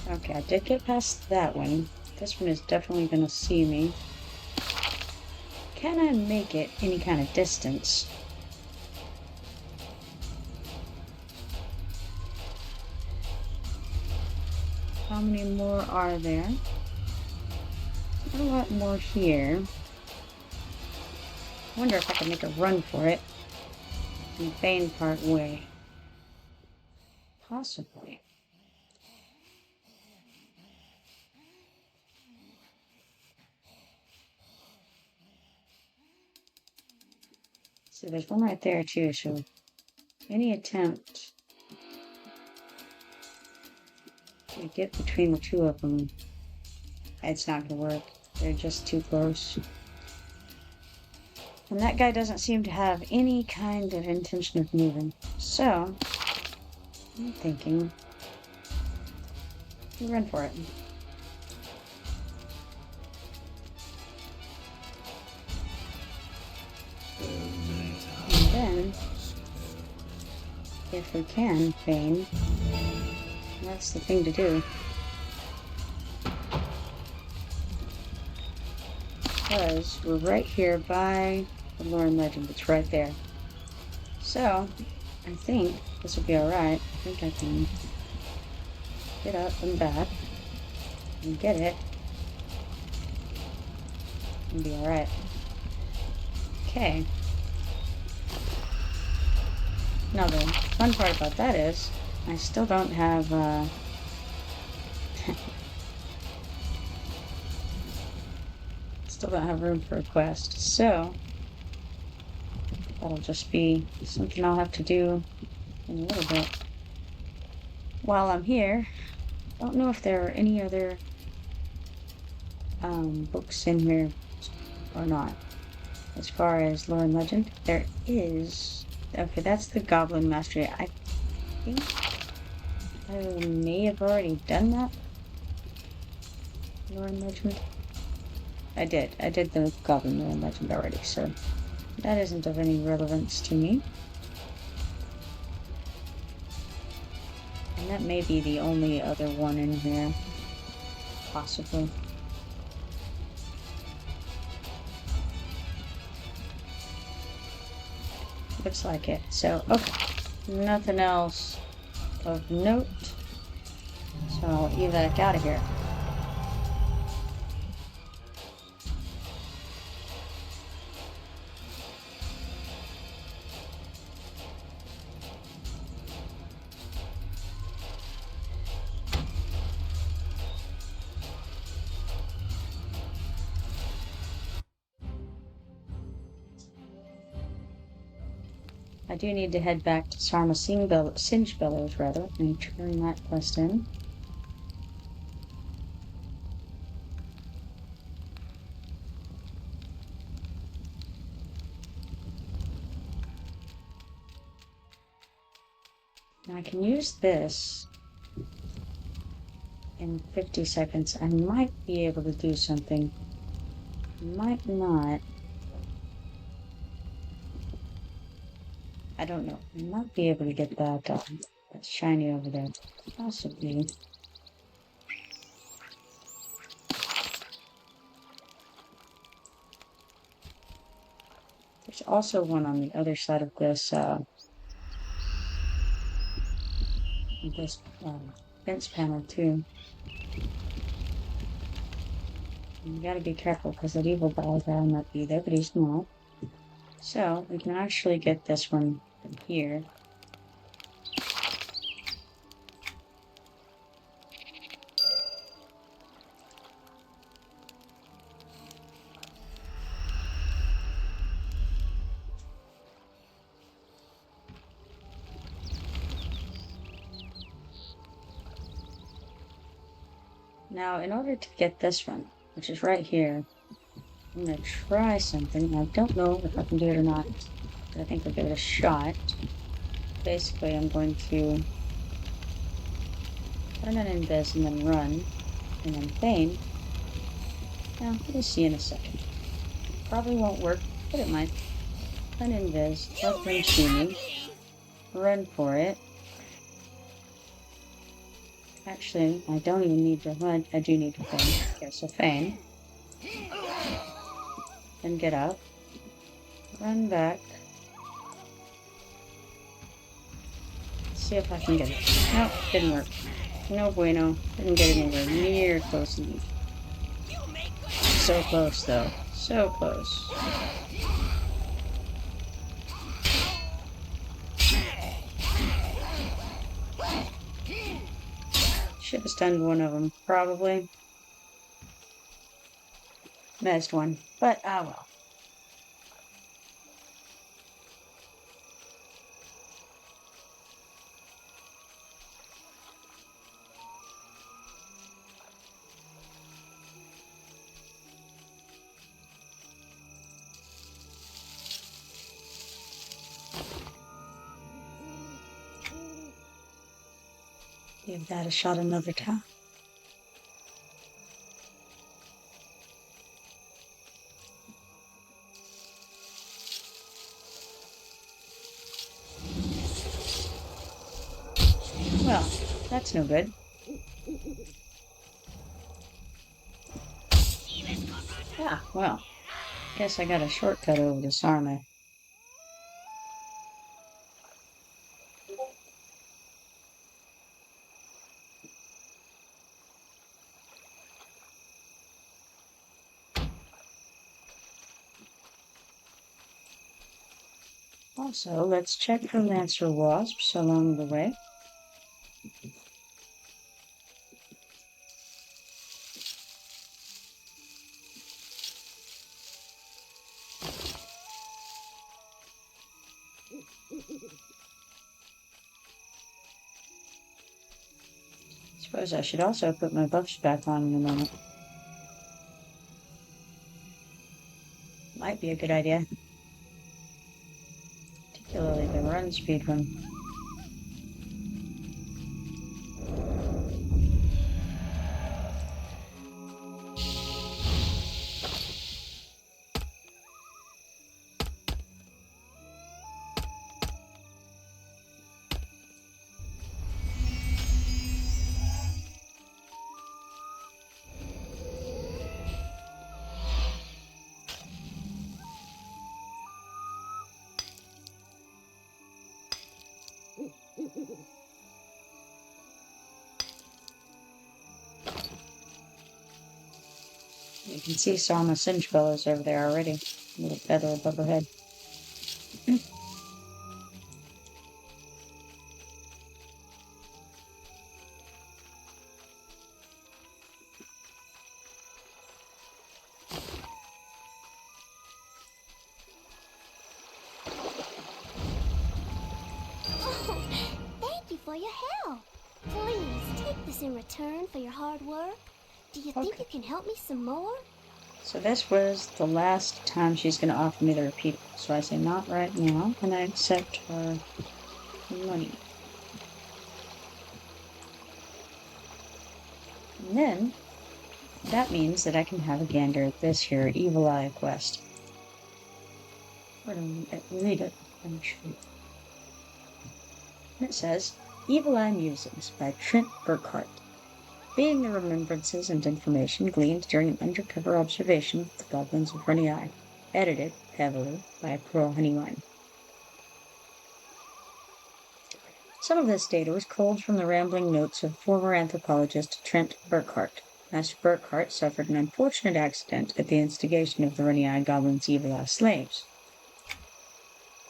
Okay, I did get past that one. This one is definitely going to see me. Can I make it any kind of distance? How many more are there? Not a lot more here. I wonder if I can make a run for it and feign part way. Possibly. So there's one right there too, so any attempt to get between the two of them, it's not gonna work. They're just too close. And that guy doesn't seem to have any kind of intention of moving. So, I'm thinking, you run for it. And then, if we can, feign, that's the thing to do. Because we're right here by the Alluring Legend. It's right there. So, I think this will be alright. I think I can get up and back and get it and be alright. Okay. Now the fun part about that is I still don't have still don't have room for a quest, so that'll just be something I'll have to do in a little bit. While I'm here, I don't know if there are any other books in here or not. As far as Lore and Legend, there is. Okay, that's the Goblin Mastery. I think I may have already done that. Lore and Legend. I did the Goblin Lore and Legend already, so that isn't of any relevance to me. And that may be the only other one in here, possibly. Looks like it. So, okay. Nothing else of note. So I'll evac out of here. I I do need to head back to Sarma Singe Bellows, rather, and turn that quest in. Now I can use this in 50 seconds. I might be able to do something. Might not. I don't know. I might be able to get that shiny over there. Possibly. There's also one on the other side of this fence panel too. And you gotta be careful because that evil ball guy might be there, but he's not. So we can actually get this one from here. Now, in order to get this one, which is right here, I'm going to try something. I don't know if I can do it or not, but I think I'll give it a shot. Basically, I'm going to turn an invis and then run, and then feign. Now, we'll see in a second. Probably won't work, but it might. Turn invis, let them see me, run for it. Actually, I don't even need to run. I do need to feign. Okay, so feign. Then get up. Run back. See if I can get it. Nope, didn't work. No bueno. Didn't get anywhere near close enough. So close, though. So close. Should have stunned one of them, probably. Missed one. But, ah well. Give that a shot another time. Well, that's no good. Ah, well. Guess I got a shortcut over to Sarma. Also, let's check for Lancer Wasps along the way. Suppose I should also put my buffs back on in a moment. Might be a good idea. Particularly the run speed one. You can see Sarma Singe Bellows over there already. A little feather above her head. your help. Please take this in return for your hard work. Do you think you can help me some more? So this was the last time she's going to offer me the repeat. So I say not right now, and I accept her money. And then that means that I can have a gander at this here Evil Eye quest. Where do I read it? I'm sure. And it says Evil Eye Musings by Trent Burkhart. Being the remembrances and information gleaned during an undercover observation of the goblins of Runny Eye, edited heavily by Pearl Honeywine. Some of this data was culled from the rambling notes of former anthropologist Trent Burkhart. Master Burkhart suffered an unfortunate accident at the instigation of the Runny Eye goblins' evil eye slaves.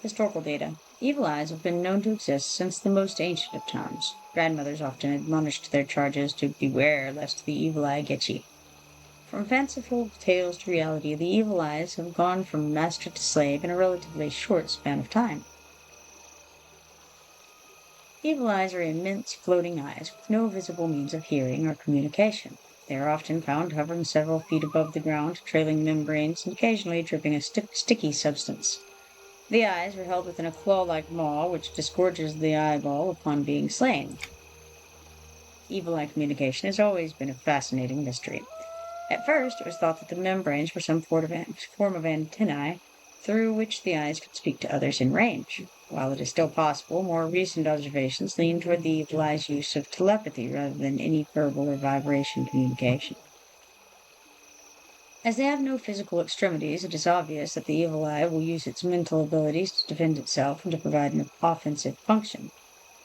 Historical data. Evil eyes have been known to exist since the most ancient of times. Grandmothers often admonished their charges to beware lest the evil eye get ye. From fanciful tales to reality, the evil eyes have gone from master to slave in a relatively short span of time. Evil eyes are immense floating eyes with no visible means of hearing or communication. They are often found hovering several feet above the ground, trailing membranes and occasionally dripping a sticky substance. The eyes are held within a claw-like maw, which disgorges the eyeball upon being slain. Evil eye communication has always been a fascinating mystery. At first, it was thought that the membranes were some form of antennae through which the eyes could speak to others in range. While it is still possible, more recent observations lean toward the evil eye's use of telepathy rather than any verbal or vibration communication. As they have no physical extremities, it is obvious that the evil eye will use its mental abilities to defend itself and to provide an offensive function.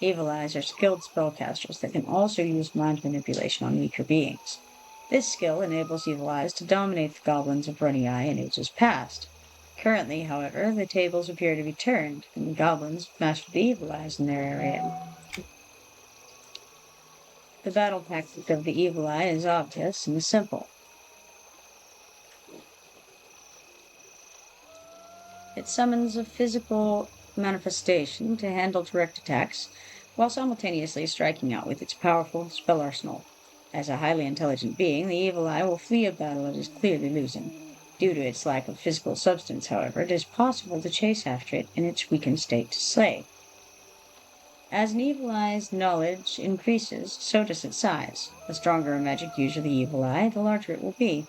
Evil eyes are skilled spellcasters that can also use mind manipulation on weaker beings. This skill enables evil eyes to dominate the goblins of Runny Eye in ages past. Currently, however, the tables appear to be turned, and the goblins have mastered the evil eyes in their area. The battle tactic of the evil eye is obvious and simple. It summons a physical manifestation to handle direct attacks, while simultaneously striking out with its powerful spell arsenal. As a highly intelligent being, the evil eye will flee a battle it is clearly losing. Due to its lack of physical substance, however, it is possible to chase after it in its weakened state to slay. As an evil eye's knowledge increases, so does its size. The stronger a magic user the evil eye, the larger it will be.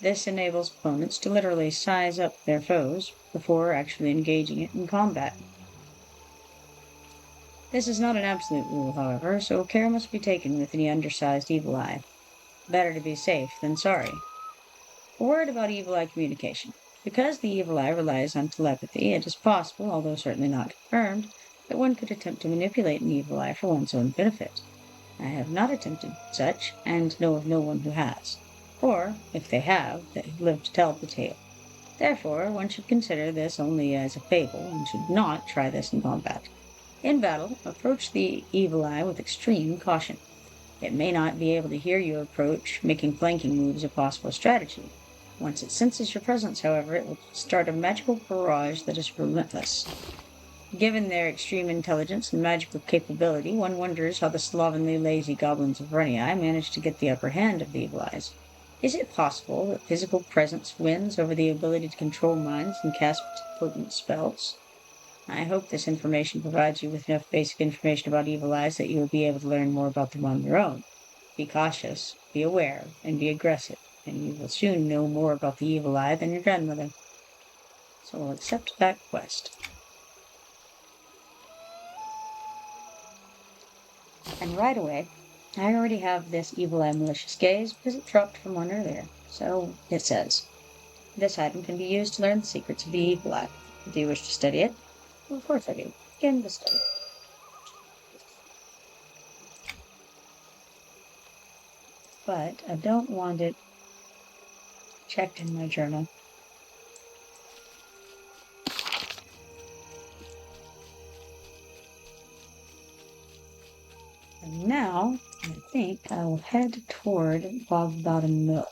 This enables opponents to literally size up their foes before actually engaging it in combat. This is not an absolute rule, however, so care must be taken with any undersized evil eye. Better to be safe than sorry. A word about evil eye communication. Because the evil eye relies on telepathy, it is possible, although certainly not confirmed, that one could attempt to manipulate an evil eye for one's own benefit. I have not attempted such, and know of no one who has. Or, if they have, they have lived to tell the tale. Therefore, one should consider this only as a fable, and should not try this in combat. In battle, approach the evil eye with extreme caution. It may not be able to hear you approach, making flanking moves a possible strategy. Once it senses your presence, however, it will start a magical barrage that is relentless. Given their extreme intelligence and magical capability, one wonders how the slovenly, lazy goblins of Runny Eye managed to get the upper hand of the evil eyes. Is it possible that physical presence wins over the ability to control minds and cast potent spells? I hope this information provides you with enough basic information about evil eyes that you will be able to learn more about them on your own. Be cautious, be aware, and be aggressive, and you will soon know more about the evil eye than your grandmother. So we'll accept that quest. And right away, I already have this evil eye malicious gaze because it dropped from one earlier. So it says, this item can be used to learn the secrets of the evil eye. Do you wish to study it? Well, of course I do. Begin the study. But I don't want it checked in my journal. And now, I think I will head toward Bog Bottom Mill.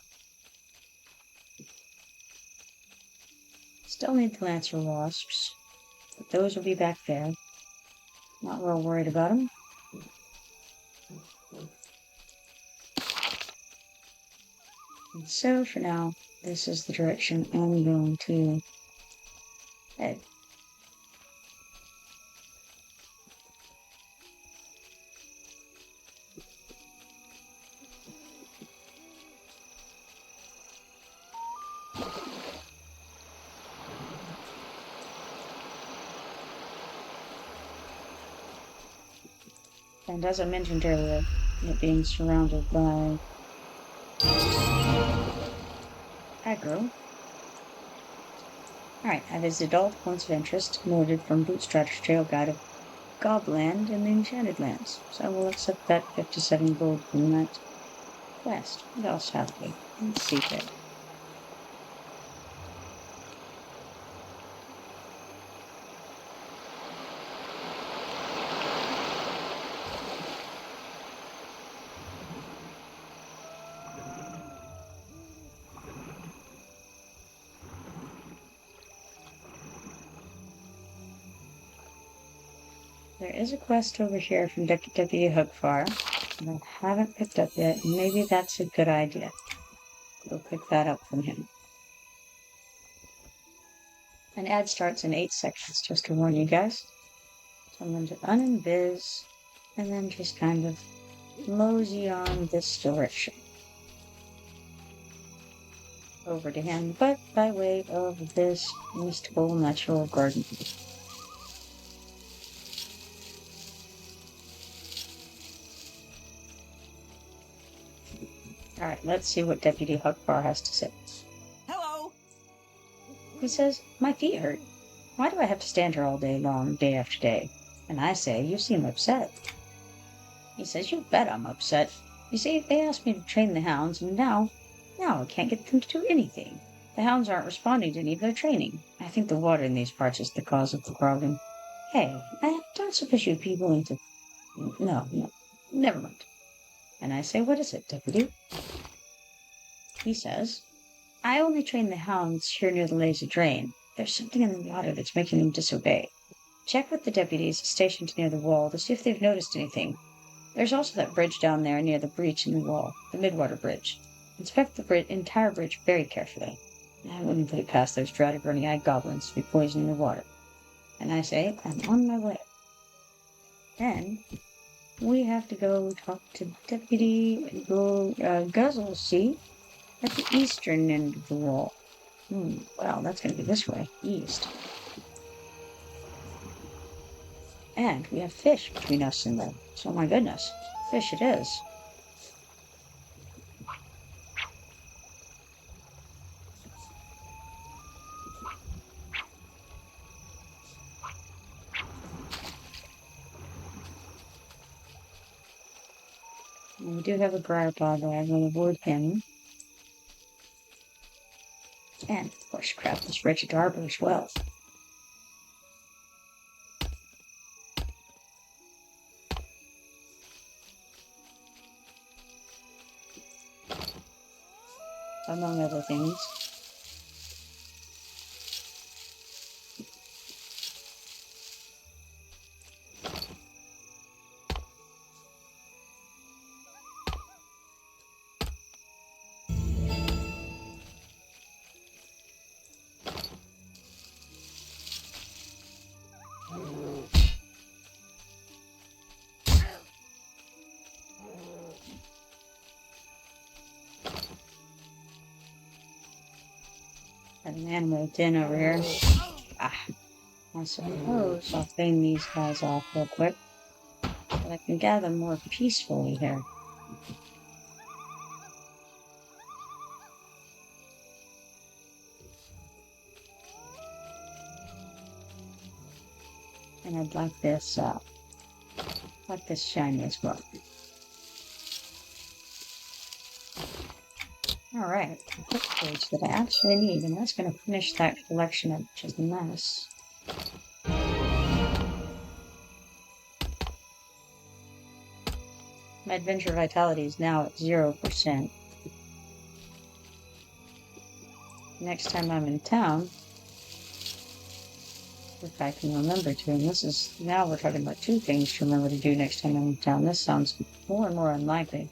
Still need the Lancer Wasps, but those will be back there. Not real worried about them. And so for now, this is the direction I'm going to head. And as I mentioned earlier, it being surrounded by aggro. Alright, I visited all the points of interest noted from Bootstrap's Trail Guide of Gobland and the Enchanted Lands, so I will accept that 57 gold from that quest. What else have we? Let's see here. There is a quest over here from Deputy Hookfar that I haven't picked up yet. Maybe that's a good idea. Go pick that up from him. An ad starts in 8 sections, just to warn you guys. So I'm going to uninvis and then just kind of mosey on this direction over to him, but by way of this mystical natural garden. Alright, let's see what Deputy Huckbar has to say. Hello. He says, "My feet hurt. Why do I have to stand here all day long, day after day?" And I say, "You seem upset." He says, "You bet I'm upset. You see, they asked me to train the hounds, and now I can't get them to do anything. The hounds aren't responding to any of their training. I think the water in these parts is the cause of the problem. Hey, I don't suppose you'd be willing to... No, never mind." And I say, "What is it, Deputy?" He says, "I only train the hounds here near the lazy drain. There's something in the water that's making them disobey. Check with the deputies stationed near the wall to see if they've noticed anything. There's also that bridge down there near the breach in the wall, the Midwater Bridge. Inspect the entire bridge very carefully. I wouldn't put it past those droughty burning-eyed goblins to be poisoning the water." And I say, "I'm on my way." Then we have to go talk to Deputy Guzzlesea at the eastern end of the wall. Well, that's going to be this way, east. And we have fish between us and them. So, my goodness, fish it is. And we do have a briar bog there. I'm going to avoid him. And, of course, craft this wretched arbor as well. Among other things. Got an animal den over here. I suppose I'll clean these guys off real quick, so I can gather more peacefully here. And I'd like this shiny as well. Alright, a quick page that I actually need, and that's going to finish that collection of just a mess. My adventure vitality is now at 0%. Next time I'm in town, if I can remember to, and this is, now we're talking about 2 things to remember to do next time I'm in town. This sounds more and more unlikely.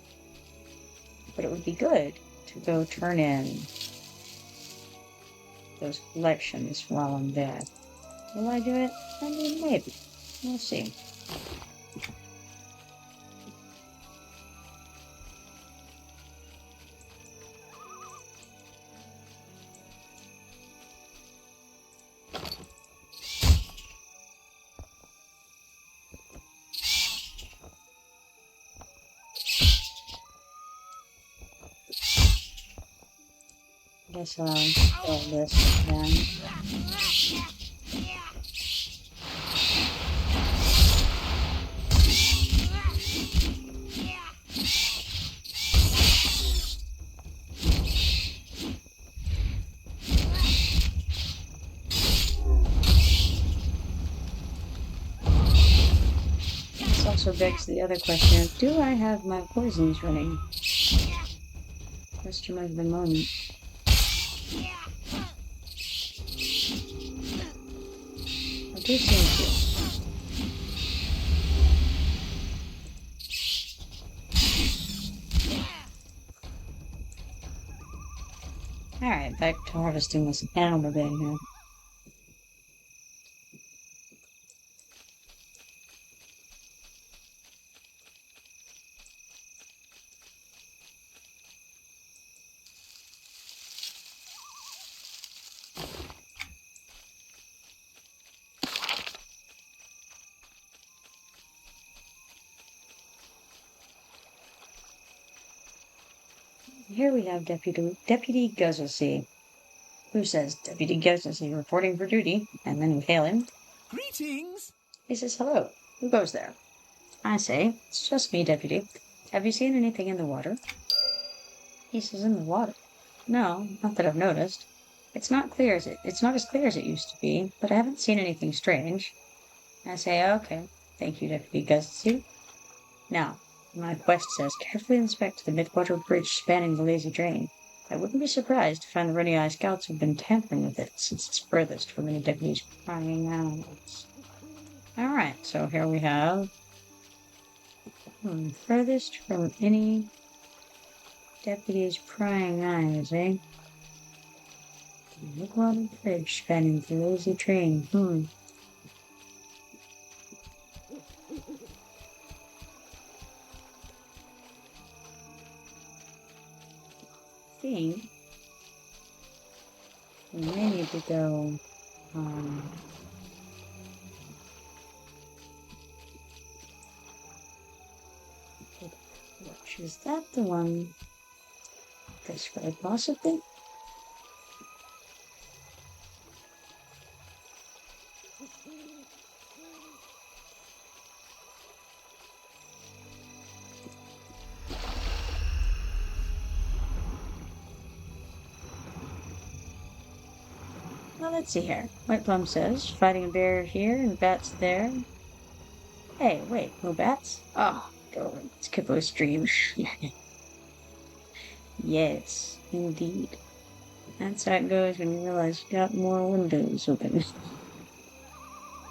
But it would be good to go turn in those collections while I'm there. Will I do it? I mean, maybe. We'll see. Guess I'll throw this then. This also begs the other question of, do I have my poisons running? Question of the moment. I do seem to. Alright, back to harvesting this animal bed here. Here we have Deputy Guzzlesea, who says, Deputy Guzzlesea reporting for duty, and then we hail him. Greetings! He says, hello, who goes there? I say, it's just me, Deputy. Have you seen anything in the water? He says, in the water? No, not that I've noticed. It's not as clear as it used to be, but I haven't seen anything strange. I say, okay, thank you, Deputy Guzzlesea. Now, my quest says carefully inspect the midwater bridge spanning the lazy drain. I wouldn't be surprised to find the Runny Eye Scouts have been tampering with it, since it's furthest from any deputies prying animals. Alright, so here we have furthest from any deputies prying eyes, eh? Midwater bridge spanning the lazy drain. Think we may need to go which is that the one this way possibly? Well, let's see here. White Plum says, fighting a bear here and bats there. Hey, wait, no bats? Oh, go. It's Kippo's dream. Yes, indeed. That's how it goes when you realize you got more windows open.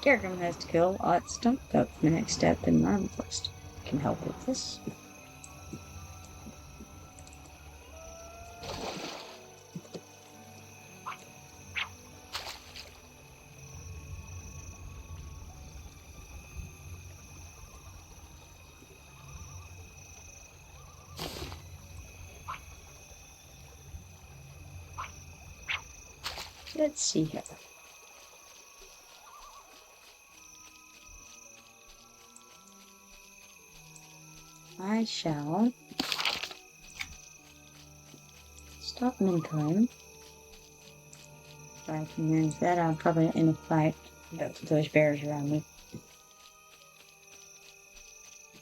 Gargum has to kill Ott Stump Up for the next step in my quest. Can help with this. Let's see here. I shall stop mentoring. If I can manage that, I'm probably in a fight with those bears around me.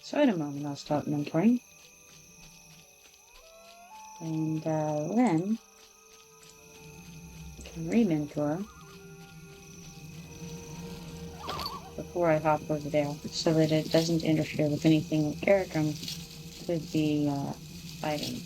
So in a moment I'll stop mentoring. And then I can re-mentor before I hop over there, so that it doesn't interfere with anything that Garrigan could be fighting.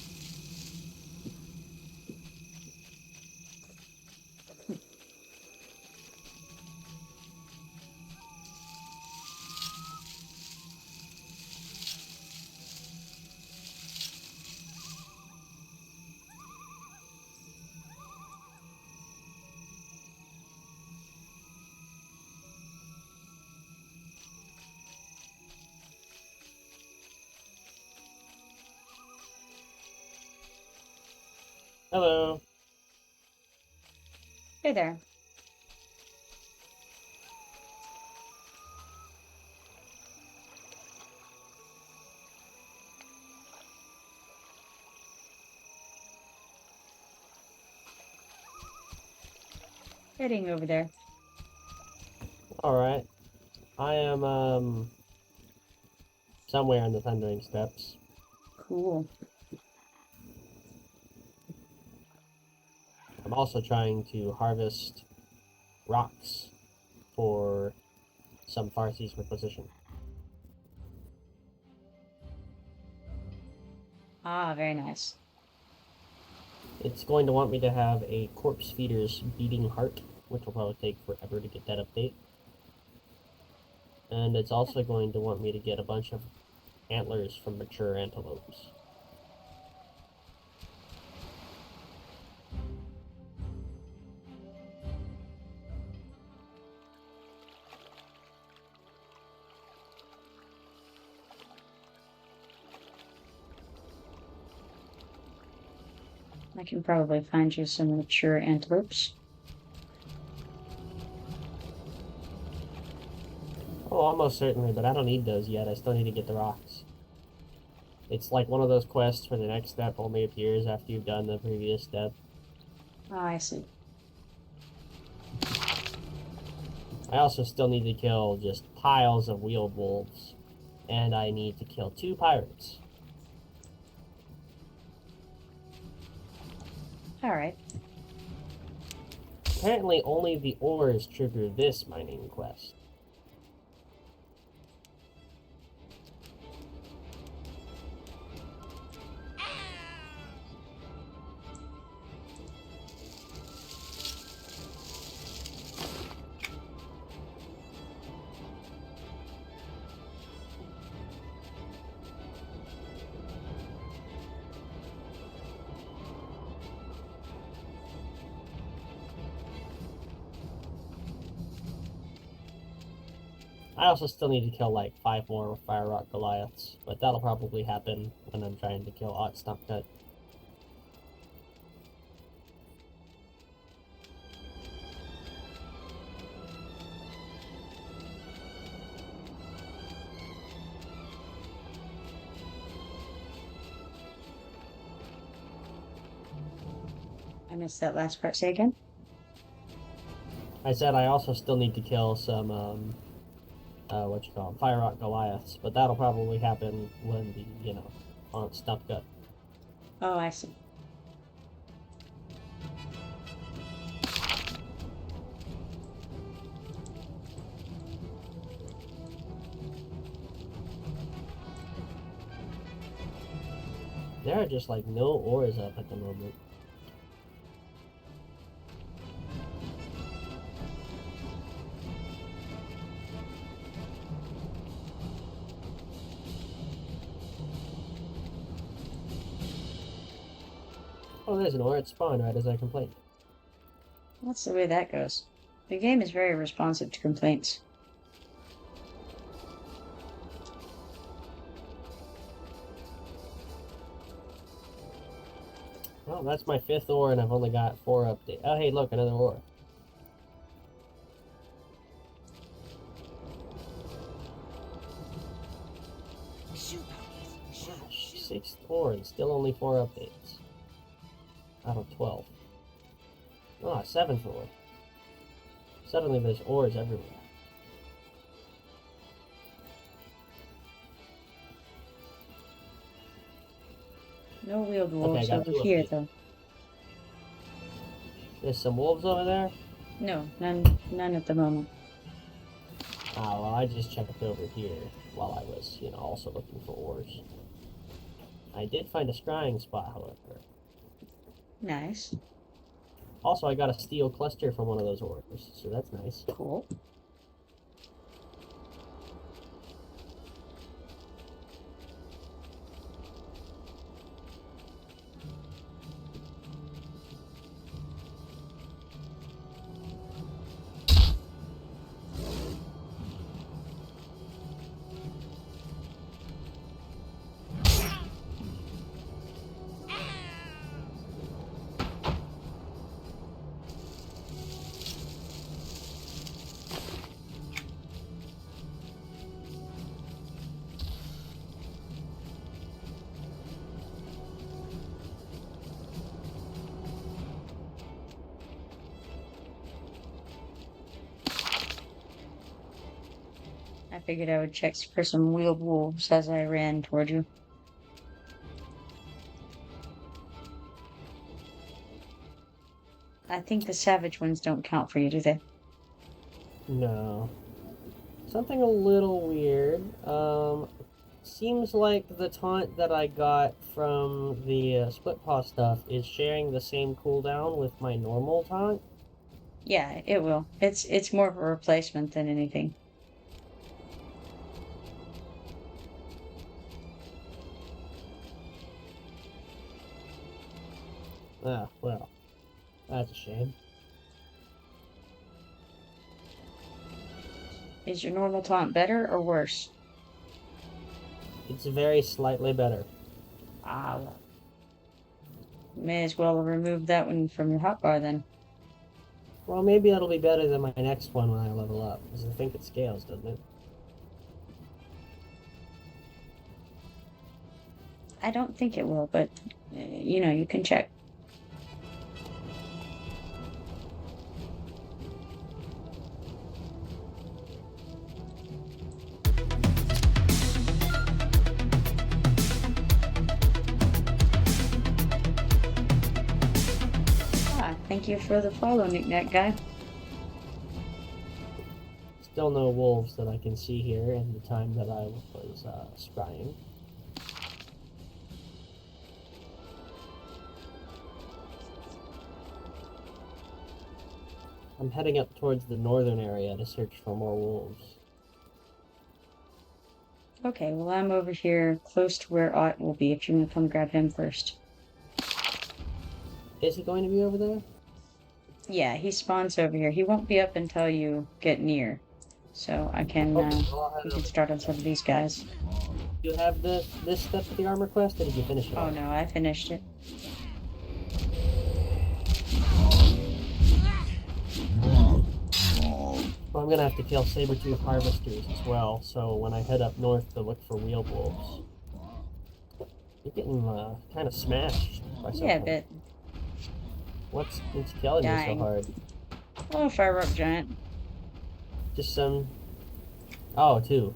Hello. Hey there. Heading over there. Alright. I am, somewhere in the Thundering Steppes. Cool. I'm also trying to harvest rocks for some Farsi's requisition. Ah, very nice. It's going to want me to have a corpse feeder's beating heart, which will probably take forever to get that update. And it's also going to want me to get a bunch of antlers from mature antelopes. I can probably find you some mature antelopes. Oh, almost certainly, but I don't need those yet. I still need to get the rocks. It's like one of those quests where the next step only appears after you've done the previous step. Oh, I see. I also still need to kill just piles of wheeled wolves. And I need to kill 2 pirates. Alright. Apparently only the ores trigger this mining quest. I also still need to kill like 5 more Fire Rock Goliaths, but that'll probably happen when I'm trying to kill Ox Stump Cut. I missed that last part. Say again? I said I also still need to kill some, Fire Rock Goliaths, but that'll probably happen when the, on Stump Cut. Oh, I see. There are just like no ores up at the moment. Oh, there's an ore at spawn right as I complained. That's the way that goes. The game is very responsive to complaints. Well, that's my 5th ore and I've only got 4 updates. Oh, hey, look, another ore. Gosh, 6th ore and still only 4 updates. Out of 12. Ah, 7th ore. Suddenly there's ores everywhere. No wheeled Okay, wolves got over 2 here, updates. though. There's some wolves over there? No, none at the moment. Ah, well, I just checked over here while I was, also looking for ores. I did find a scrying spot, however. Nice. Also, I got a steel cluster from one of those ores, so that's nice. Cool. Figured I would check for some wheeled wolves as I ran toward you. I think the savage ones don't count for you, do they? No. Something a little weird. Seems like the taunt that I got from the split paw stuff is sharing the same cooldown with my normal taunt. Yeah, it will. It's more of a replacement than anything. Ah, well, that's a shame. Is your normal taunt better or worse? It's very slightly better. Ah, may as well remove that one from your hotbar then. Well, maybe that'll be better than my next one when I level up, because I think it scales, doesn't it? I don't think it will, but you know, you can check. Thank you for the follow, knick-knack guy. Still no wolves that I can see here in the time that I was scrying. I'm heading up towards the northern area to search for more wolves. Okay, well I'm over here close to where Ott will be if you want to come grab him first. Is he going to be over there? Yeah, he spawns over here. He won't be up until you get near. So I can, we can start on some of these guys. Do you have this step of the armor quest, or did you finish it? Oh no, I finished it. Well, I'm gonna have to kill saber-tooth harvesters as well, so when I head up north to look for wheel wolves. You're getting kind of smashed by something. Yeah, a bit. What's killing you so hard? Oh, fire rock giant. Just some... Oh, two.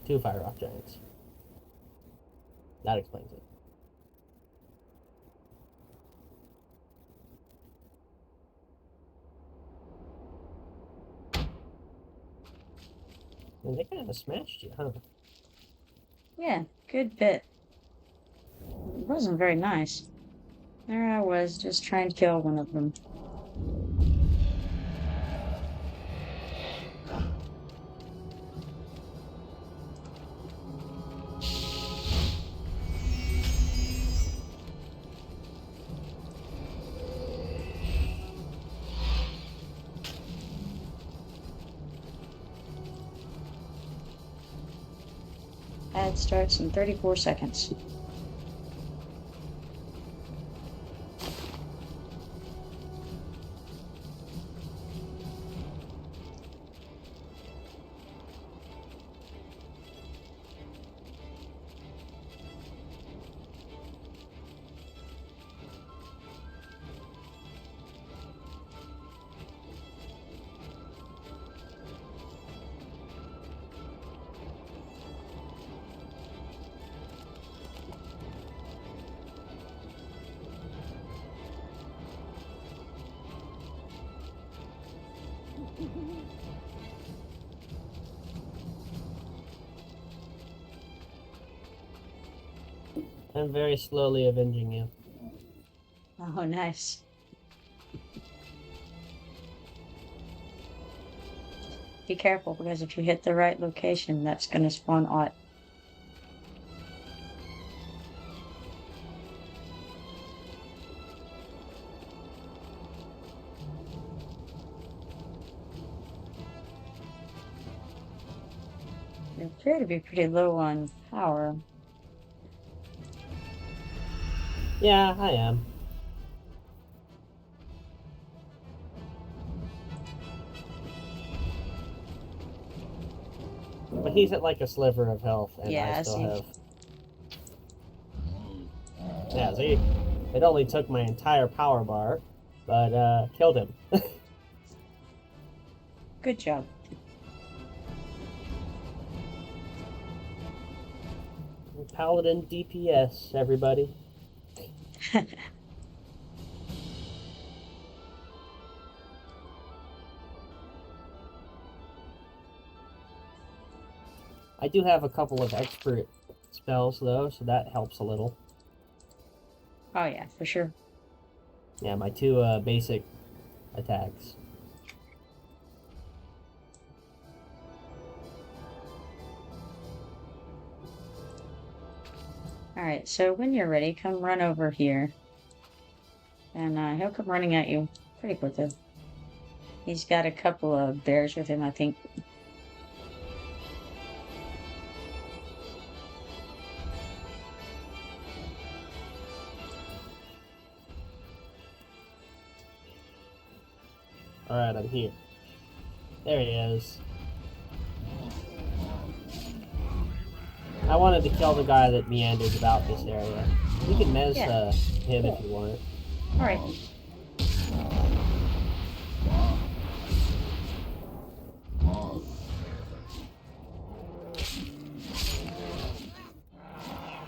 Two fire rock giants. That explains it. And they kind of smashed you, huh? Yeah, good bit. It wasn't very nice. There I was, just trying to kill one of them. Ad starts in 34 seconds. I'm very slowly avenging you. Oh, nice. Be careful, because if you hit the right location, that's going to spawn Ott. You appear to be pretty low on power. Yeah, I am. But he's at like a sliver of health, and Yeah, I still see. have... Yeah, see? It only took my entire power bar, but killed him. Good job. Paladin DPS, everybody. I do have a couple of expert spells, though, so that helps a little. Oh yeah, for sure. Yeah, my two basic attacks. Alright, so when you're ready, come run over here. And he'll come running at you pretty quickly. He's got a couple of bears with him, I think. Alright, I'm here. There he is. I wanted to kill the guy that meanders about this area. You can mez him if you want. Alright.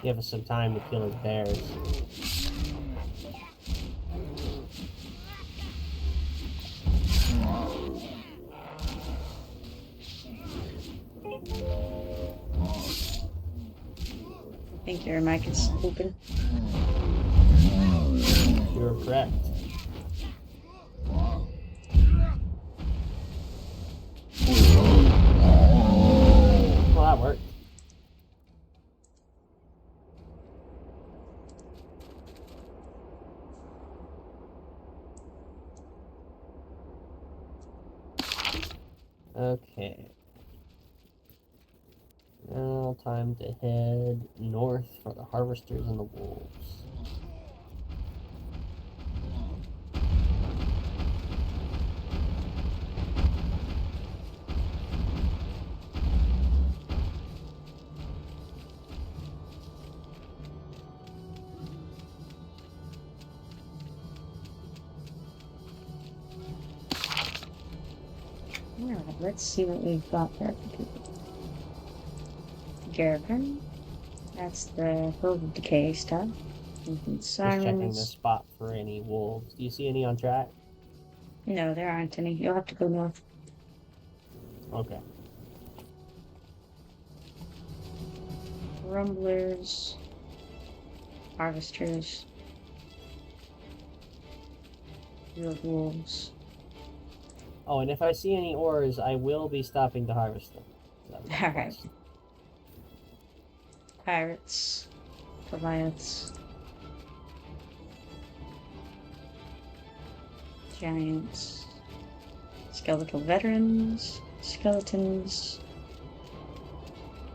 Give us some time to kill his bears. I think your mic is open. You're correct. Well, that worked. Okay. Now time to head north for the harvesters and the wolves. Alright, let's see what we've got there for people. Garrigan. That's the Grove of Decay stuff. Just checking the Sirens. spot for any wolves. Do you see any on track? No, there aren't any. You'll have to go north. Okay. Rumblers. Harvesters. Field wolves. Oh, and if I see any ores, I will be stopping to harvest them. So that was the Alright. quest. Pirates. Goliaths. Giants. Skeletal veterans. Skeletons.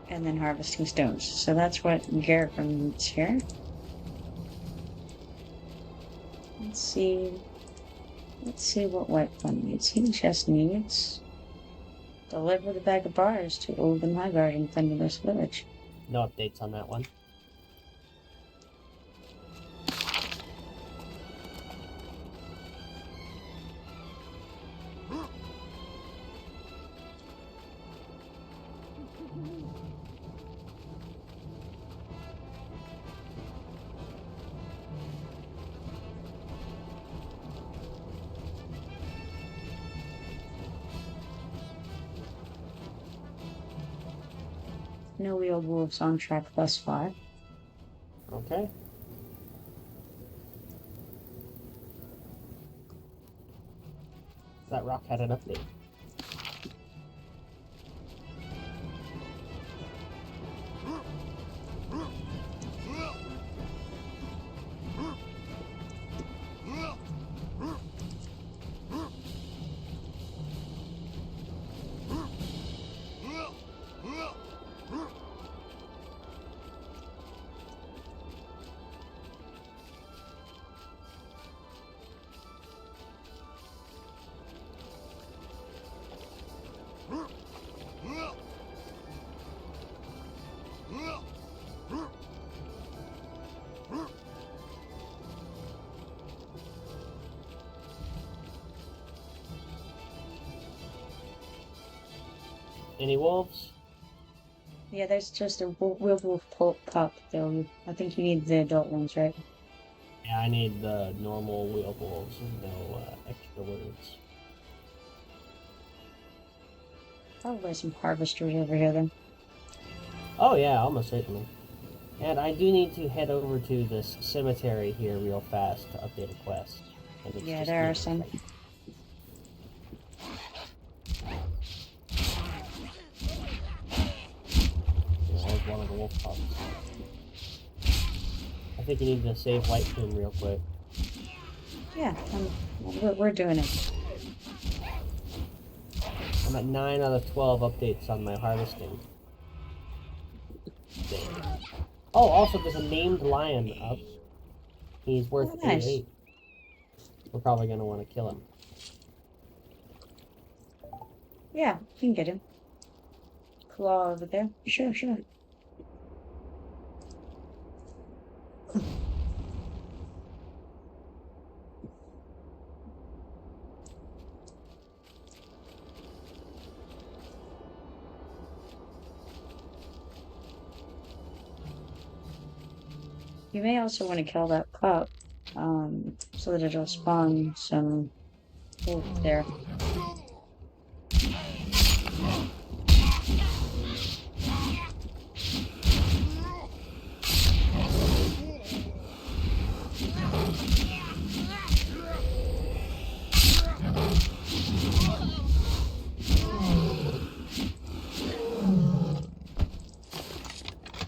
And then harvesting stones. So that's what Garrigan needs here. Let's see. Let's see what White One needs. He just needs deliver the bag of bars to Olden Highguard in Thunderless Village. No updates on that one. No wheeled wolves on track thus far. Okay. That rock had an update. Any wolves? Yeah, there's just a werewolf pup, though. I think you need the adult ones, right? Yeah, I need the normal werewolves with no extra words. Probably some harvesters over here, then. Oh yeah, almost certainly. And I do need to head over to this cemetery here real fast to update a quest. And it's Yeah, just there me are some. right there's one of the wolf pups. I think you need to save White Tomb real quick. Yeah, we're doing it. I'm at 9 out of 12 updates on my harvesting. Dang. Oh, also there's a named lion up. He's worth Oh, nice. 88. We're probably going to want to kill him. Yeah, you can get him. Claw over there. Sure, sure. You may also want to kill that pup, so that it'll spawn some wolf there.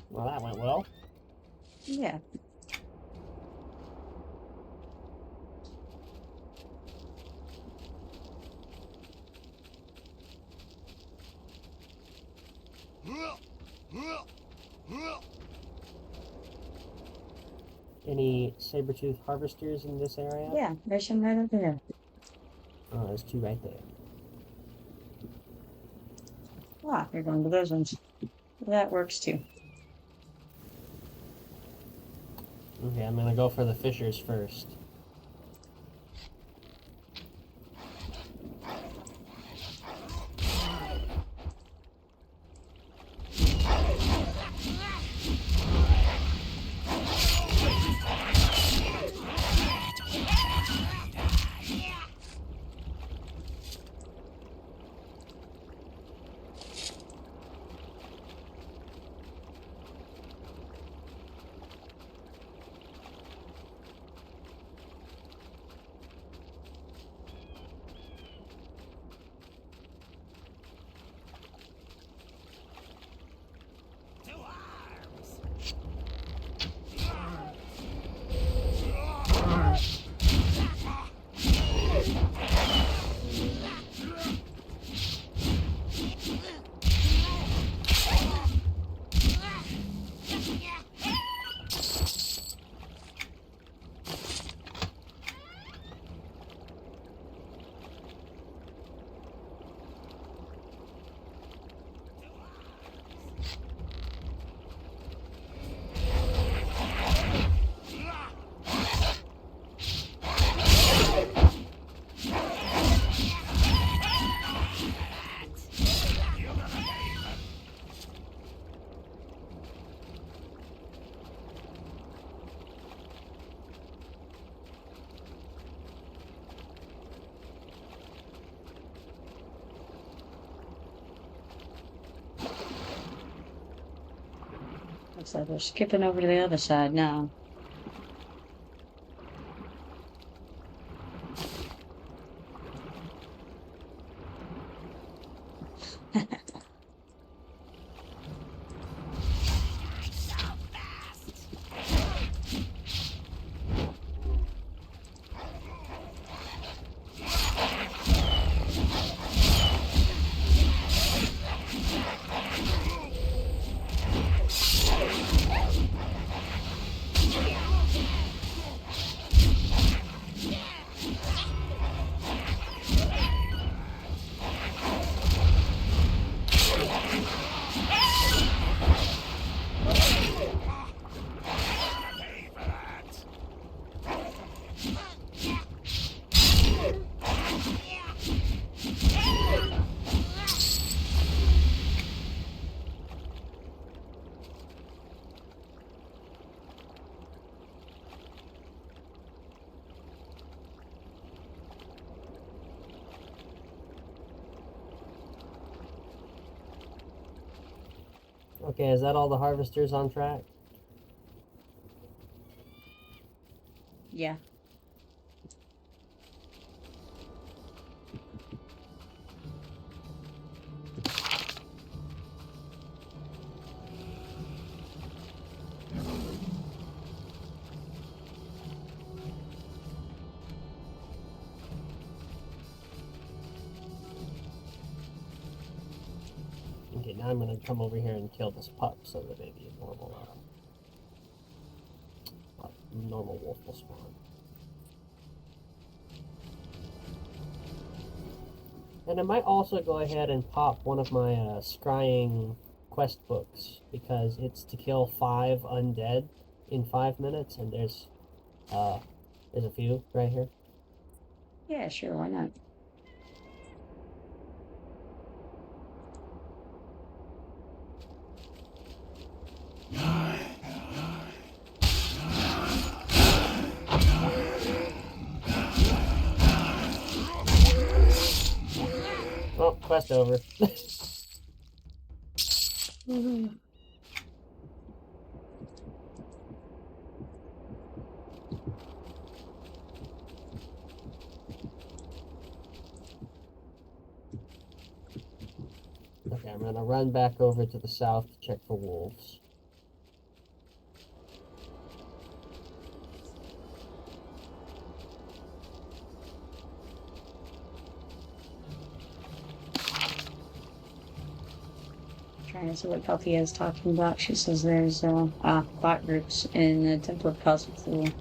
Well, that went well. Yeah. Any saber-tooth harvesters in this area? Yeah, there's some right over there. Oh, there's 2 right there. Ah, you're going to those ones. That works too. Okay, I'm gonna go for the fishers first. Looks like we're skipping over to the other side now. Okay, is that all the harvesters on track? Yeah. Okay, now I'm gonna come over here and kill this pup so that maybe a normal wolf will spawn. And I might also go ahead and pop one of my scrying quest books because it's to kill 5 undead in 5 minutes, and there's a few right here. Yeah, sure, why not? Oh, quest over. Okay, I'm gonna run back over to the south to check for wolves. Trying to see what Peltia is talking about. She says there's bot groups in the Temple of Cosmos.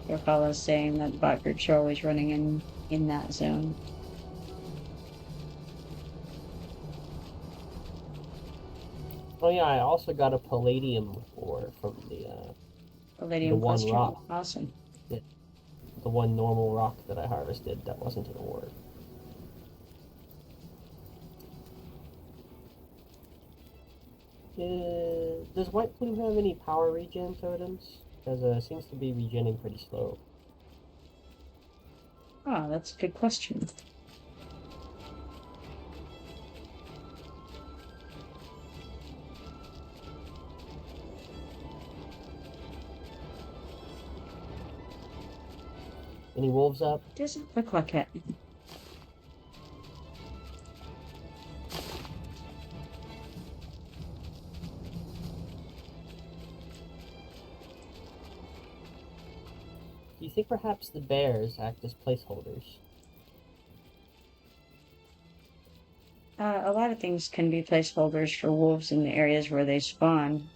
Your fellow saying that bot groups are always running in that zone. Oh yeah, I also got a palladium ore from the Palladium one cluster. rock. Awesome. The one normal rock that I harvested that wasn't an ore. Does White Plume have any power regen totems? Because it seems to be regenning pretty slow. Oh, that's a good question. Any wolves up? Doesn't look like it. Do you think perhaps the bears act as placeholders? A lot of things can be placeholders for wolves in the areas where they spawn.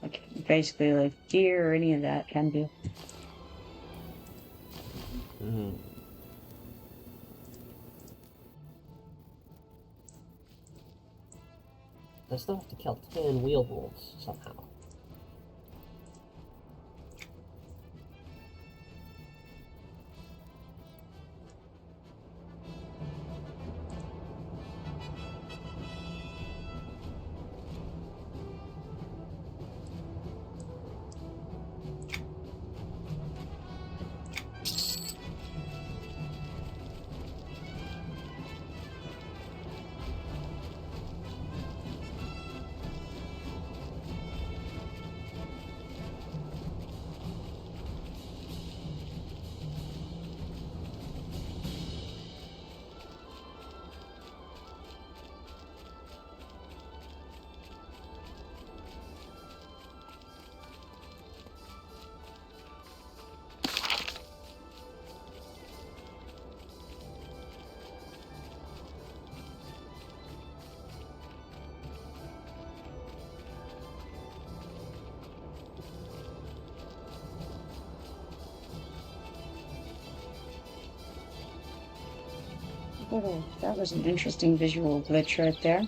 Like basically like deer or any of that can be. Mm. I still have to kill 10 wheel wolves somehow. Oh, that was an interesting visual glitch right there.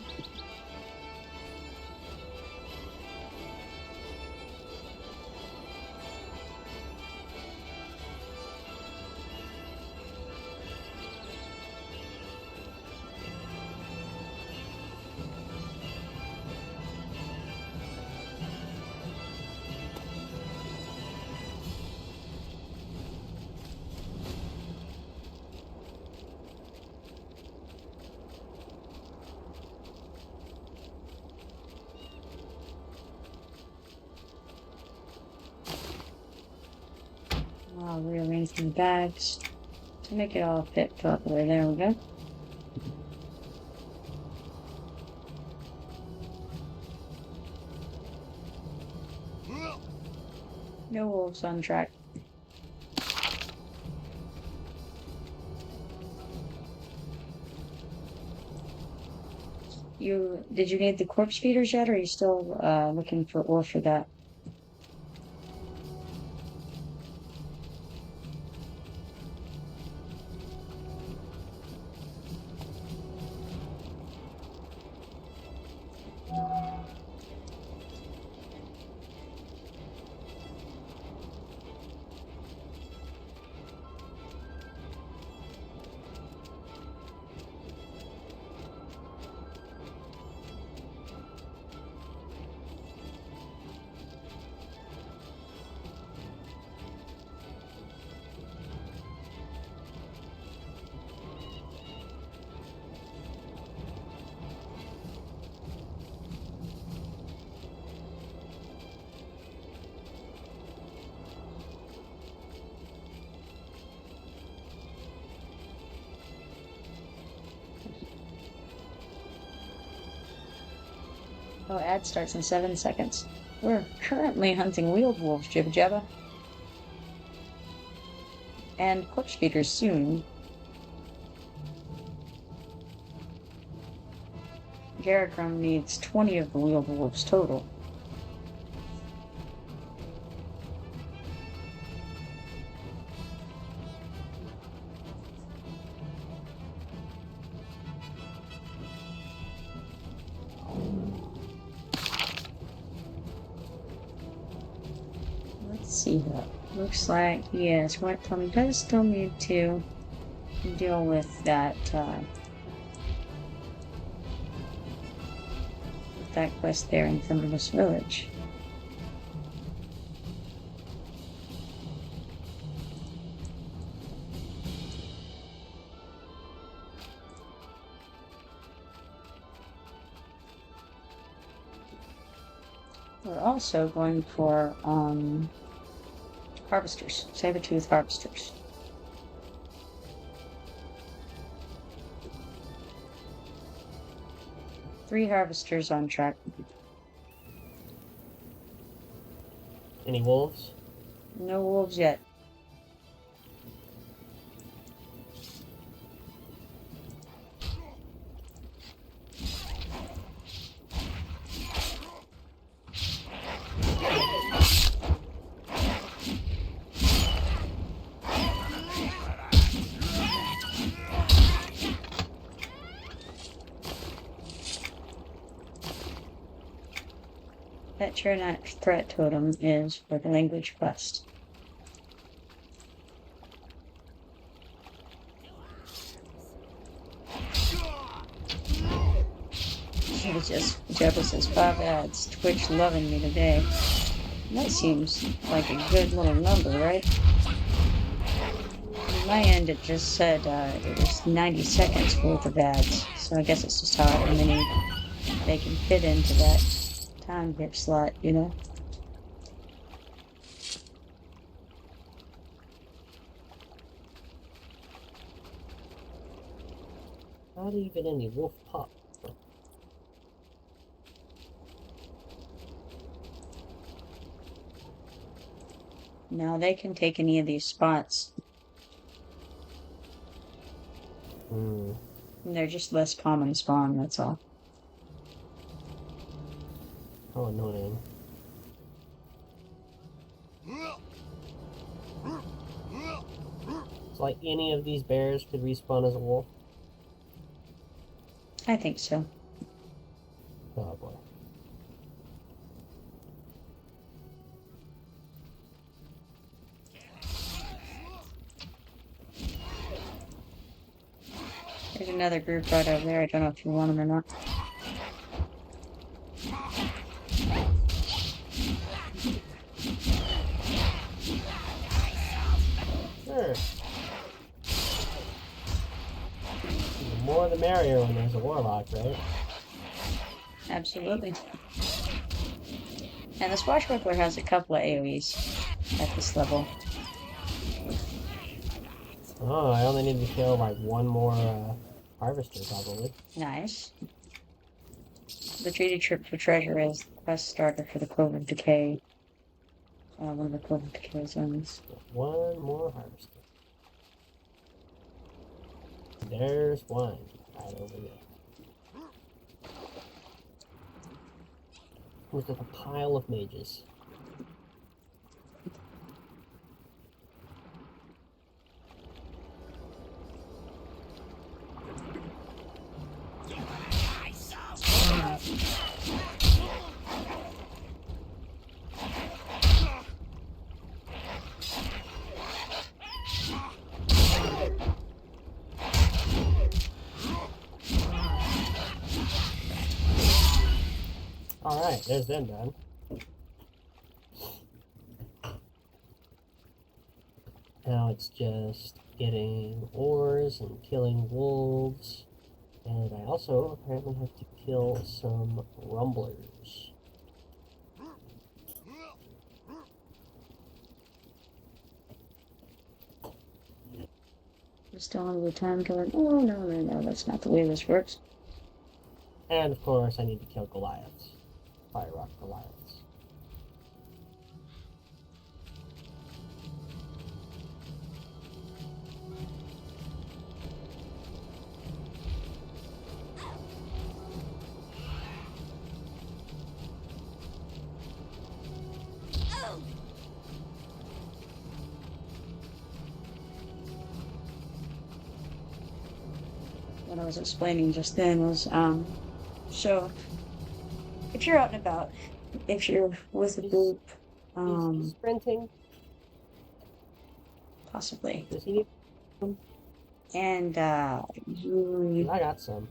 I'll rearrange the bags to make it all fit properly. There we go. No wolves on track. Did you need the corpse feeders yet, or are you still looking for ore for that? Oh, ad starts in 7 seconds. We're currently hunting wheeled wolves, Jibba Jabba. And corpse feeders soon. Garricrum needs 20 of the wheeled wolves total. See that. Looks like, yes, White Plum does still need to deal with that quest there in Thunderless Village. We're also going for harvesters, saber-tooth harvesters. Three harvesters on track. Any wolves? No wolves yet. That Charonite threat totem is for the language quest. Jabba says 5 ads. Twitch loving me today. That seems like a good little number, right? On my end, it just said it was 90 seconds worth of ads. So I guess it's just how many they can fit into that time hit slot, you know? Not even any wolf pop. No, they can take any of these spots. Hmm. They're just less common spawn, that's all. How annoying. It's like any of these bears could respawn as a wolf. I think so. Oh boy. There's another group right over there. I don't know if you want them or not. Sure. The more the merrier when there's a warlock, right? Absolutely. And the Swashbuckler has a couple of AoEs at this level. Oh, I only need to kill like one more harvester probably. Nice. The treaty trip for treasure is the quest starter for the Clover of Decay. One of the Clover of Decay zones. One more harvester. There's one right over there. Looks like a pile of mages. Alright, there's them done. Now it's just getting ores and killing wolves. And I also apparently have to kill some rumblers. We're still on the time going, oh, no, that's not the way this works. And of course, I need to kill Goliaths. Fire rock Goliaths. What I was explaining just then was, so if you're out and about, if you're with a group, He's sprinting. possibly, Does he need? and you, I got some.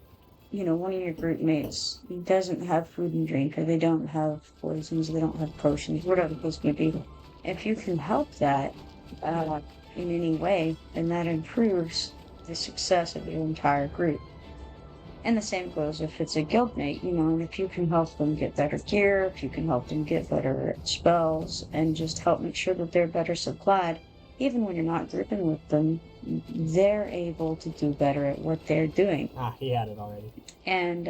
you know, one of your group mates doesn't have food and drink, or they don't have poisons, they don't have potions, whatever the case may be. If you can help that in any way, then that improves the success of your entire group. And the same goes if it's a guildmate, you know, if you can help them get better gear, if you can help them get better spells, and just help make sure that they're better supplied, even when you're not grouping with them, they're able to do better at what they're doing. Ah, he had it already. And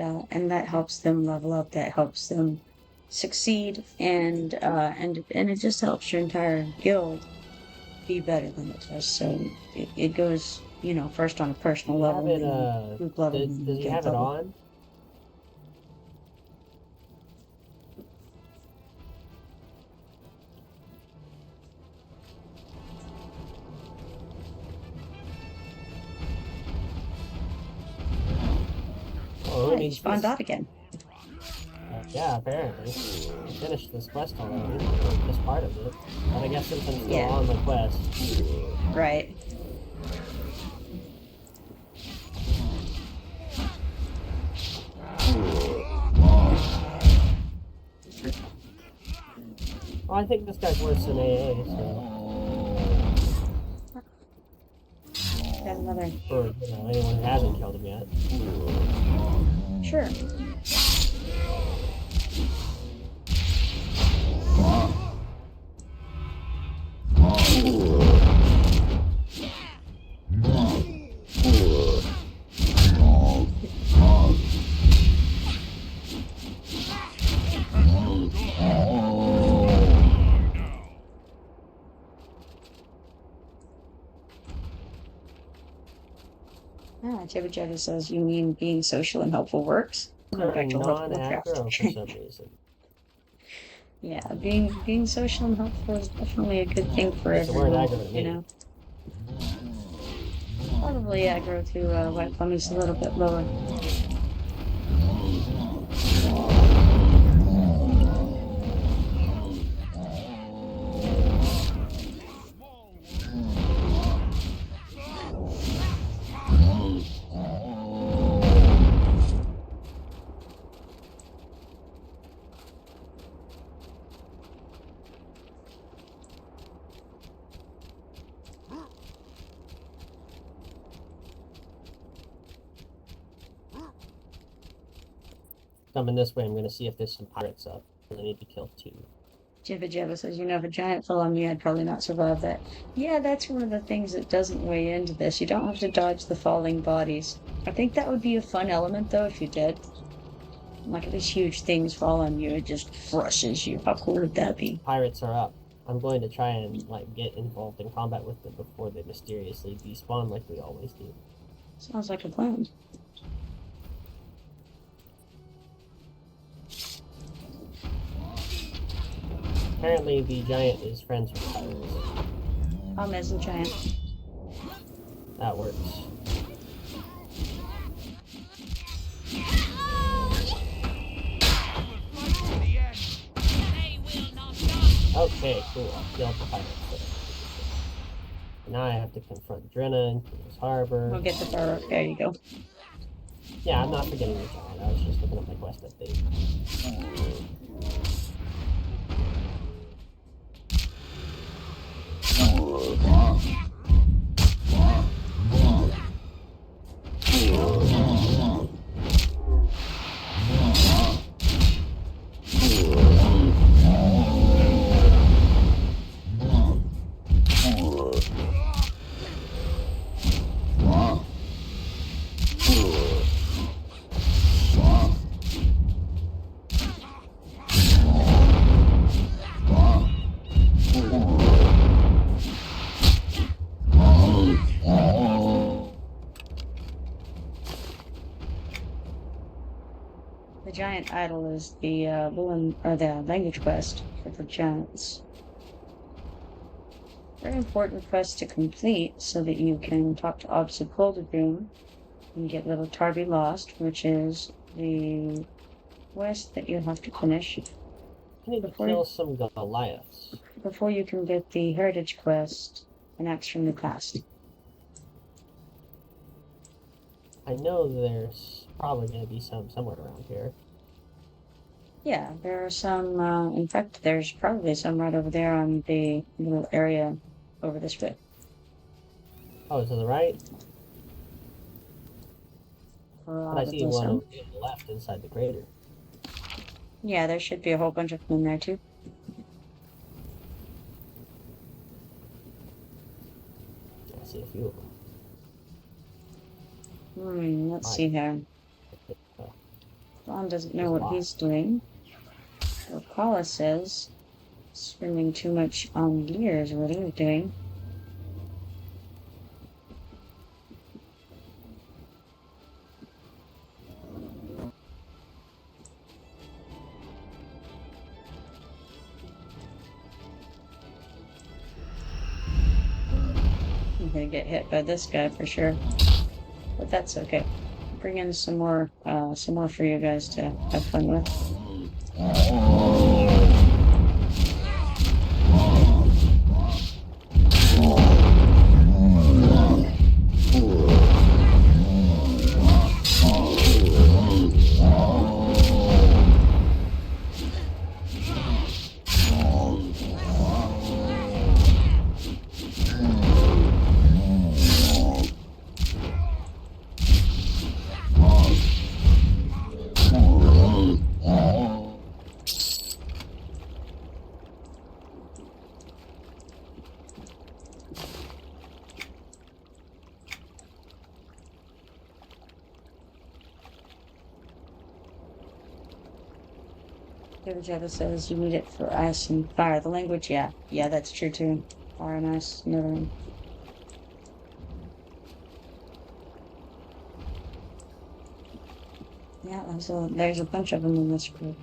that helps them level up, that helps them succeed, and it just helps your entire guild be better than it does. So it goes, you know, first on a personal level, Have it, then group level. does he have it on? Oh, Yeah, he spawned out again. Yeah, apparently. I finished this quest already. This part of it. But I guess since I'm still on the quest. Right. Well, I think this guy's worse than AA, so. Got another. For, you know, anyone who hasn't killed him yet. Sure. Jibba Jabba says, you mean being social and helpful works? Turning non-aggro for some reason. Yeah, being social and helpful is definitely a good thing for everyone, you know. Probably aggro to White Plum is a little bit lower. Coming this way, I'm going to see if there's some pirates up. I need to kill 2. Jibba Jabba says, you know, if a giant fell on me, I'd probably not survive that. Yeah, that's one of the things that doesn't weigh into this. You don't have to dodge the falling bodies. I think that would be a fun element, though, if you did. Like, if these huge things fall on you, it just crushes you. How cool would that be? Pirates are up. I'm going to try and like get involved in combat with them before they mysteriously despawn like we always do. Sounds like a plan. Apparently, the giant is friends with pirates. As a giant. That works. Okay, cool. I killed the pirates. Now I have to confront Drenna in King's Harbor. We'll get the bar. There you go. Yeah, I'm not forgetting the giant. I was just looking at my quest update. The giant idol is the the language quest for the giants. Very important quest to complete so that you can talk to Obs of Golden and get little Tarby Lost, which is the quest that you have to finish. I need to kill some Goliaths. Before you can get the heritage quest, An Axe from the Past. I know there's probably going to be some somewhere around here. Yeah, there are some, in fact, there's probably some right over there on the little area over this way. Oh, to the right? But I see one over to the left inside the crater. Yeah, there should be a whole bunch of them in there too. I see a few of them. Let's see here. Don doesn't know what he's doing. Okala says spending too much on gear is what he's doing. I'm gonna get hit by this guy for sure, but that's okay. Bring in some more for you guys to have fun with. Java says you need it for ice and fire. The language, yeah, that's true too. Fire and ice, another. Yeah, there's a bunch of them in this group.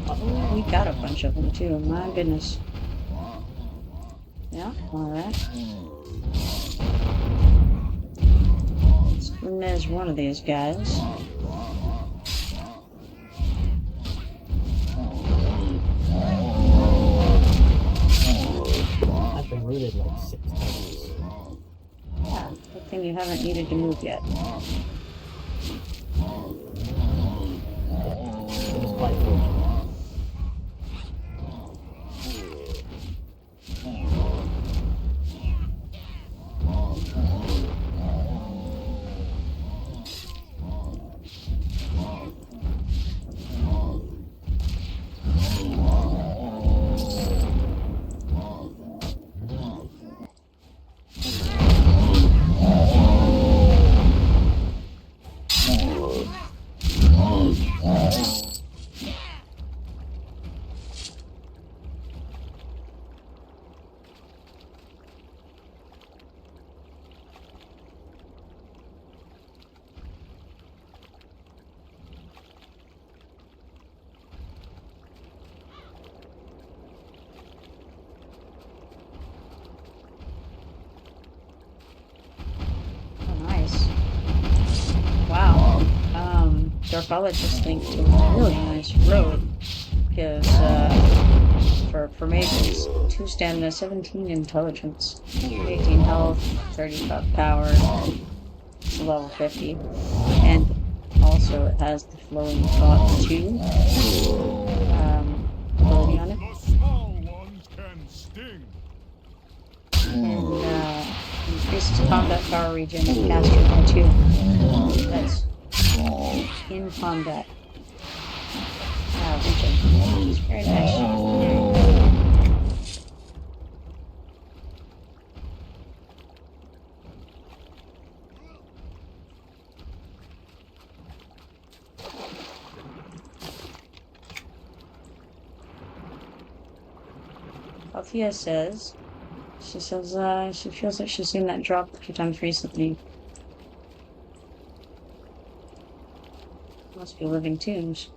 Oh, we got a bunch of them too. My goodness. Yeah, all right. And there's one of these guys. I've been rooted like 6 times. Yeah, good thing you haven't needed to move yet. It was quite fortunate. archaeologists think it's a really nice road because for mages, 2 stamina, 17 intelligence, 18 health, 35 power, it's level 50, and also it has the flowing thought 2 ability on it. The small one can sting. And increases combat power regen of caster by 2. That's in combat. Regen. It's very nice. Althea says, she feels like she's seen that drop a few times recently. Must be living tombs.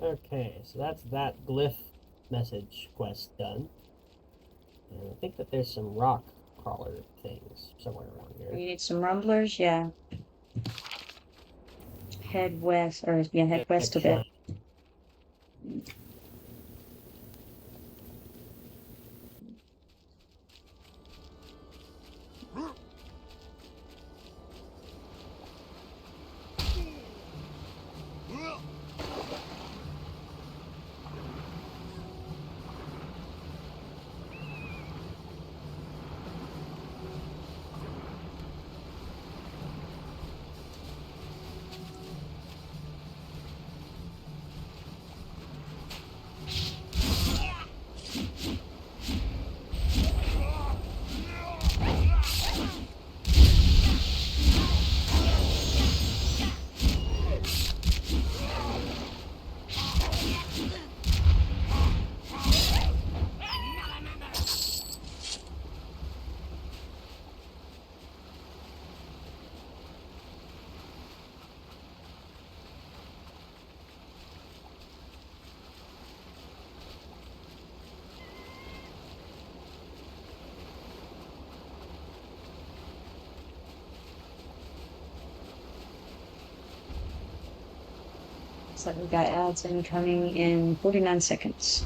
Okay, so that's that glyph message quest done. And I think that there's some rock crawler things somewhere around here. We need some rumblers, yeah. Head west a bit. Looks like we've got ads incoming in 49 seconds.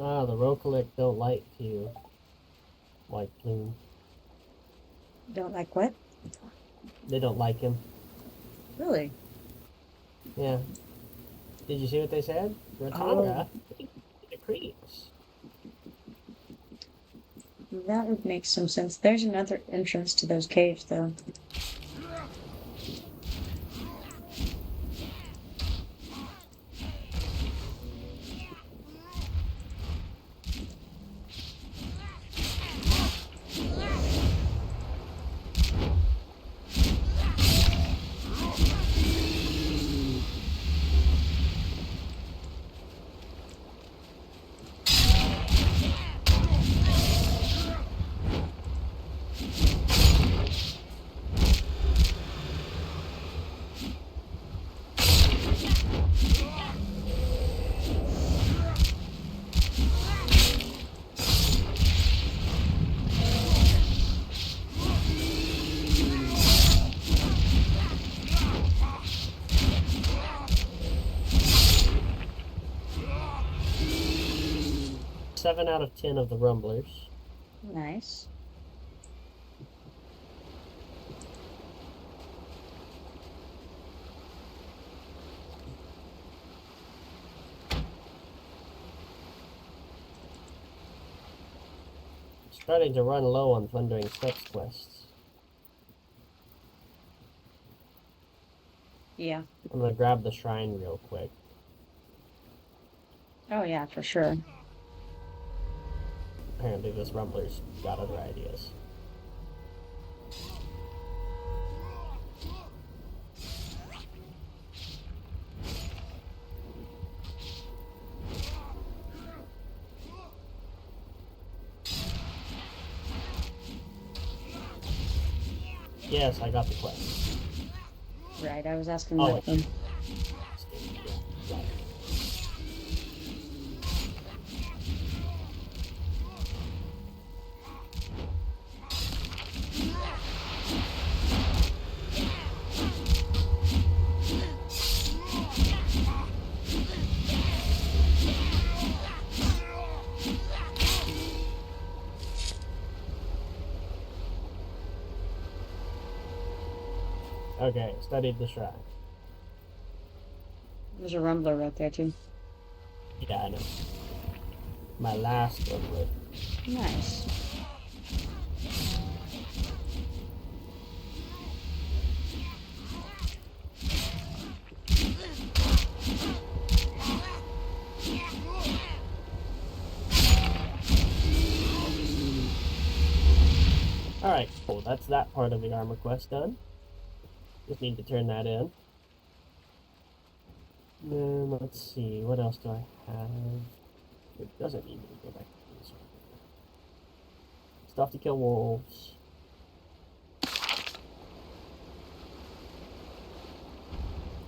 Ah, the Rokulik don't like you. White Plume. Don't like what? They don't like him. Really? Yeah. Did you see what they said? Rotanga, the creeps. That would make some sense. There's another entrance to those caves, though. 7 out of 10 of the rumblers. Nice. Starting to run low on Thundering Steps quests. Yeah. I'm gonna grab the shrine real quick. Oh yeah, for sure. Apparently this rumbler's got other ideas. Yes, I got the quest. Right, I was asking Oh, about them. Right. Okay, studied the shrine. There's a rumbler right there too. Yeah, I know. My last rumbler. Nice. Alright, cool. That's that part of the armor quest done. Just need to turn that in. Then let's see, what else do I have? It doesn't need me to go back to this one. Stuff to kill wolves.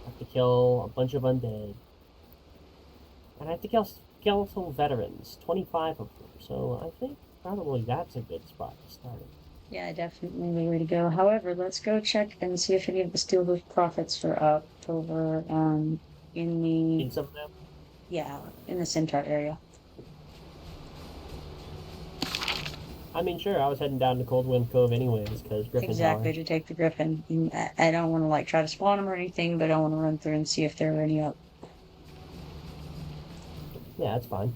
Have to kill a bunch of undead. And I have to kill some veterans. 25 of them. So I think probably that's a good spot to start. Yeah, definitely the way to go. However, let's go check and see if any of the Steelhoof Prophets are up over in the In some of them? yeah, in the Centaur area. I mean, sure, I was heading down to Coldwind Cove anyways, because Griffin Exactly, Tower. to take the Griffin. And I don't want to like try to spawn them or anything, but I want to run through and see if there are any up. Yeah, that's fine.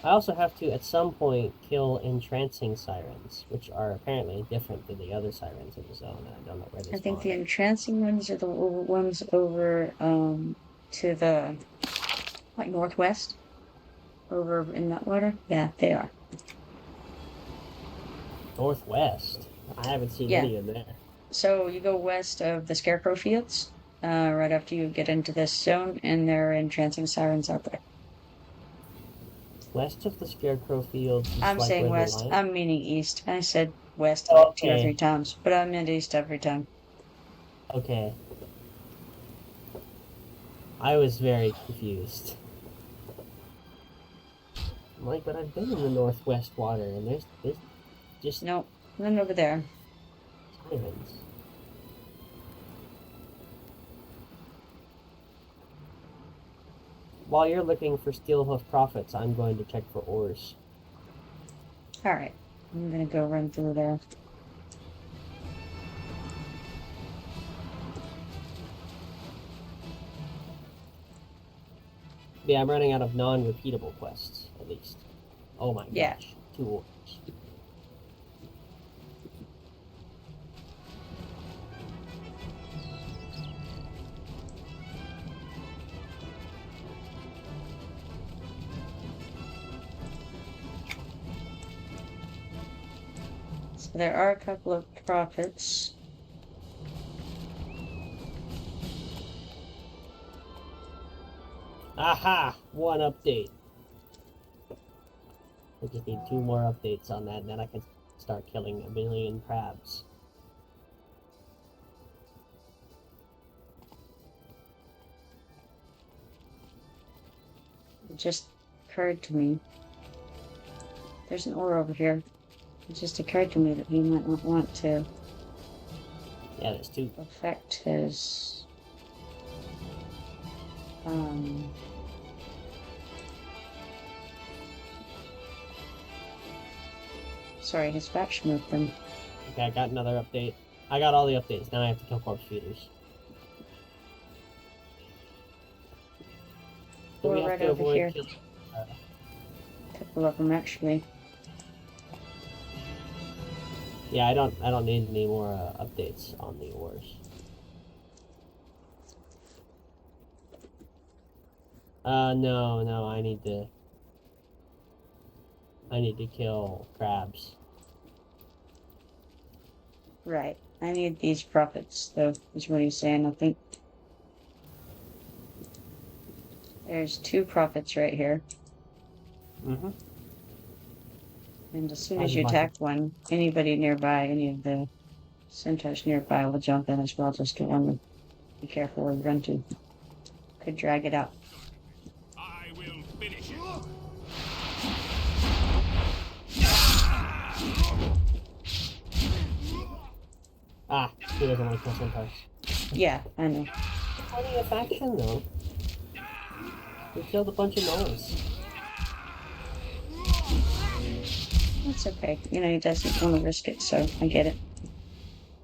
I also have to, at some point, kill entrancing sirens, which are apparently different than the other sirens in the zone. I don't know where they I think the spawn. entrancing ones are the ones over to the like northwest, over in that water. Yeah, they are. Northwest? I haven't seen Yeah. any in there. So you go west of the Scarecrow Fields, right after you get into this zone, and there are entrancing sirens out there. West of the Scarecrow Fields is I'm like saying where the west. lion... I'm meaning east. I said west like 2 or 3 Okay, times, but I meant east every time. okay. I was very confused. I'm like, but I've been in the northwest water, and there's just Nope, none over there. sirens. While you're looking for Steelhoof Prophets, I'm going to check for ores. Alright, I'm gonna go run through there. Yeah, I'm running out of non-repeatable quests, at least. Oh my Yeah. gosh, 2 ores. So there are a couple of prophets. Aha! 1 update. I just need 2 more updates on that, and then I can start killing a million crabs. It just occurred to me. There's an ore over here. It just occurred to me that he might not want to Yeah, there's 2. affect his Um, sorry, his batch moved them. Okay, I got another update. I got all the updates. Now I have to kill corpse feeders. So we Or have right to over avoid here. killing. A couple of them actually. Yeah, I don't need any more updates on the ores. No, I need to kill crabs. Right. I need these profits, though, is what he's saying, I think. There's 2 profits right here. Mm-hmm. And as soon As as you much attack one, anybody nearby, any of the centaurs nearby will jump in as well, just to be careful where you run to. Could drag it out. I will finish it. Ah, he doesn't want to kill centaurs. Yeah, I know. Funny a faction though. We killed a bunch of gnolls. That's okay. You know, he doesn't want to risk it, so I get it.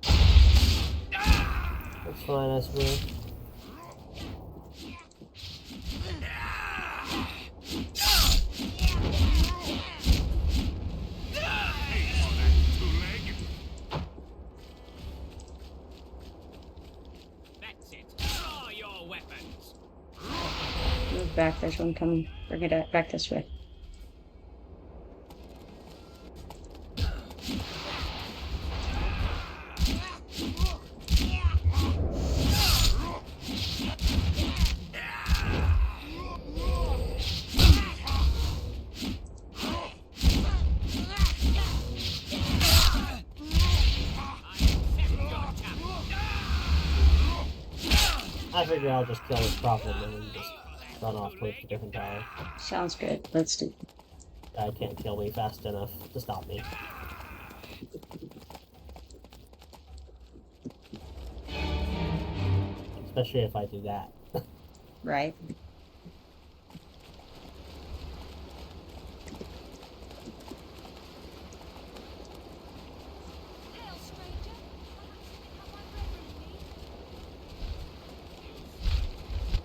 That's fine, I suppose. That's it. Draw your weapons. Move back, there's one coming. Bring it back this way. I figure I'll just kill this prophet and then just run off towards a different tower. Sounds good. Let's do it. Guy can't kill me fast enough to stop me. Especially if I do that. Right. Hail, stranger.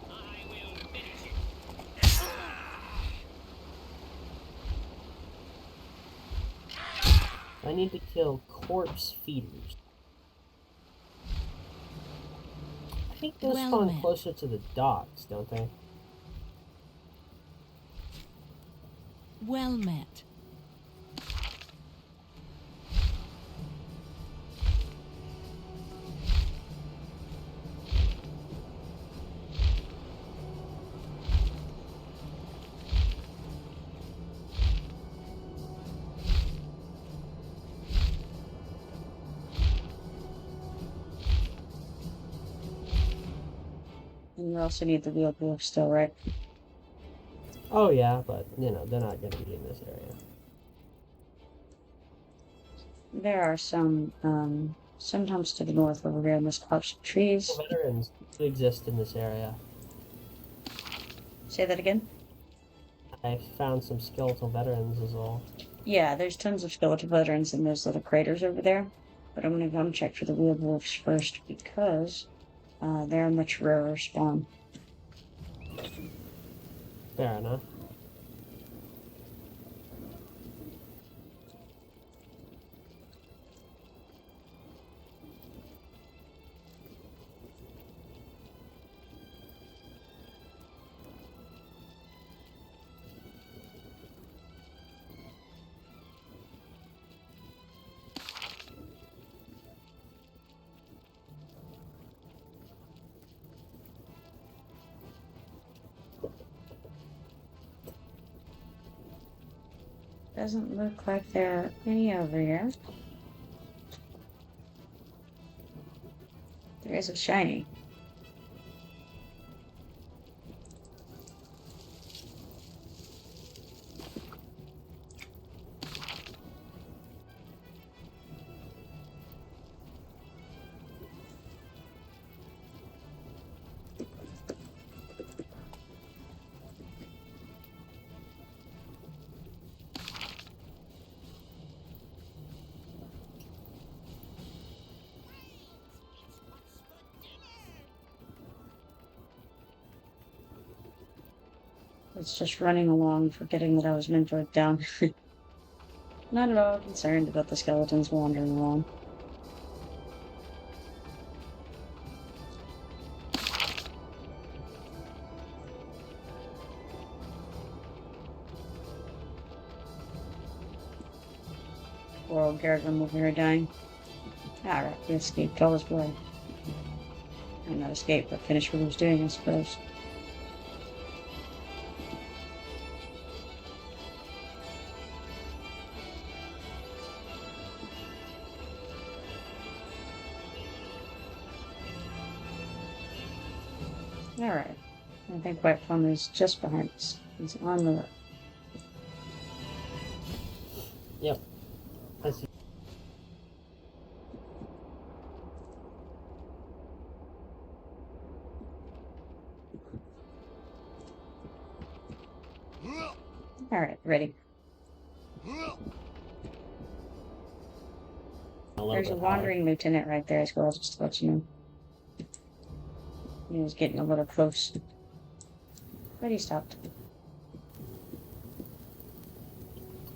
I will finish it. I need to kill corpse feeders. I think those Well spawn met. closer to the docks, don't they? Well met. And you also need the wheel dwarf still, right? Oh yeah, but you know, they're not gonna be in this area. There are some, sometimes to the north over here in this clumps of trees. Veterans do exist in this area. Say that again? I found some skeletal veterans as well. Yeah, there's tons of skeletal veterans in those little craters over there. But I'm gonna come check for the wheel dwarfs first because they're a much rarer spawn. Fair enough. Doesn't look like there are any over here. There is a shiny. It's just running along, forgetting that I was meant to look down. Not at all concerned about the skeletons wandering along. Poor old Garrett over here dying. Alright, he escaped all his blood. And not escape, but finish what he was doing, I suppose. Alright. I think White Plum is just behind us. He's on the left. Yep. I see. Alright, ready. There's a wandering lieutenant right there as well, just to let you know. He was getting a little close. But he stopped.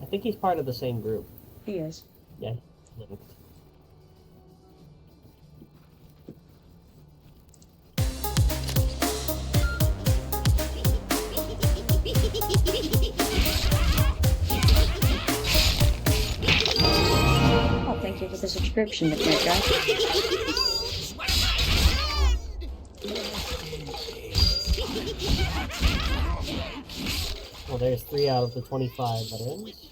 I think he's part of the same group. He is. Yeah. Linked. Oh, thank you for the subscription, Midnight Guy. Well, there's 3 out of the 25 veterans.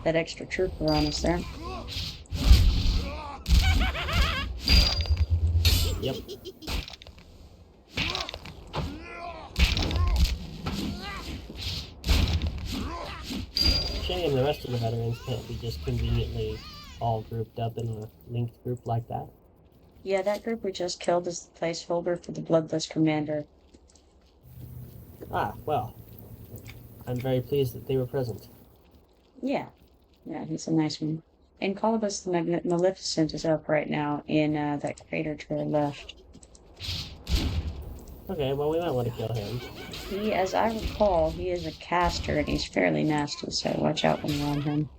That extra trooper on us there. Yep. Shame the rest of the veterans can't be just conveniently all grouped up in a linked group like that. Yeah, that group we just killed is the placeholder for the Bloodless Commander. Ah, well. I'm very pleased that they were present. Yeah. Yeah, he's a nice one. And Colobus the Maleficent is up right now in that crater to our left. Okay, well, we might want to kill him. He, as I recall, he is a caster and he's fairly nasty, so watch out when you're on him.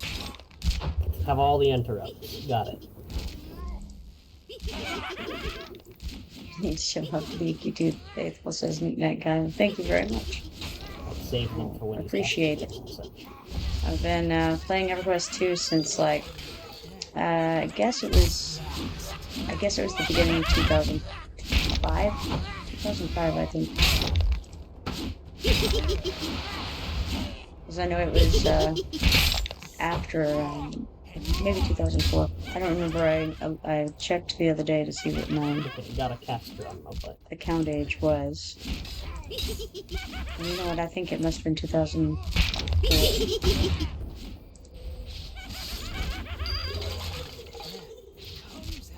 Have all the interrupts. Got it. He's show up weak, you do faithful, says Midnight Guy. Thank you very much. I'll save him for when Appreciate it. I've been playing Everquest 2 since like I guess it was the beginning of 2005. 2005, I think. Because I know it was after maybe 2004. I don't remember. I checked the other day to see what my got a caster on my butt. Account age was. And you know what? I think it must have been 2004.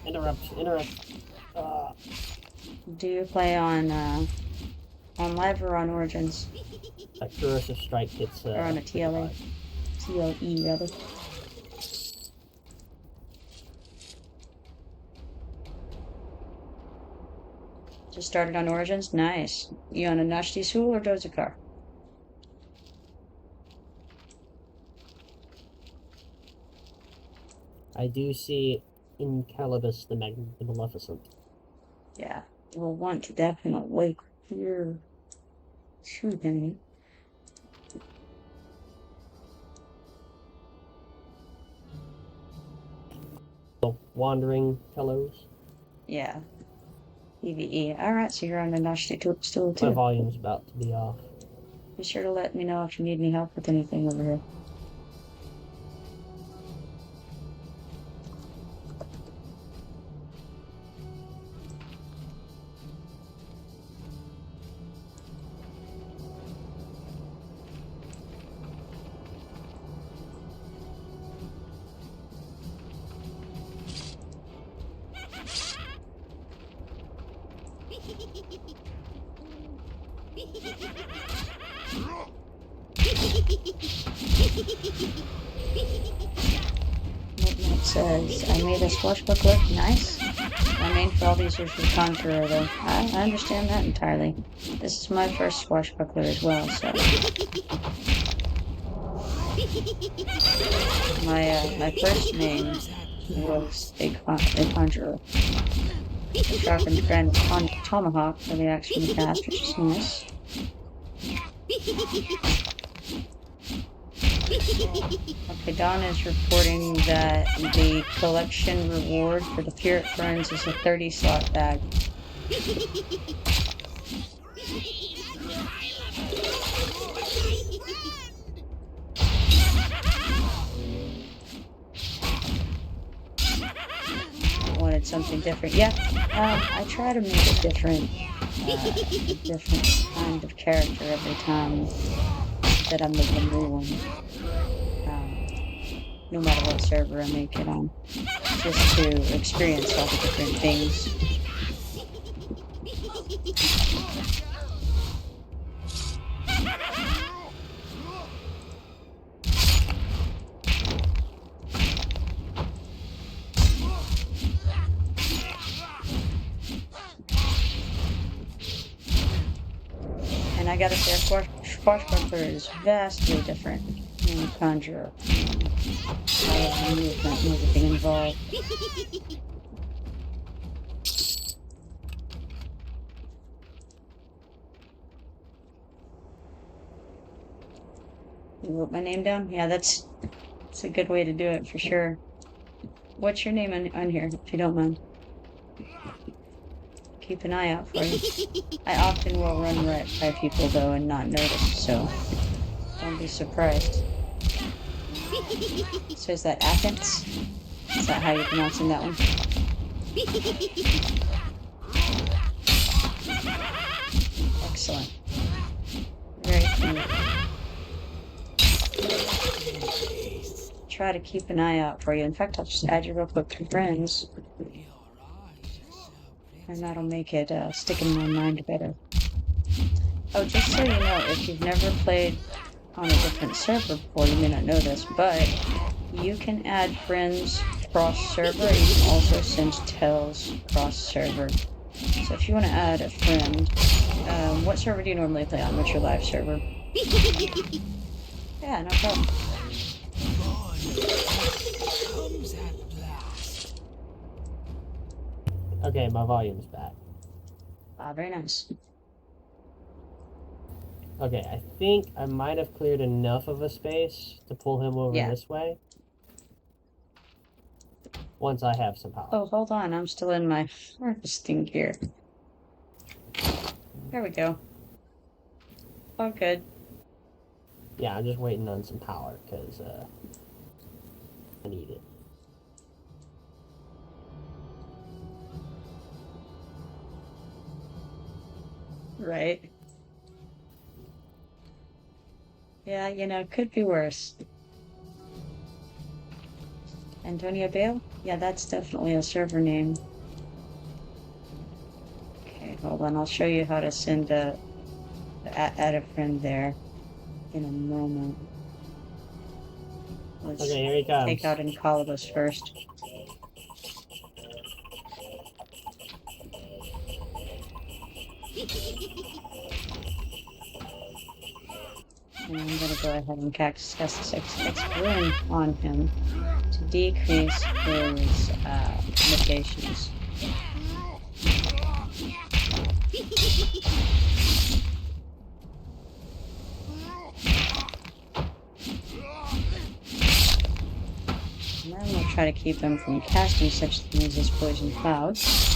Interrupt. Do you play on live or on Origins? That corrosive strike hits. Or on a TLA? TLE, rather. Just started on Origins? Nice. You on a Nashti Sul or Dozakar? I do see Incalibus the Maleficent. Yeah. We'll want to definitely clear to him. So, wandering fellows. Yeah. PvE. Alright, so you're on the Nashti still too. My volume's about to be off. Be sure to let me know if you need any help with anything over here. Midnight says, I made a sportsbook look nice. My main for all these years was Conjurer, though. I understand that entirely. This is my first swashbuckler as well, so... My first name was a Conjurer. A sharpened grand tomahawk for the axe from the past, which is nice. Okay, Dawn is reporting that the collection reward for the Pureit Friends is a 30-slot bag. Wanted something different. Yeah, I try to make a different kind of character every time that I make a new one. No matter what server I make it on, just to experience all the different things. And I gotta say, Swashbuckler is vastly different than Conjurer. The movement and everything involved. You wrote my name down? Yeah, that's a good way to do it for sure. What's your name on here, if you don't mind? Keep an eye out for you. I often will run right by people though and not notice, so don't be surprised. So is that Athens? Is that how you're pronouncing that one? Excellent. Very cute. Try to keep an eye out for you. In fact, I'll just add you real quick to friends. And that'll make it stick in my mind better. Oh, just so you know, if you've never played on a different server before, you may not know this, but you can add friends cross-server, and you can also send tells cross-server. So if you want to add a friend, what server do you normally play on? What's your live server? Yeah, no problem. Okay, my volume's back. Very nice. Okay, I think I might have cleared enough of a space to pull him over this way. Once I have some power. Oh, hold on. I'm still in my harvesting gear. There we go. All good. Yeah, I'm just waiting on some power, because I need it. Right. Yeah, you know, could be worse. Antonio Bale? Yeah, that's definitely a server name. Okay, hold on. I'll show you how to send add a friend there in a moment. Let's Okay, here he comes. take out Encolobus first. And I'm going to go ahead and cast this X-Ruin on him to decrease his limitations. And then we'll try to keep him from casting such things as Poison Clouds.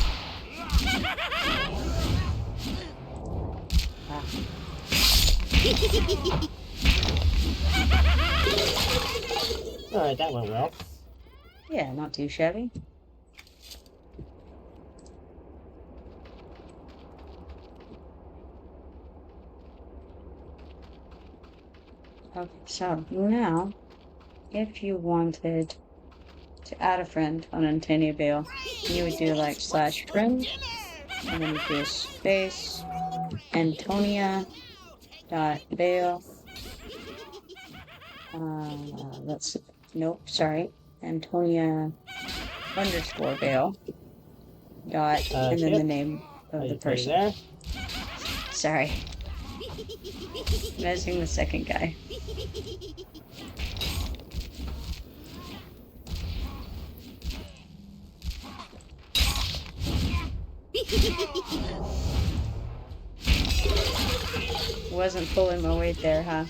Alright, that went well. Yeah, not too shabby. Okay, so now, if you wanted to add a friend on Antonia Bale, you would do like /friend, and then you do space, Antonia.Bale. Nope, sorry. Antonia_Bale. dot, and then Chip, the name of are the you person. there? Sorry. Missing the second guy. Wasn't pulling my weight there, huh?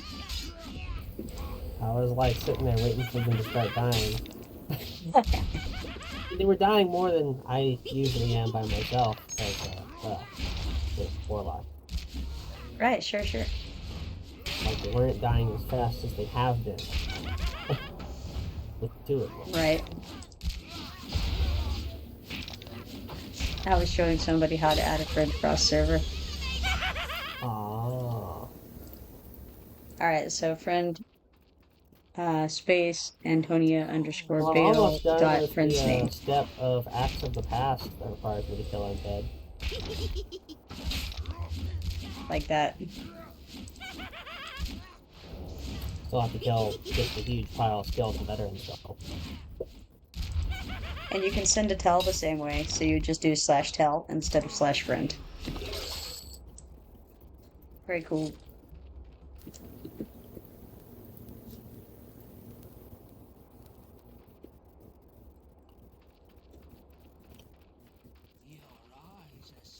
I was like sitting there waiting for them to start dying. They were dying more than I usually am by myself as the warlock. Right, sure. Like they weren't dying as fast as they have been with two of them. Right. I was showing somebody how to add a friend cross server. Ah. Alright, so friend space Antonia underscore Well, I'm Bale almost done dot with friend's the name. step of Acts of the Past that requires me to kill undead. Like that. Still have to kill just a huge pile of skeletal veterans though. And you can send a tell the same way, so you just do /tell instead of /friend. Very cool.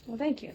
Well, thank you.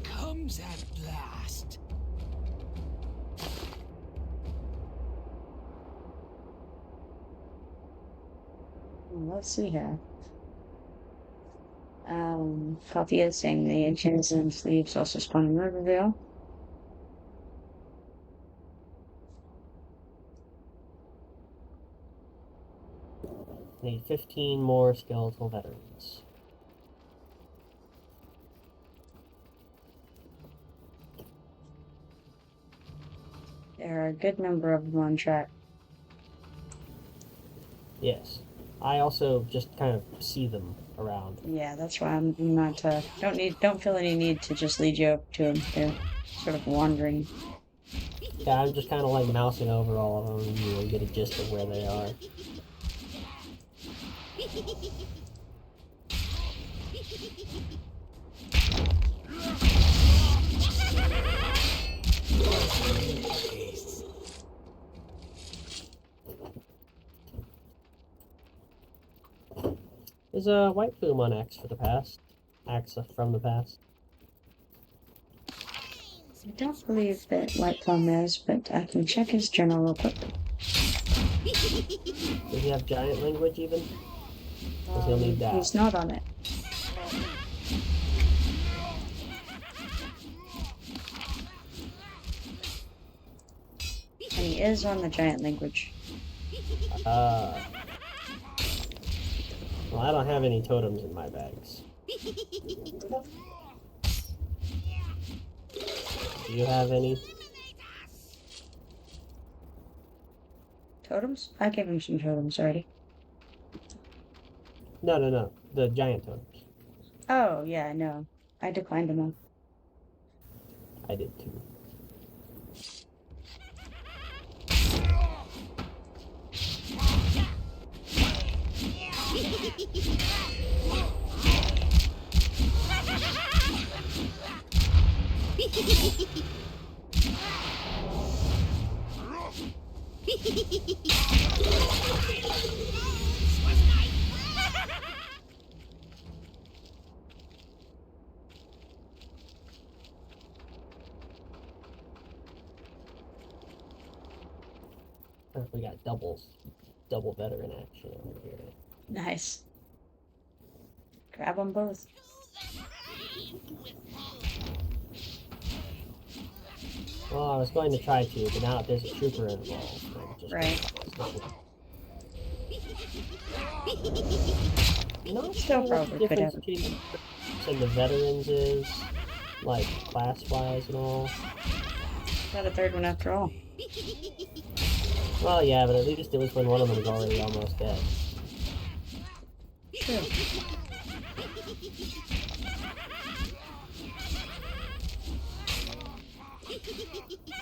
Comes at last. Let's see here. Copy is saying the engines and sleeves also spawn in Rivervale. Need 15 more skeletal veterans. There are a good number of them on track. Yes. I also just kind of see them around. Yeah, that's why I'm not, don't feel any need to just lead you up to them. They're sort of wandering. Yeah, I'm just kind of like mousing over all of them and get a gist of where they are. There's a white plume on Axe for the past. Axe from the past. I don't believe that Light Plum is, but I can check his journal real quick. Does he have giant language even? Because he'll need that. He's not on it. And he is on the giant language. Well, I don't have any totems in my bags. Do you have any? Totems? I gave him some totems already. No. The giant totems. Oh, yeah, no. I declined them all. I did too. We got double veteran action over here. Nice. Grab them both. Well, I was going to try to, but now if there's a trooper involved, I'm just Right. Not Still sure what the probably could difference have. between the troops and the veterans is, like class-wise and all. Got a third one after all. Well, yeah, but at least it was when one of them was already almost dead. True.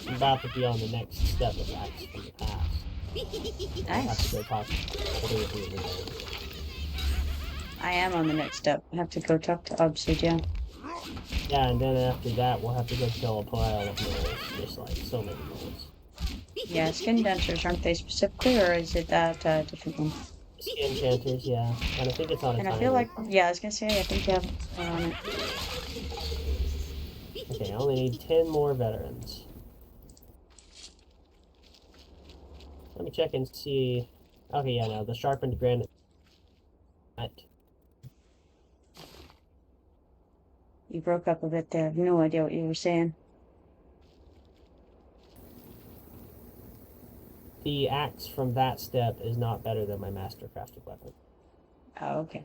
I'm about to be on the next step of Acts from the past. I have to Nice. go talk to I am on the next step. I have to go talk to Obsidian. Yeah, and then after that, we'll have to go kill a pile of moles. Just like so many moles. Yeah, skin dancers, aren't they specifically, or is it that different one? Skin chanters, yeah. And I think it's on a And I feel timer. like, yeah, I was gonna say, I think you have one on it. Okay, I only need 10 more veterans. Let me check and see. Okay, yeah, no, the sharpened granite. You broke up a bit there. I have no idea what you were saying. The axe from that step is not better than my master crafted weapon. Oh, okay.